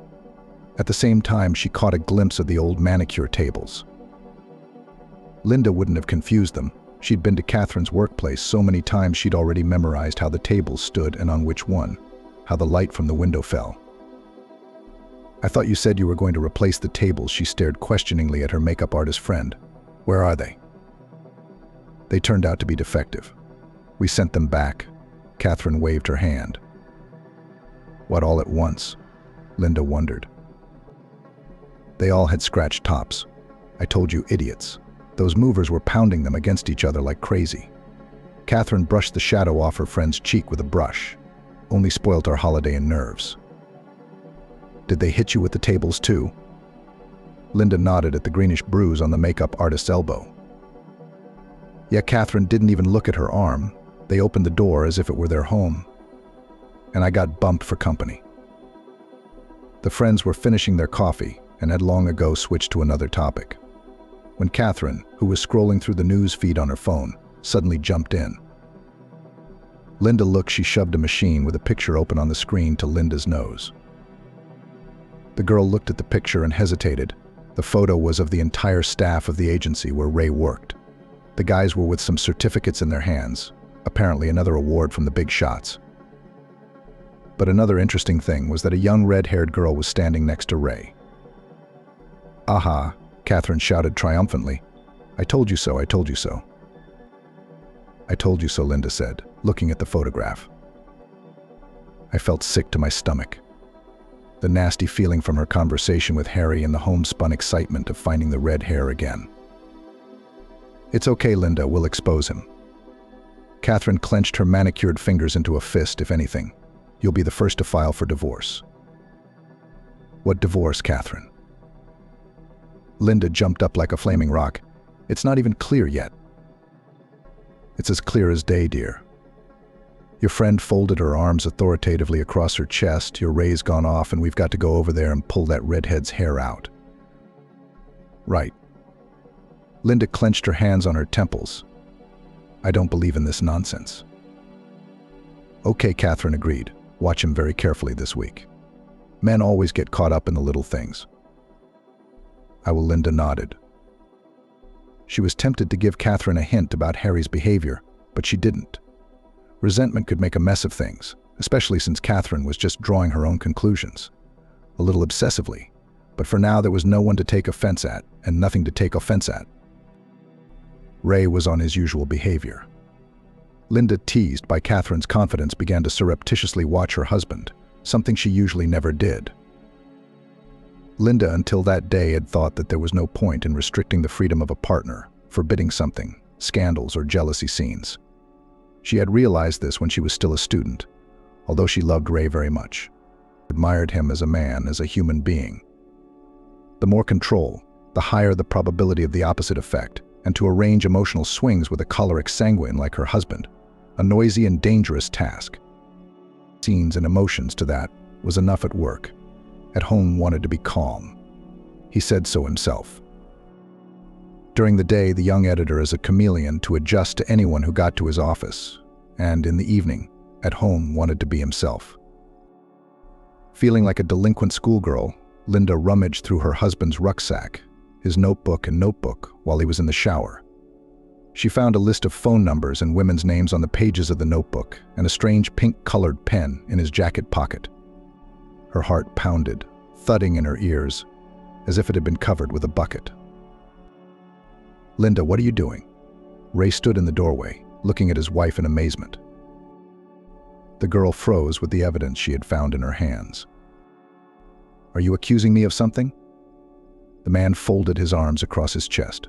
At the same time, she caught a glimpse of the old manicure tables. Linda wouldn't have confused them. She'd been to Catherine's workplace so many times she'd already memorized how the tables stood and on which one, how the light from the window fell. "I thought you said you were going to replace the tables." She stared questioningly at her makeup artist friend. "Where are they?" "They turned out to be defective. We sent them back." Catherine waved her hand. "What, all at once?" Linda wondered. "They all had scratched tops. I told you, idiots. Those movers were pounding them against each other like crazy." Catherine brushed the shadow off her friend's cheek with a brush. "Only spoilt our holiday in nerves." "Did they hit you with the tables too?" Linda nodded at the greenish bruise on the makeup artist's elbow. "Yeah." Catherine didn't even look at her arm. "They opened the door as if it were their home. And I got bumped for company." The friends were finishing their coffee and had long ago switched to another topic, when Catherine, who was scrolling through the news feed on her phone, suddenly jumped in. Linda looked. She shoved a machine with a picture open on the screen to Linda's nose. The girl looked at the picture and hesitated. The photo was of the entire staff of the agency where Ray worked. The guys were with some certificates in their hands, apparently another award from the big shots. But another interesting thing was that a young red-haired girl was standing next to Ray. "Aha!" Catherine shouted triumphantly. "I told you so, I told you so." "I told you so," Linda said, looking at the photograph. I felt sick to my stomach. The nasty feeling from her conversation with Harry and the homespun excitement of finding the red hair again. "It's okay, Linda, we'll expose him." Catherine clenched her manicured fingers into a fist. "If anything, you'll be the first to file for divorce." "What divorce, Catherine?" Linda jumped up like a flaming rock. "It's not even clear yet." "It's as clear as day, dear." Your friend folded her arms authoritatively across her chest. "Your ray's gone off and we've got to go over there and pull that redhead's hair out." "Right." Linda clenched her hands on her temples. "I don't believe in this nonsense." "Okay," Catherine agreed. "Watch him very carefully this week. Men always get caught up in the little things." "I will." Linda nodded. She was tempted to give Catherine a hint about Harry's behavior, but she didn't. Resentment could make a mess of things, especially since Catherine was just drawing her own conclusions. A little obsessively, but for now there was no one to take offense at, and nothing to take offense at. Ray was on his usual behavior. Linda, teased by Catherine's confidence, began to surreptitiously watch her husband, something she usually never did. Linda, until that day, had thought that there was no point in restricting the freedom of a partner, forbidding something, scandals or jealousy scenes. She had realized this when she was still a student, although she loved Ray very much, admired him as a man, as a human being. The more control, the higher the probability of the opposite effect, and to arrange emotional swings with a choleric sanguine like her husband, a noisy and dangerous task. Scenes and emotions to that was enough at work. At home wanted to be calm. He said so himself. During the day, the young editor is a chameleon to adjust to anyone who got to his office, and in the evening, at home wanted to be himself. Feeling like a delinquent schoolgirl, Linda rummaged through her husband's rucksack, his notebook, while he was in the shower. She found a list of phone numbers and women's names on the pages of the notebook and a strange pink-colored pen in his jacket pocket. Her heart pounded, thudding in her ears, as if it had been covered with a bucket. "Linda, what are you doing?" Ray stood in the doorway, looking at his wife in amazement. The girl froze with the evidence she had found in her hands. "Are you accusing me of something?" The man folded his arms across his chest.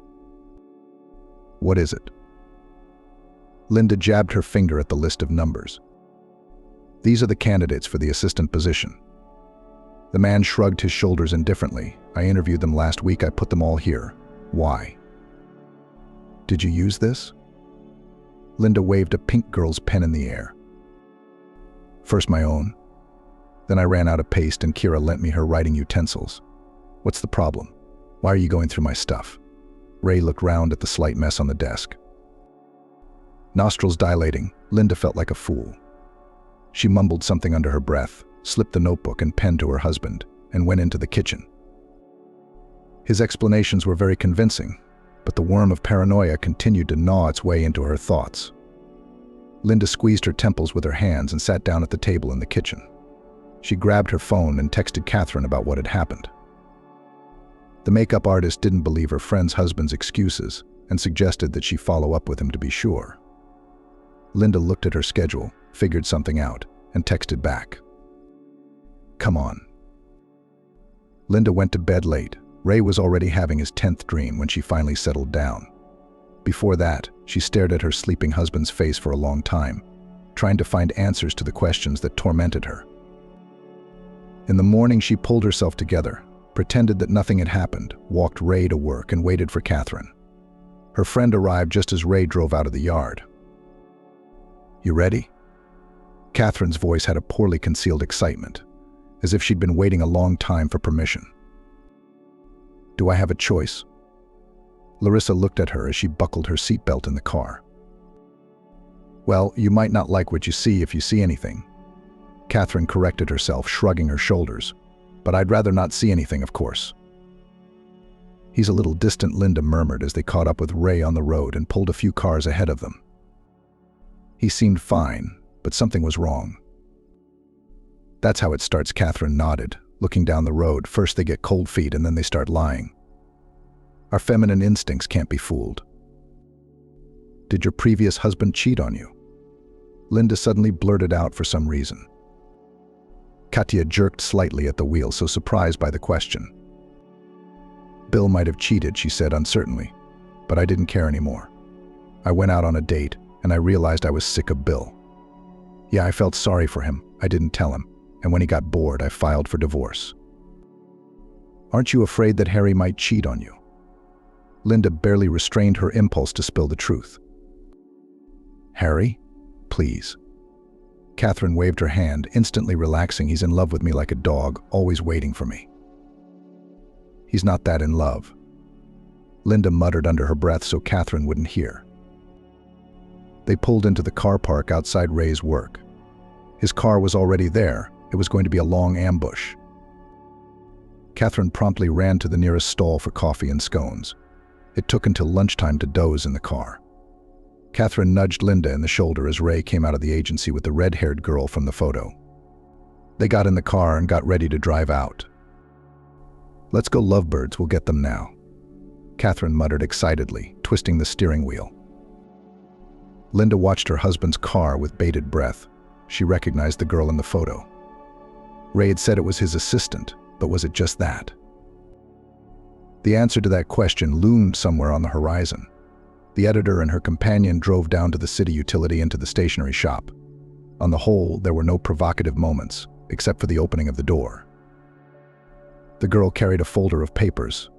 "What is it?" Linda jabbed her finger at the list of numbers. "These are the candidates for the assistant position." The man shrugged his shoulders indifferently. "I interviewed them last week. I put them all here. Why?" "Did you use this?" Linda waved a pink girl's pen in the air. "First my own. Then I ran out of paste and Kira lent me her writing utensils. What's the problem? Why are you going through my stuff?" Ray looked round at the slight mess on the desk. Nostrils dilating, Linda felt like a fool. She mumbled something under her breath, slipped the notebook and pen to her husband, and went into the kitchen. His explanations were very convincing, but the worm of paranoia continued to gnaw its way into her thoughts. Linda squeezed her temples with her hands and sat down at the table in the kitchen. She grabbed her phone and texted Catherine about what had happened. The makeup artist didn't believe her friend's husband's excuses and suggested that she follow up with him to be sure. Linda looked at her schedule, figured something out, and texted back. "Come on." Linda went to bed late. Ray was already having his 10th dream when she finally settled down. Before that, she stared at her sleeping husband's face for a long time, trying to find answers to the questions that tormented her. In the morning, she pulled herself together, pretended that nothing had happened, walked Ray to work, and waited for Catherine. Her friend arrived just as Ray drove out of the yard. "You ready?" Catherine's voice had a poorly concealed excitement, as if she'd been waiting a long time for permission. "Do I have a choice?" Larissa looked at her as she buckled her seatbelt in the car. "Well, you might not like what you see if you see anything." Catherine corrected herself, shrugging her shoulders. "But I'd rather not see anything, of course." "He's a little distant," Linda murmured as they caught up with Ray on the road and pulled a few cars ahead of them. He seemed fine, but something was wrong. "That's how it starts," Catherine nodded, looking down the road. "First they get cold feet and then they start lying. Our feminine instincts can't be fooled." "Did your previous husband cheat on you?" Linda suddenly blurted out for some reason. Katya jerked slightly at the wheel, so surprised by the question. "Bill might have cheated," she said uncertainly, "but I didn't care anymore. I went out on a date, and I realized I was sick of Bill. Yeah, I felt sorry for him. I didn't tell him, and when he got bored, I filed for divorce." "Aren't you afraid that Harry might cheat on you?" Linda barely restrained her impulse to spill the truth. "Harry? Please." Catherine waved her hand, instantly relaxing. "He's in love with me like a dog, always waiting for me." "He's not that in love." Linda muttered under her breath so Catherine wouldn't hear. They pulled into the car park outside Ray's work. His car was already there. It was going to be a long ambush. Catherine promptly ran to the nearest stall for coffee and scones. It took until lunchtime to doze in the car. Catherine nudged Linda in the shoulder as Ray came out of the agency with the red-haired girl from the photo. They got in the car and got ready to drive out. "Let's go, lovebirds, we'll get them now," Catherine muttered excitedly, twisting the steering wheel. Linda watched her husband's car with bated breath. She recognized the girl in the photo. Ray had said it was his assistant, but was it just that? The answer to that question loomed somewhere on the horizon. The editor and her companion drove down to the city utility into the stationery shop. On the whole, there were no provocative moments, except for the opening of the door. The girl carried a folder of papers,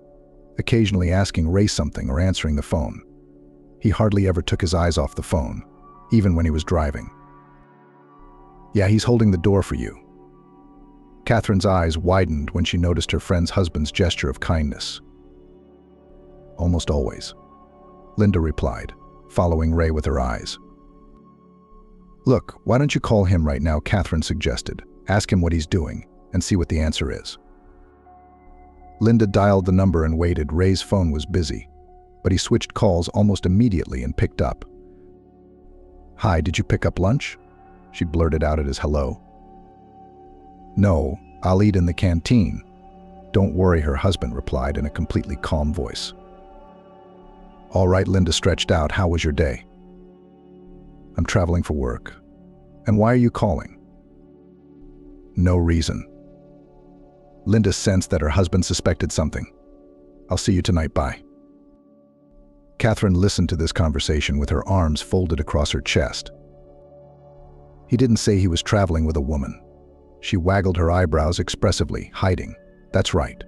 occasionally asking Ray something or answering the phone. He hardly ever took his eyes off the phone, even when he was driving. "Yeah, he's holding the door for you." Catherine's eyes widened when she noticed her friend's husband's gesture of kindness. "Almost always," Linda replied, following Ray with her eyes. "Look, why don't you call him right now?" Catherine suggested. "Ask him what he's doing and see what the answer is." Linda dialed the number and waited. Ray's phone was busy, but he switched calls almost immediately and picked up. "Hi, did you pick up lunch?" she blurted out at his hello. "No, I'll eat in the canteen." "Don't worry," her husband replied in a completely calm voice. "All right," Linda stretched out. "How was your day?" "I'm traveling for work." "And why are you calling?" "No reason." Linda sensed that her husband suspected something. "I'll see you tonight, bye." Catherine listened to this conversation with her arms folded across her chest. He didn't say he was traveling with a woman. She waggled her eyebrows expressively, hiding. That's right.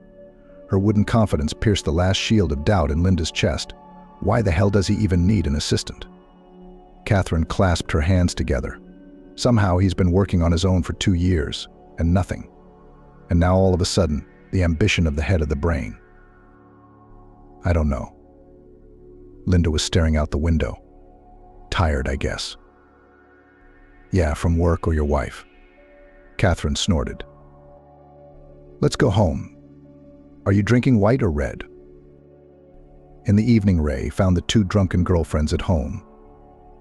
Her wooden confidence pierced the last shield of doubt in Linda's chest. Why the hell does he even need an assistant? Catherine clasped her hands together. Somehow he's been working on his own for 2 years, and nothing. And now all of a sudden, the ambition of the head of the brain. "I don't know." Linda was staring out the window. "Tired, I guess." "Yeah, from work or your wife." Catherine snorted. "Let's go home. Are you drinking white or red?" In the evening, Ray found the 2 drunken girlfriends at home.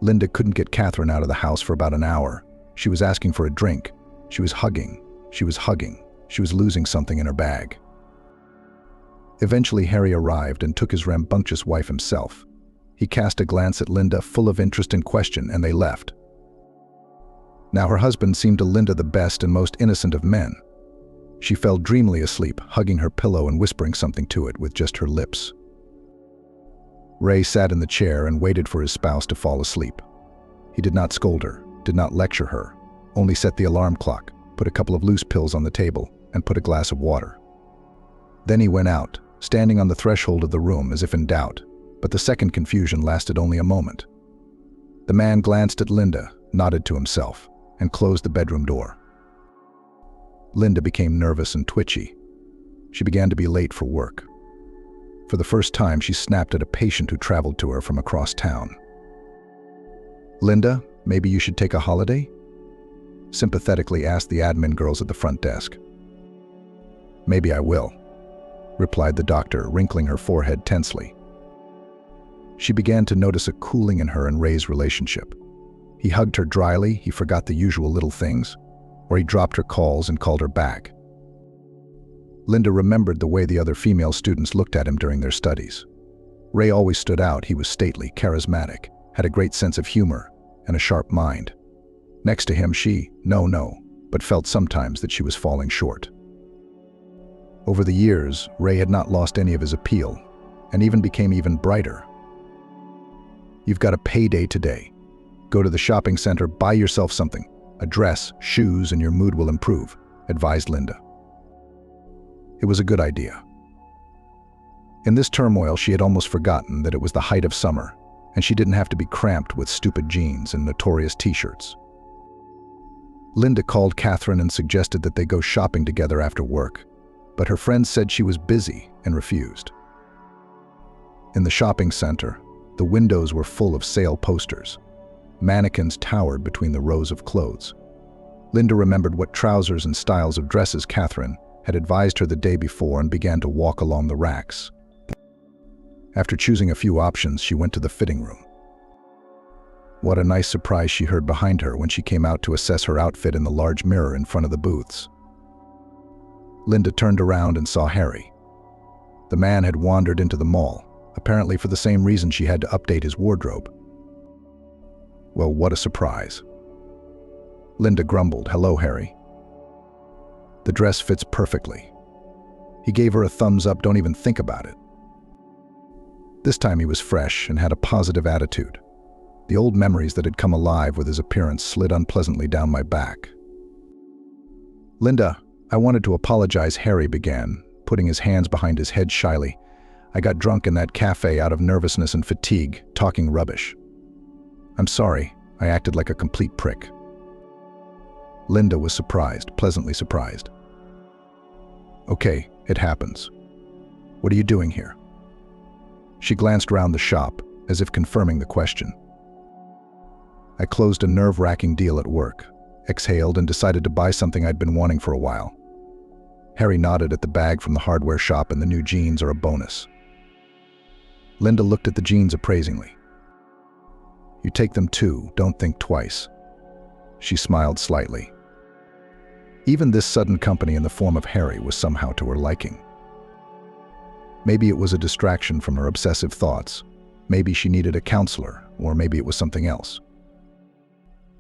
Linda couldn't get Catherine out of the house for about an hour. She was asking for a drink. She was hugging. She was hugging. She was losing something in her bag. Eventually, Harry arrived and took his rambunctious wife himself. He cast a glance at Linda, full of interest and question, and they left. Now her husband seemed to Linda the best and most innocent of men. She fell dreamily asleep, hugging her pillow and whispering something to it with just her lips. Ray sat in the chair and waited for his spouse to fall asleep. He did not scold her, did not lecture her, only set the alarm clock, put a couple of loose pills on the table, and put a glass of water. Then he went out, standing on the threshold of the room as if in doubt, but the second confusion lasted only a moment. The man glanced at Linda, nodded to himself, and closed the bedroom door. Linda became nervous and twitchy. She began to be late for work. For the first time, she snapped at a patient who traveled to her from across town. "Linda, maybe you should take a holiday?" sympathetically asked the admin girls at the front desk. "Maybe I will," replied the doctor, wrinkling her forehead tensely. She began to notice a cooling in her and Ray's relationship. He hugged her dryly, he forgot the usual little things, or he dropped her calls and called her back. Linda remembered the way the other female students looked at him during their studies. Ray always stood out. He was stately, charismatic, had a great sense of humor, and a sharp mind. Next to him, she, but felt sometimes that she was falling short. Over the years, Ray had not lost any of his appeal, and even became even brighter. "You've got a payday today. Go to the shopping center, buy yourself something, a dress, shoes, and your mood will improve," advised Linda. It was a good idea. In this turmoil, she had almost forgotten that it was the height of summer, and she didn't have to be cramped with stupid jeans and notorious t-shirts. Linda called Catherine and suggested that they go shopping together after work, but her friend said she was busy and refused. In the shopping center, the windows were full of sale posters. Mannequins towered between the rows of clothes. Linda remembered what trousers and styles of dresses Catherine had advised her the day before and began to walk along the racks. After choosing a few options, she went to the fitting room. What a nice surprise she heard behind her when she came out to assess her outfit in the large mirror in front of the booths. Linda turned around and saw Harry. The man had wandered into the mall, apparently for the same reason she had to update his wardrobe. Well, what a surprise. Linda grumbled, "Hello, Harry." "The dress fits perfectly." He gave her a thumbs up. "Don't even think about it. This time he was fresh and had a positive attitude. The old memories that had come alive with his appearance slid unpleasantly down my back. "Linda, I wanted to apologize," Harry began, putting his hands behind his head shyly. "I got drunk in that cafe out of nervousness and fatigue, talking rubbish. I'm sorry, I acted like a complete prick." Linda was surprised, pleasantly surprised. "Okay, it happens. What are you doing here?" She glanced round the shop, as if confirming the question. "I closed a nerve-wracking deal at work, exhaled, and decided to buy something I'd been wanting for a while." Harry nodded at the bag from the hardware shop, and the new jeans are a bonus. Linda looked at the jeans appraisingly. "You take them too, don't think twice." She smiled slightly. Even this sudden company in the form of Harry was somehow to her liking. Maybe it was a distraction from her obsessive thoughts. Maybe she needed a counselor, or maybe it was something else.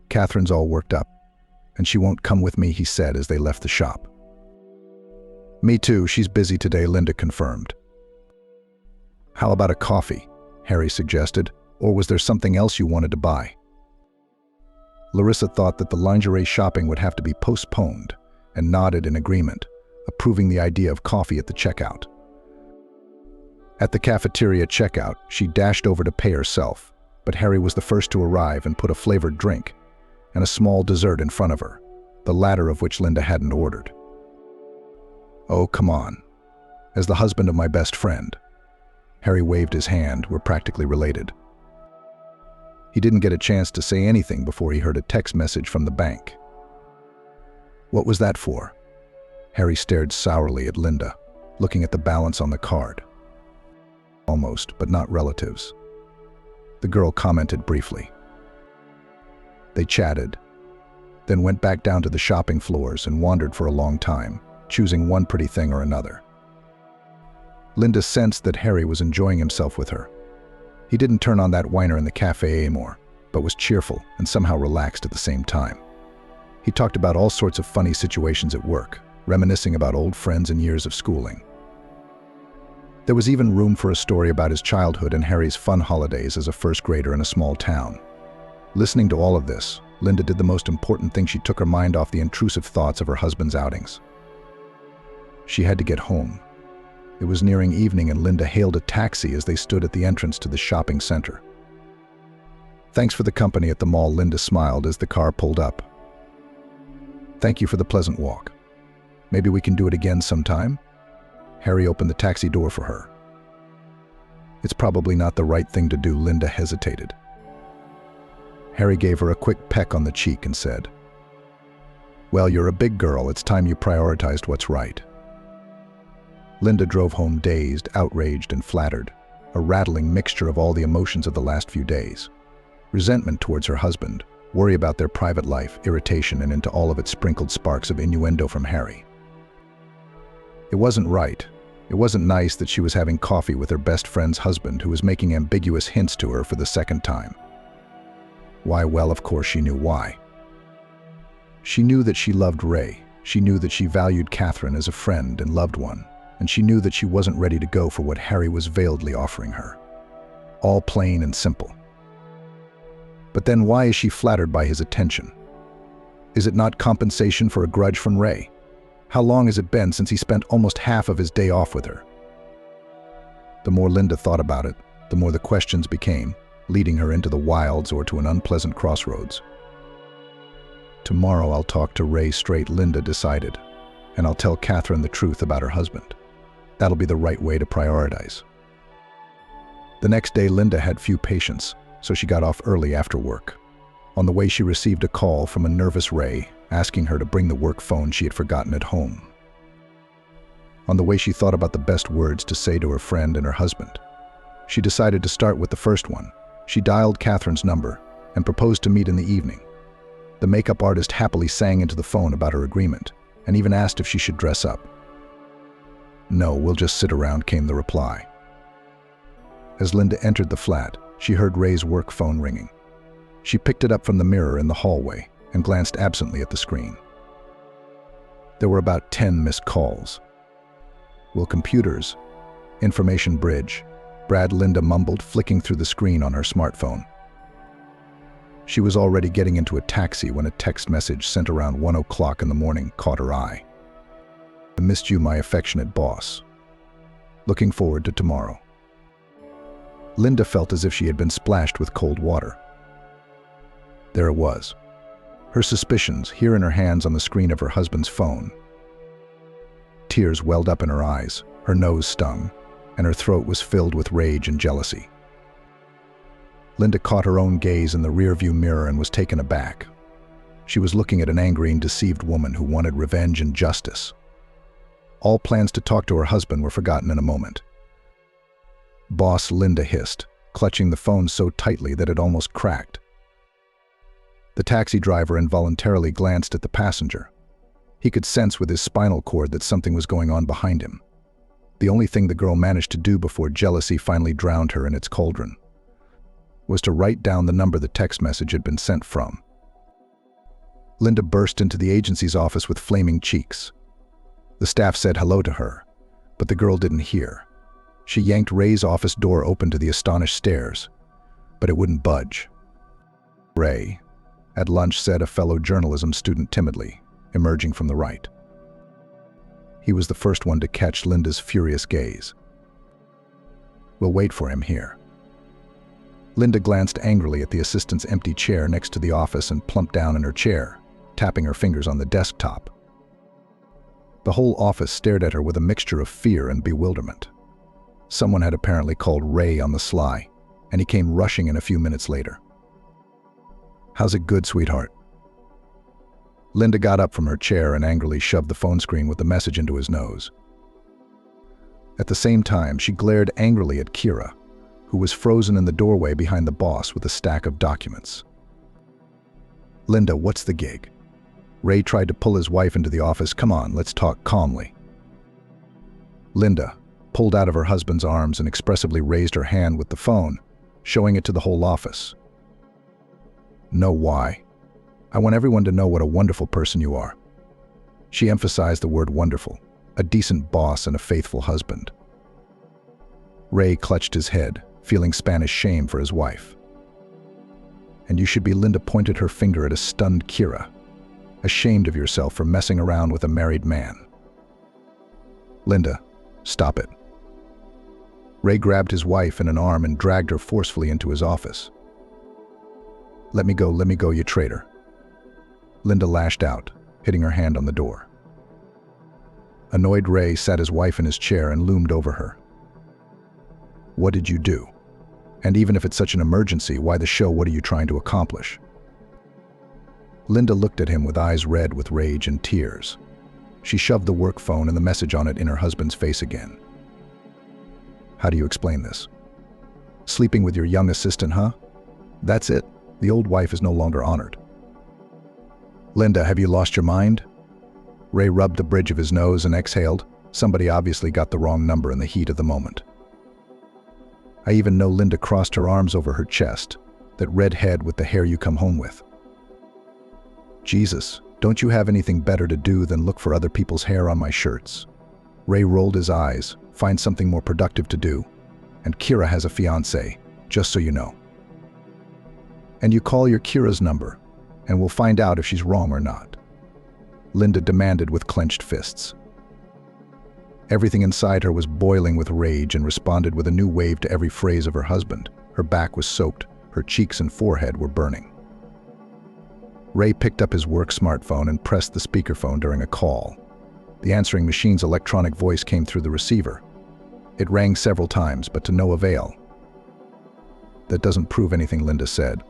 "Catherine's all worked up, and she won't come with me," he said as they left the shop. "Me too, she's busy today," Linda confirmed. "How about a coffee?" Harry suggested, "or was there something else you wanted to buy?" Larissa thought that the lingerie shopping would have to be postponed and nodded in agreement, approving the idea of coffee at the checkout. At the cafeteria checkout, she dashed over to pay herself, but Harry was the first to arrive and put a flavored drink and a small dessert in front of her, the latter of which Linda hadn't ordered. "Oh, come on. As the husband of my best friend." Harry waved his hand. "We're practically related." He didn't get a chance to say anything before he heard a text message from the bank. "What was that for?" Harry stared sourly at Linda, looking at the balance on the card. "Almost, but not relatives." The girl commented briefly. They chatted, then went back down to the shopping floors and wandered for a long time, choosing one pretty thing or another. Linda sensed that Harry was enjoying himself with her. He didn't turn on that whiner in the cafe anymore, but was cheerful and somehow relaxed at the same time. He talked about all sorts of funny situations at work, reminiscing about old friends and years of schooling. There was even room for a story about his childhood and Harry's fun holidays as a first grader in a small town. Listening to all of this, Linda did the most important thing. She took her mind off the intrusive thoughts of her husband's outings. She had to get home. It was nearing evening and Linda hailed a taxi as they stood at the entrance to the shopping center. "Thanks for the company at the mall," Linda smiled as the car pulled up. "Thank you for the pleasant walk. Maybe we can do it again sometime?" Harry opened the taxi door for her. "It's probably not the right thing to do," Linda hesitated. Harry gave her a quick peck on the cheek and said, "Well, you're a big girl. It's time you prioritized what's right." Linda drove home dazed, outraged, and flattered, a rattling mixture of all the emotions of the last few days. Resentment towards her husband, worry about their private life, irritation, and into all of it sprinkled sparks of innuendo from Harry. It wasn't right. It wasn't nice that she was having coffee with her best friend's husband, who was making ambiguous hints to her for the second time. Why? Well, of course she knew why. She knew that she loved Ray. She knew that she valued Catherine as a friend and loved one. And she knew that she wasn't ready to go for what Harry was veiledly offering her. All plain and simple. But then why is she flattered by his attention? Is it not compensation for a grudge from Ray? How long has it been since he spent almost half of his day off with her? The more Linda thought about it, the more the questions became, leading her into the wilds or to an unpleasant crossroads. "Tomorrow I'll talk to Ray straight," Linda decided, "and I'll tell Catherine the truth about her husband. That'll be the right way to prioritize." The next day, Linda had few patience, so she got off early after work. On the way, she received a call from a nervous Ray, asking her to bring the work phone she had forgotten at home. On the way, she thought about the best words to say to her friend and her husband. She decided to start with the first one. She dialed Catherine's number and proposed to meet in the evening. The makeup artist happily sang into the phone about her agreement and even asked if she should dress up. "No, we'll just sit around," came the reply. As Linda entered the flat, she heard Ray's work phone ringing. She picked it up from the mirror in the hallway and glanced absently at the screen. There were about 10 missed calls. "Will computers, information bridge, Brad, Linda mumbled, flicking through the screen on her smartphone. She was already getting into a taxi when a text message sent around 1 o'clock in the morning caught her eye. I missed you, my affectionate boss. Looking forward to tomorrow. Linda felt as if she had been splashed with cold water. There it was. Her suspicions, here in her hands on the screen of her husband's phone. Tears welled up in her eyes, her nose stung, and her throat was filled with rage and jealousy. Linda caught her own gaze in the rearview mirror and was taken aback. She was looking at an angry and deceived woman who wanted revenge and justice. All plans to talk to her husband were forgotten in a moment. Boss, Linda hissed, clutching the phone so tightly that it almost cracked. The taxi driver involuntarily glanced at the passenger. He could sense with his spinal cord that something was going on behind him. The only thing the girl managed to do before jealousy finally drowned her in its cauldron was to write down the number the text message had been sent from. Linda burst into the agency's office with flaming cheeks. The staff said hello to her, but the girl didn't hear. She yanked Ray's office door open to the astonished stares, but it wouldn't budge. Ray, at lunch, said a fellow journalism student timidly, emerging from the right. He was the first one to catch Linda's furious gaze. We'll wait for him here. Linda glanced angrily at the assistant's empty chair next to the office and plumped down in her chair, tapping her fingers on the desktop. The whole office stared at her with a mixture of fear and bewilderment. Someone had apparently called Ray on the sly, and he came rushing in a few minutes later. How's it good, sweetheart? Linda got up from her chair and angrily shoved the phone screen with the message into his nose. At the same time, she glared angrily at Kira, who was frozen in the doorway behind the boss with a stack of documents. Linda, what's the gig? Ray tried to pull his wife into the office. Come on, let's talk calmly. Linda pulled out of her husband's arms and expressively raised her hand with the phone, showing it to the whole office. No, why? I want everyone to know what a wonderful person you are. She emphasized the word wonderful, a decent boss and a faithful husband. Ray clutched his head, feeling Spanish shame for his wife. And you should be. Linda pointed her finger at a stunned Kira, ashamed of yourself for messing around with a married man. Linda, stop it. Ray grabbed his wife in an arm and dragged her forcefully into his office. Let me go, you traitor. Linda lashed out, hitting her hand on the door. Annoyed, Ray sat his wife in his chair and loomed over her. What did you do? And even if it's such an emergency, why the show? What are you trying to accomplish? Linda looked at him with eyes red with rage and tears. She shoved the work phone and the message on it in her husband's face again. How do you explain this? Sleeping with your young assistant, huh? That's it. The old wife is no longer honored. Linda, have you lost your mind? Ray rubbed the bridge of his nose and exhaled. Somebody obviously got the wrong number in the heat of the moment. I even know. Linda crossed her arms over her chest, that red head with the hair you come home with. Jesus, don't you have anything better to do than look for other people's hair on my shirts? Ray rolled his eyes. Find something more productive to do. And Kira has a fiancé, just so you know. And you call your Kira's number, and we'll find out if she's wrong or not. Linda demanded with clenched fists. Everything inside her was boiling with rage and responded with a new wave to every phrase of her husband. Her back was soaked, her cheeks and forehead were burning. Ray picked up his work smartphone and pressed the speakerphone during a call. The answering machine's electronic voice came through the receiver. It rang several times, but to no avail. That doesn't prove anything, Linda said.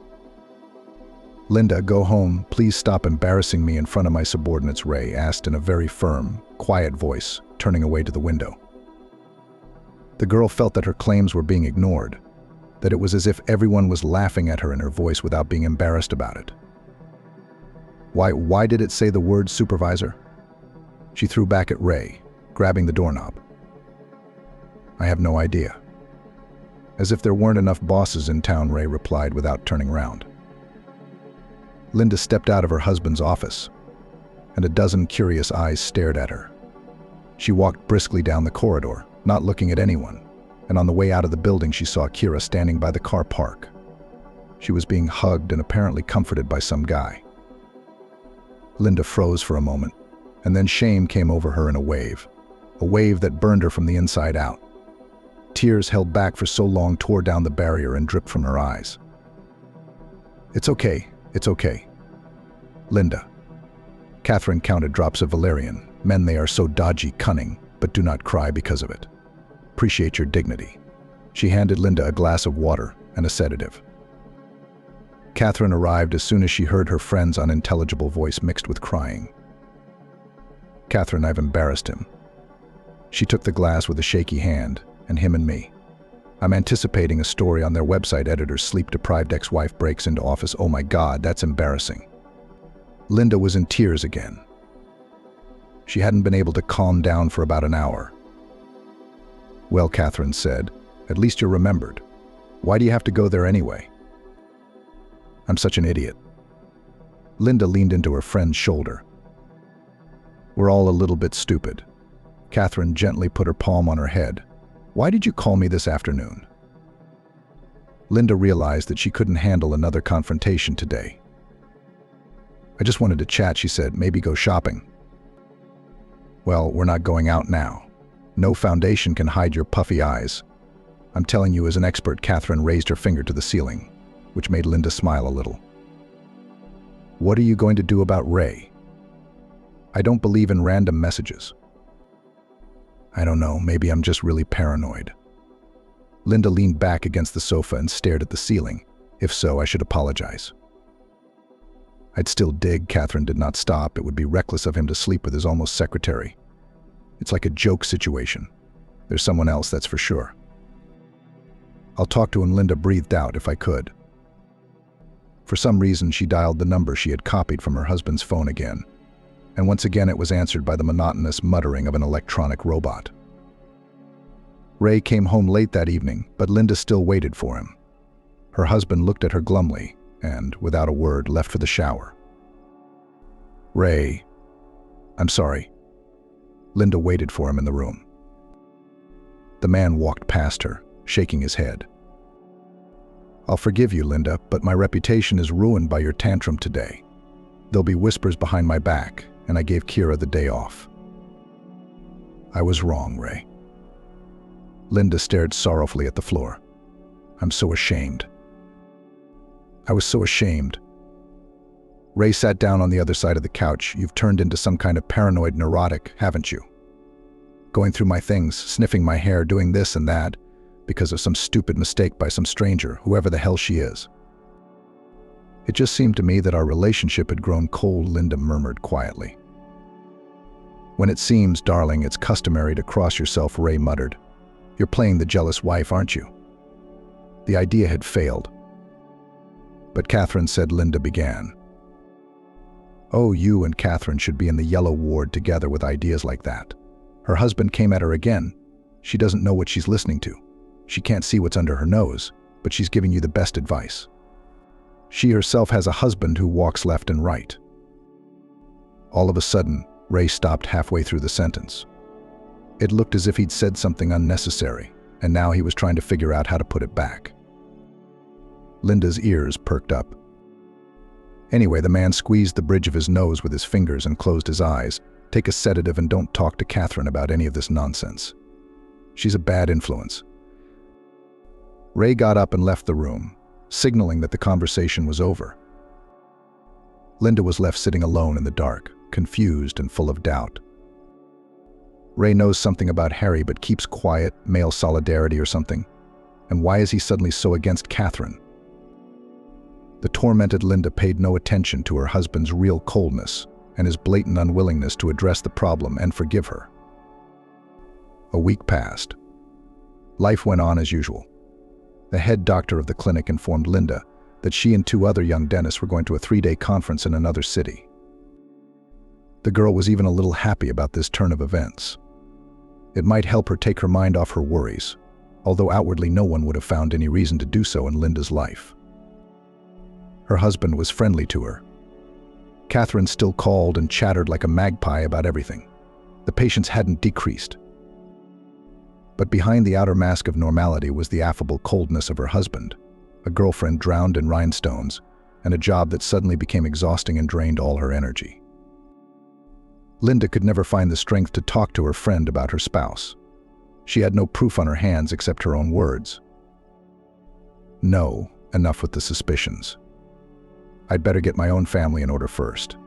Linda, go home. Please stop embarrassing me in front of my subordinates, Ray asked in a very firm, quiet voice, turning away to the window. The girl felt that her claims were being ignored, that it was as if everyone was laughing at her in her voice without being embarrassed about it. Why did it say the word supervisor? She threw back at Ray, grabbing the doorknob. I have no idea. As if there weren't enough bosses in town, Ray replied without turning round. Linda stepped out of her husband's office, and a dozen curious eyes stared at her. She walked briskly down the corridor, not looking at anyone, and on the way out of the building she saw Kira standing by the car park. She was being hugged and apparently comforted by some guy. Linda froze for a moment, and then shame came over her in a wave that burned her from the inside out. Tears held back for so long tore down the barrier and dripped from her eyes. It's okay. Linda. Catherine counted drops of valerian. Men, they are so dodgy, cunning, but do not cry because of it. Appreciate your dignity. She handed Linda a glass of water and a sedative. Catherine arrived as soon as she heard her friend's unintelligible voice mixed with crying. Catherine, I've embarrassed him. She took the glass with a shaky hand, and him and me. I'm anticipating a story on their website editor's sleep-deprived ex-wife breaks into office. Oh my God, that's embarrassing. Linda was in tears again. She hadn't been able to calm down for about an hour. Well, Catherine said, at least you're remembered. Why do you have to go there anyway? I'm such an idiot. Linda leaned into her friend's shoulder. We're all a little bit stupid. Catherine gently put her palm on her head. Why did you call me this afternoon? Linda realized that she couldn't handle another confrontation today. I just wanted to chat, she said, maybe go shopping. Well, we're not going out now. No foundation can hide your puffy eyes. I'm telling you as an expert. Catherine raised her finger to the ceiling, which made Linda smile a little. What are you going to do about Ray? I don't believe in random messages. I don't know, maybe I'm just really paranoid. Linda leaned back against the sofa and stared at the ceiling. If so, I should apologize. I'd still dig. Catherine did not stop. It would be reckless of him to sleep with his almost secretary. It's like a joke situation. There's someone else, that's for sure. I'll talk to him, Linda breathed out, if I could. For some reason, she dialed the number she had copied from her husband's phone again, and once again it was answered by the monotonous muttering of an electronic robot. Ray came home late that evening, but Linda still waited for him. Her husband looked at her glumly and, without a word, left for the shower. Ray, I'm sorry. Linda waited for him in the room. The man walked past her, shaking his head. I'll forgive you, Linda, but my reputation is ruined by your tantrum today. There'll be whispers behind my back, and I gave Kira the day off. I was wrong, Ray. Linda stared sorrowfully at the floor. I'm so ashamed. I was so ashamed. Ray sat down on the other side of the couch. You've turned into some kind of paranoid neurotic, haven't you? Going through my things, sniffing my hair, doing this and that, because of some stupid mistake by some stranger, whoever the hell she is. It just seemed to me that our relationship had grown cold, Linda murmured quietly. When it seems, darling, it's customary to cross yourself, Ray muttered. You're playing the jealous wife, aren't you? The idea had failed. But Catherine said, Linda began. Oh, you and Catherine should be in the yellow ward together with ideas like that. Her husband came at her again. She doesn't know what she's listening to. She can't see what's under her nose, but she's giving you the best advice. She herself has a husband who walks left and right. All of a sudden, Ray stopped halfway through the sentence. It looked as if he'd said something unnecessary, and now he was trying to figure out how to put it back. Linda's ears perked up. Anyway, the man squeezed the bridge of his nose with his fingers and closed his eyes. Take a sedative and don't talk to Catherine about any of this nonsense. She's a bad influence. Ray got up and left the room, signaling that the conversation was over. Linda was left sitting alone in the dark, confused and full of doubt. Ray knows something about Harry but keeps quiet, male solidarity or something. And why is he suddenly so against Catherine? The tormented Linda paid no attention to her husband's real coldness and his blatant unwillingness to address the problem and forgive her. A week passed. Life went on as usual. The head doctor of the clinic informed Linda that she and 2 other young dentists were going to a 3-day conference in another city. The girl was even a little happy about this turn of events. It might help her take her mind off her worries, although outwardly no one would have found any reason to do so in Linda's life. Her husband was friendly to her. Catherine still called and chattered like a magpie about everything. The patients hadn't decreased. But behind the outer mask of normality was the affable coldness of her husband, a girlfriend drowned in rhinestones, and a job that suddenly became exhausting and drained all her energy. Linda could never find the strength to talk to her friend about her spouse. She had no proof on her hands except her own words. No, enough with the suspicions. I'd better get my own family in order first.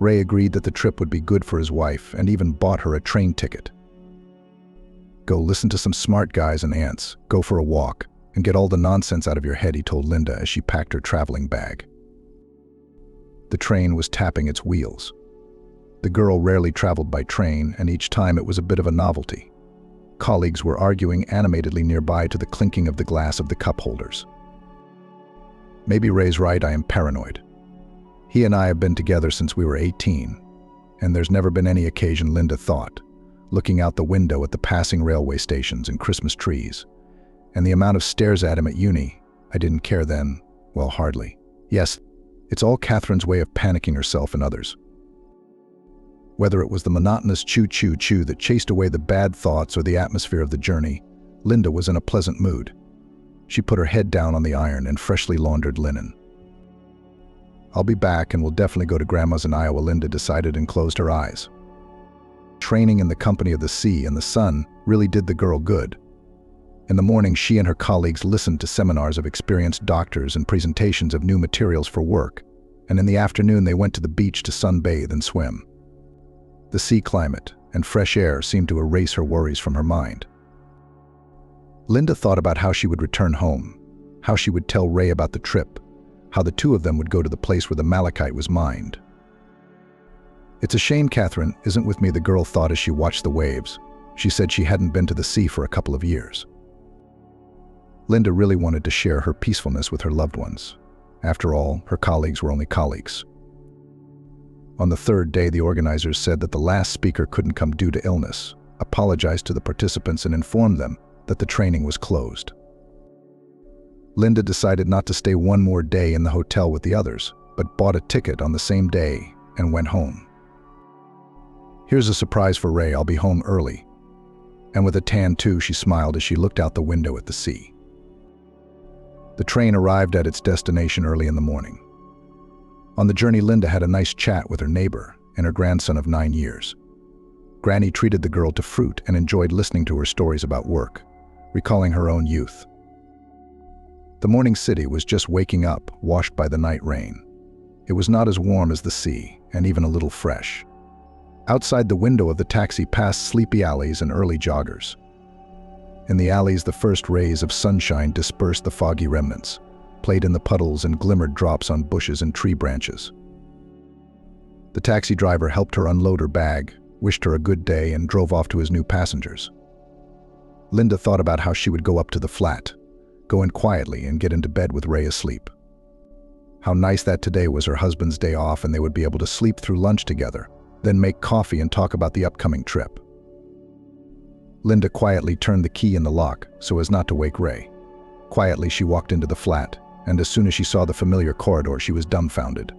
Ray agreed that the trip would be good for his wife and even bought her a train ticket. Go listen to some smart guys and aunts, go for a walk, and get all the nonsense out of your head, he told Linda as she packed her traveling bag. The train was tapping its wheels. The girl rarely traveled by train, and each time it was a bit of a novelty. Colleagues were arguing animatedly nearby to the clinking of the glass of the cup holders. Maybe Ray's right, I am paranoid. He and I have been together since we were 18, and there's never been any occasion, Linda thought, looking out the window at the passing railway stations and Christmas trees. And the amount of stares at him at uni, I didn't care then, well, hardly. Yes, it's all Catherine's way of panicking herself and others. Whether it was the monotonous choo-choo-choo that chased away the bad thoughts or the atmosphere of the journey, Linda was in a pleasant mood. She put her head down on the iron and freshly laundered linen. I'll be back and we'll definitely go to Grandma's in Iowa, Linda decided and closed her eyes. Training in the company of the sea and the sun really did the girl good. In the morning, she and her colleagues listened to seminars of experienced doctors and presentations of new materials for work, and in the afternoon they went to the beach to sunbathe and swim. The sea climate and fresh air seemed to erase her worries from her mind. Linda thought about how she would return home, how she would tell Ray about the trip, how the two of them would go to the place where the malachite was mined. It's a shame Catherine isn't with me, the girl thought as she watched the waves. She said she hadn't been to the sea for a couple of years. Linda really wanted to share her peacefulness with her loved ones. After all, her colleagues were only colleagues. On the third day, the organizers said that the last speaker couldn't come due to illness, apologized to the participants and informed them that the training was closed. Linda decided not to stay one more day in the hotel with the others, but bought a ticket on the same day and went home. Here's a surprise for Ray, I'll be home early. And with a tan too, she smiled as she looked out the window at the sea. The train arrived at its destination early in the morning. On the journey, Linda had a nice chat with her neighbor and her grandson of 9 years. Granny treated the girl to fruit and enjoyed listening to her stories about work, recalling her own youth. The morning city was just waking up, washed by the night rain. It was not as warm as the sea, and even a little fresh. Outside the window of the taxi passed sleepy alleys and early joggers. In the alleys, the first rays of sunshine dispersed the foggy remnants, played in the puddles and glimmered drops on bushes and tree branches. The taxi driver helped her unload her bag, wished her a good day, and drove off to his new passengers. Linda thought about how she would go up to the flat, go in quietly and get into bed with Ray asleep. How nice that today was her husband's day off and they would be able to sleep through lunch together, then make coffee and talk about the upcoming trip. Linda quietly turned the key in the lock so as not to wake Ray. Quietly, she walked into the flat, and as soon as she saw the familiar corridor, she was dumbfounded.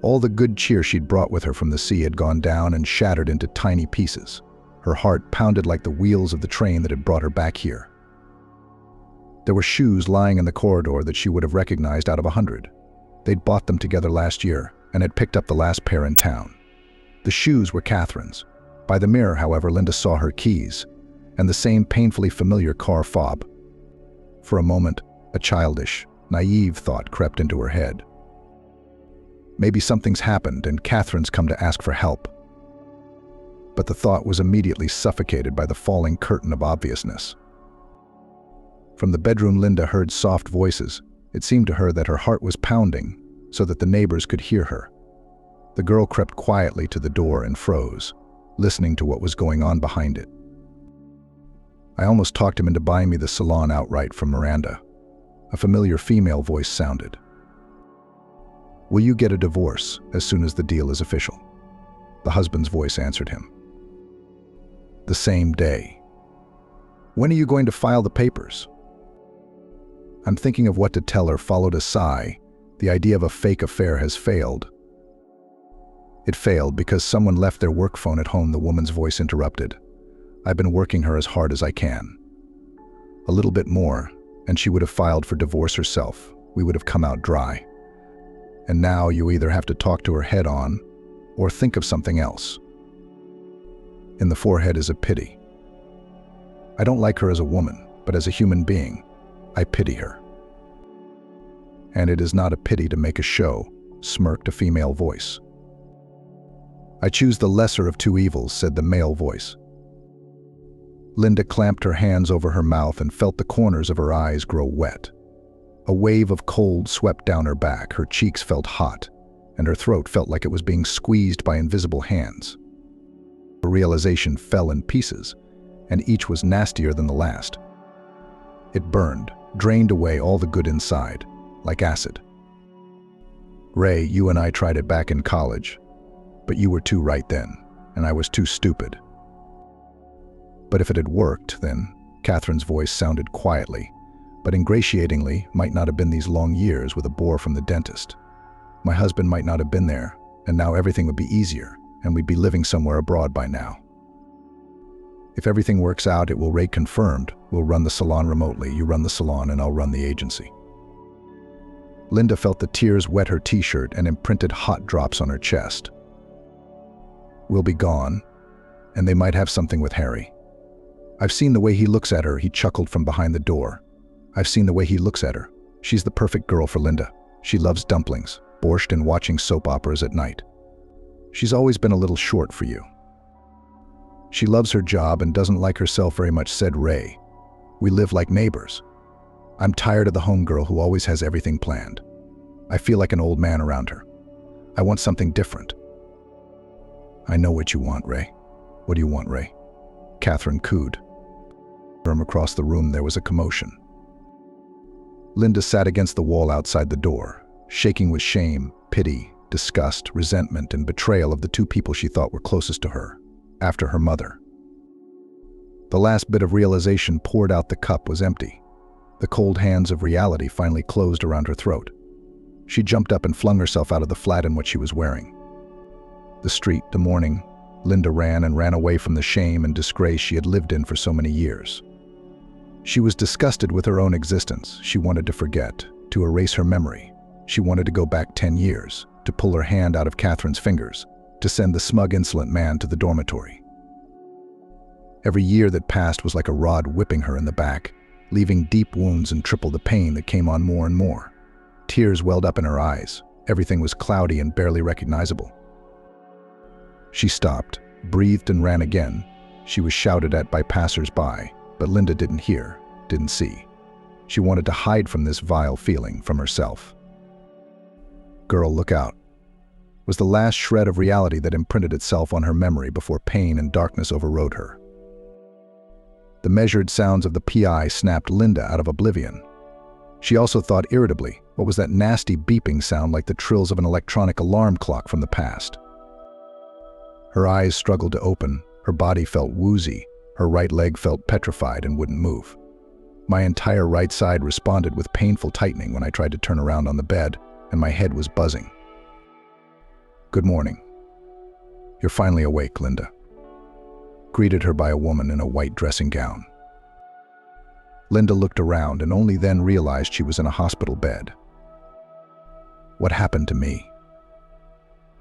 All the good cheer she'd brought with her from the sea had gone down and shattered into tiny pieces. Her heart pounded like the wheels of the train that had brought her back here. There were shoes lying in the corridor that she would have recognized out of 100. They'd bought them together last year and had picked up the last pair in town. The shoes were Catherine's. By the mirror, however, Linda saw her keys and the same painfully familiar car fob. For a moment, a childish, naive thought crept into her head. Maybe something's happened and Catherine's come to ask for help. But the thought was immediately suffocated by the falling curtain of obviousness. From the bedroom, Linda heard soft voices. It seemed to her that her heart was pounding so that the neighbors could hear her. The girl crept quietly to the door and froze, listening to what was going on behind it. I almost talked him into buying me the salon outright from Miranda. A familiar female voice sounded. Will you get a divorce as soon as the deal is official? The husband's voice answered him. The same day. When are you going to file the papers? I'm thinking of what to tell her, followed a sigh. The idea of a fake affair has failed. It failed because someone left their work phone at home, the woman's voice interrupted. I've been working her as hard as I can. A little bit more, and she would have filed for divorce herself. We would have come out dry. And now you either have to talk to her head on, or think of something else. In the forehead is a pity. I don't like her as a woman, but as a human being, I pity her. And it is not a pity to make a show, smirked a female voice. I choose the lesser of two evils, said the male voice. Linda clamped her hands over her mouth and felt the corners of her eyes grow wet. A wave of cold swept down her back, her cheeks felt hot, and her throat felt like it was being squeezed by invisible hands. The realization fell in pieces, and each was nastier than the last. It burned, drained away all the good inside, like acid. Ray, you and I tried it back in college, but you were too right then, and I was too stupid. But if it had worked, then, Catherine's voice sounded quietly, but ingratiatingly, might not have been these long years with a bore from the dentist. My husband might not have been there, and now everything would be easier, and we'd be living somewhere abroad by now. If everything works out, it will Ray confirmed. We'll run the salon remotely. You run the salon and I'll run the agency. Linda felt the tears wet her t-shirt and imprinted hot drops on her chest. We'll be gone, and they might have something with Harry. I've seen the way he looks at her, he chuckled from behind the door. I've seen the way he looks at her. She's the perfect girl for Linda. She loves dumplings, borscht, and watching soap operas at night. She's always been a little short for you. She loves her job and doesn't like herself very much, said Ray. We live like neighbors. I'm tired of the homegirl who always has everything planned. I feel like an old man around her. I want something different. I know what you want, Ray. What do you want, Ray? Catherine cooed. From across the room there was a commotion. Linda sat against the wall outside the door, shaking with shame, pity, disgust, resentment, and betrayal of the two people she thought were closest to her, after her mother. The last bit of realization poured out. The cup was empty. The cold hands of reality finally closed around her throat. She jumped up and flung herself out of the flat in what she was wearing. The street, the morning, Linda ran away from the shame and disgrace she had lived in for so many years. She was disgusted with her own existence. She wanted to forget, to erase her memory. She wanted to go back 10 years, to pull her hand out of Catherine's fingers, to send the smug, insolent man to the dormitory. Every year that passed was like a rod whipping her in the back, leaving deep wounds and triple the pain that came on more and more. Tears welled up in her eyes. Everything was cloudy and barely recognizable. She stopped, breathed, and ran again. She was shouted at by passers-by, but Linda didn't hear, didn't see. She wanted to hide from this vile feeling, from herself. Girl, look out, was the last shred of reality that imprinted itself on her memory before pain and darkness overrode her. The measured sounds of the PI snapped Linda out of oblivion. She also thought irritably, what was that nasty beeping sound like the trills of an electronic alarm clock from the past? Her eyes struggled to open, her body felt woozy, her right leg felt petrified and wouldn't move. My entire right side responded with painful tightening when I tried to turn around on the bed, and my head was buzzing. Good morning. You're finally awake, Linda. Greeted her by a woman in a white dressing gown. Linda looked around and only then realized she was in a hospital bed. What happened to me?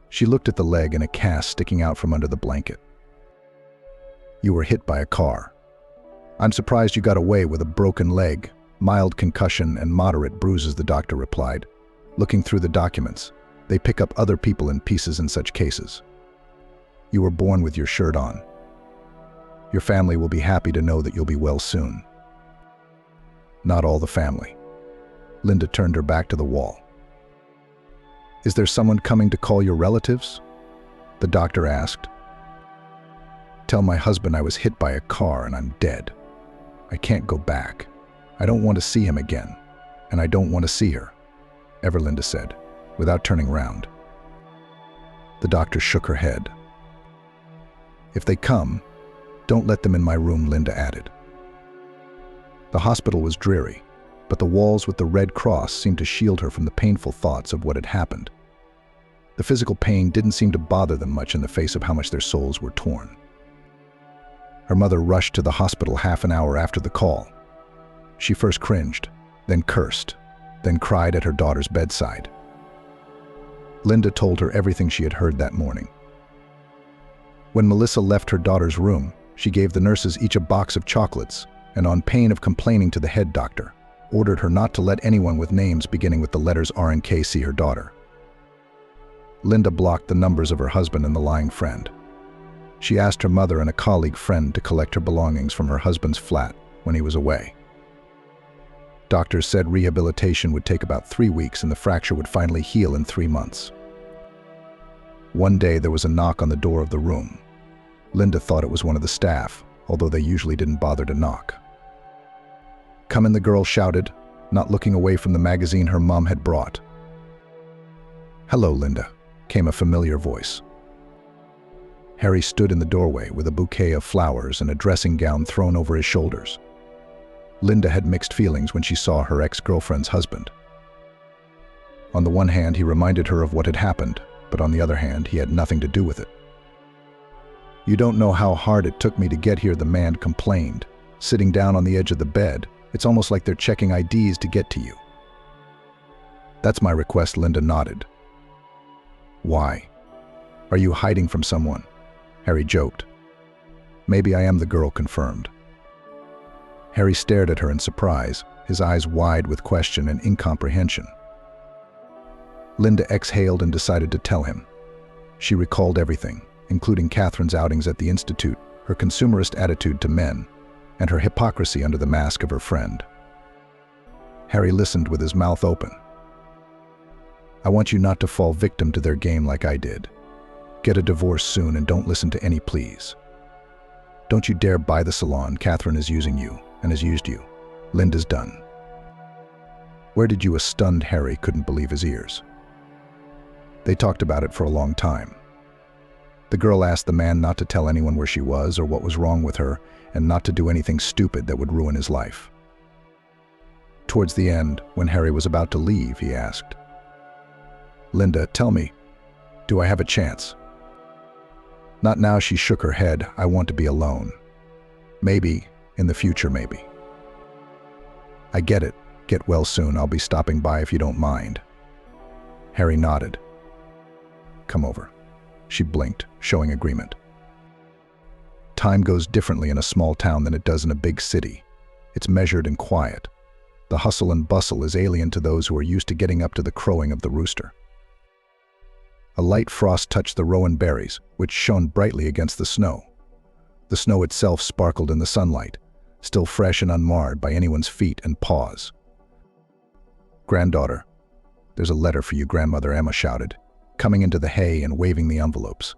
She looked at the leg in a cast sticking out from under the blanket. You were hit by a car. I'm surprised you got away with a broken leg, mild concussion, and moderate bruises, the doctor replied. Looking through the documents, they pick up other people in pieces in such cases. You were born with your shirt on. Your family will be happy to know that you'll be well soon. Not all the family. Linda turned her back to the wall. Is there someone coming to call your relatives? The doctor asked. Tell my husband I was hit by a car and I'm dead. I can't go back. I don't want to see him again, and I don't want to see her, Everlinda said, without turning round. The doctor shook her head. If they come, don't let them in my room, Linda added. The hospital was dreary, but the walls with the Red Cross seemed to shield her from the painful thoughts of what had happened. The physical pain didn't seem to bother them much in the face of how much their souls were torn. Her mother rushed to the hospital half an hour after the call. She first cringed, then cursed, then cried at her daughter's bedside. Linda told her everything she had heard that morning. When Melissa left her daughter's room, she gave the nurses each a box of chocolates and, on pain of complaining to the head doctor, ordered her not to let anyone with names beginning with the letters R and K see her daughter. Linda blocked the numbers of her husband and the lying friend. She asked her mother and a colleague friend to collect her belongings from her husband's flat when he was away. Doctors said rehabilitation would take about 3 weeks and the fracture would finally heal in 3 months. One day there was a knock on the door of the room. Linda thought it was one of the staff, although they usually didn't bother to knock. "Come in," the girl shouted, not looking away from the magazine her mom had brought. "Hello, Linda," came a familiar voice. Harry stood in the doorway with a bouquet of flowers and a dressing gown thrown over his shoulders. Linda had mixed feelings when she saw her ex-girlfriend's husband. On the one hand, he reminded her of what had happened, but on the other hand, he had nothing to do with it. "You don't know how hard it took me to get here," the man complained, sitting down on the edge of the bed. "It's almost like they're checking IDs to get to you." "That's my request," Linda nodded. "Why? Are you hiding from someone?" Harry joked. "Maybe I am," the girl confirmed. Harry stared at her in surprise, his eyes wide with question and incomprehension. Linda exhaled and decided to tell him. She recalled everything, including Catherine's outings at the Institute, her consumerist attitude to men, and her hypocrisy under the mask of her friend. Harry listened with his mouth open. "I want you not to fall victim to their game like I did. Get a divorce soon and don't listen to any pleas. Don't you dare buy the salon. Catherine is using you and has used you. Linda's done." "Where did you?" A stunned Harry couldn't believe his ears. They talked about it for a long time. The girl asked the man not to tell anyone where she was or what was wrong with her, and not to do anything stupid that would ruin his life. Towards the end, when Harry was about to leave, he asked, "Linda, tell me, do I have a chance?" "Not now," she shook her head. "I want to be alone. Maybe, in the future, maybe." "I get it. Get well soon. I'll be stopping by if you don't mind." Harry nodded. "Come over." She blinked, showing agreement. Time goes differently in a small town than it does in a big city. It's measured and quiet. The hustle and bustle is alien to those who are used to getting up to the crowing of the rooster. A light frost touched the rowan berries, which shone brightly against the snow. The snow itself sparkled in the sunlight, still fresh and unmarred by anyone's feet and paws. "Granddaughter, there's a letter for you," Grandmother Emma shouted, coming into the hay and waving the envelopes.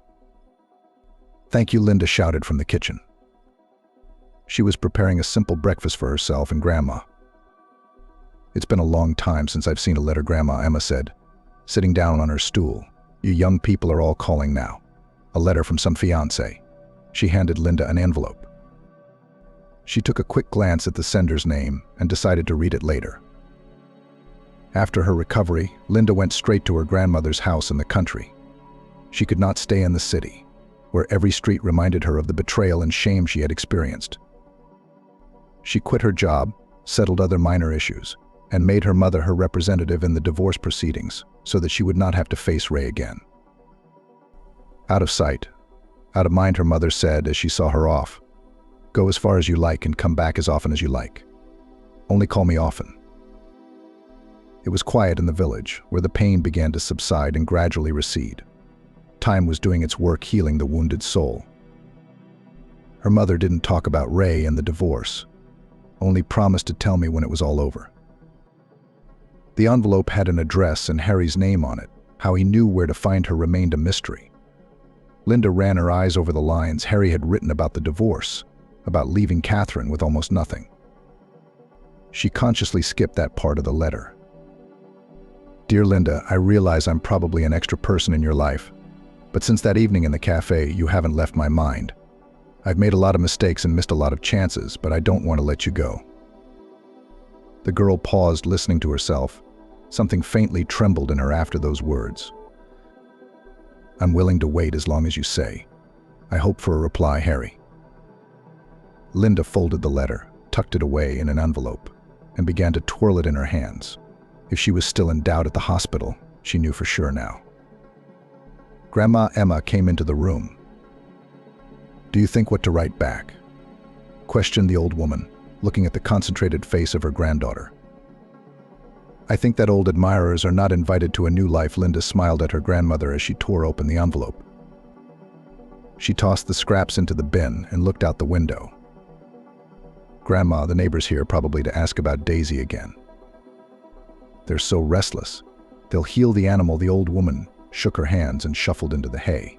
"Thank you," Linda shouted from the kitchen. She was preparing a simple breakfast for herself and Grandma. "It's been a long time since I've seen a letter," Grandma Emma said, sitting down on her stool. "You young people are all calling now. A letter from some fiancé." She handed Linda an envelope. She took a quick glance at the sender's name and decided to read it later. After her recovery, Linda went straight to her grandmother's house in the country. She could not stay in the city, where every street reminded her of the betrayal and shame she had experienced. She quit her job, settled other minor issues, and made her mother her representative in the divorce proceedings so that she would not have to face Ray again. "Out of sight, out of mind," her mother said as she saw her off. "Go as far as you like and come back as often as you like. Only call me often." It was quiet in the village, where the pain began to subside and gradually recede. Time was doing its work healing the wounded soul. Her mother didn't talk about Ray and the divorce, only promised to tell me when it was all over. The envelope had an address and Harry's name on it. How he knew where to find her remained a mystery. Linda ran her eyes over the lines Harry had written about the divorce, about leaving Catherine with almost nothing. She consciously skipped that part of the letter. "Dear Linda, I realize I'm probably an extra person in your life, but since that evening in the cafe, you haven't left my mind. I've made a lot of mistakes and missed a lot of chances, but I don't want to let you go." The girl paused, listening to herself. Something faintly trembled in her after those words. "I'm willing to wait as long as you say. I hope for a reply, Harry." Linda folded the letter, tucked it away in an envelope, and began to twirl it in her hands. If she was still in doubt at the hospital, she knew for sure now. Grandma Emma came into the room. "Do you think what to write back?" questioned the old woman, looking at the concentrated face of her granddaughter. "I think that old admirers are not invited to a new life." Linda smiled at her grandmother as she tore open the envelope. She tossed the scraps into the bin and looked out the window. "Grandma, the neighbors here probably to ask about Daisy again. They're so restless. They'll heal the animal." The old woman shook her hands and shuffled into the hay.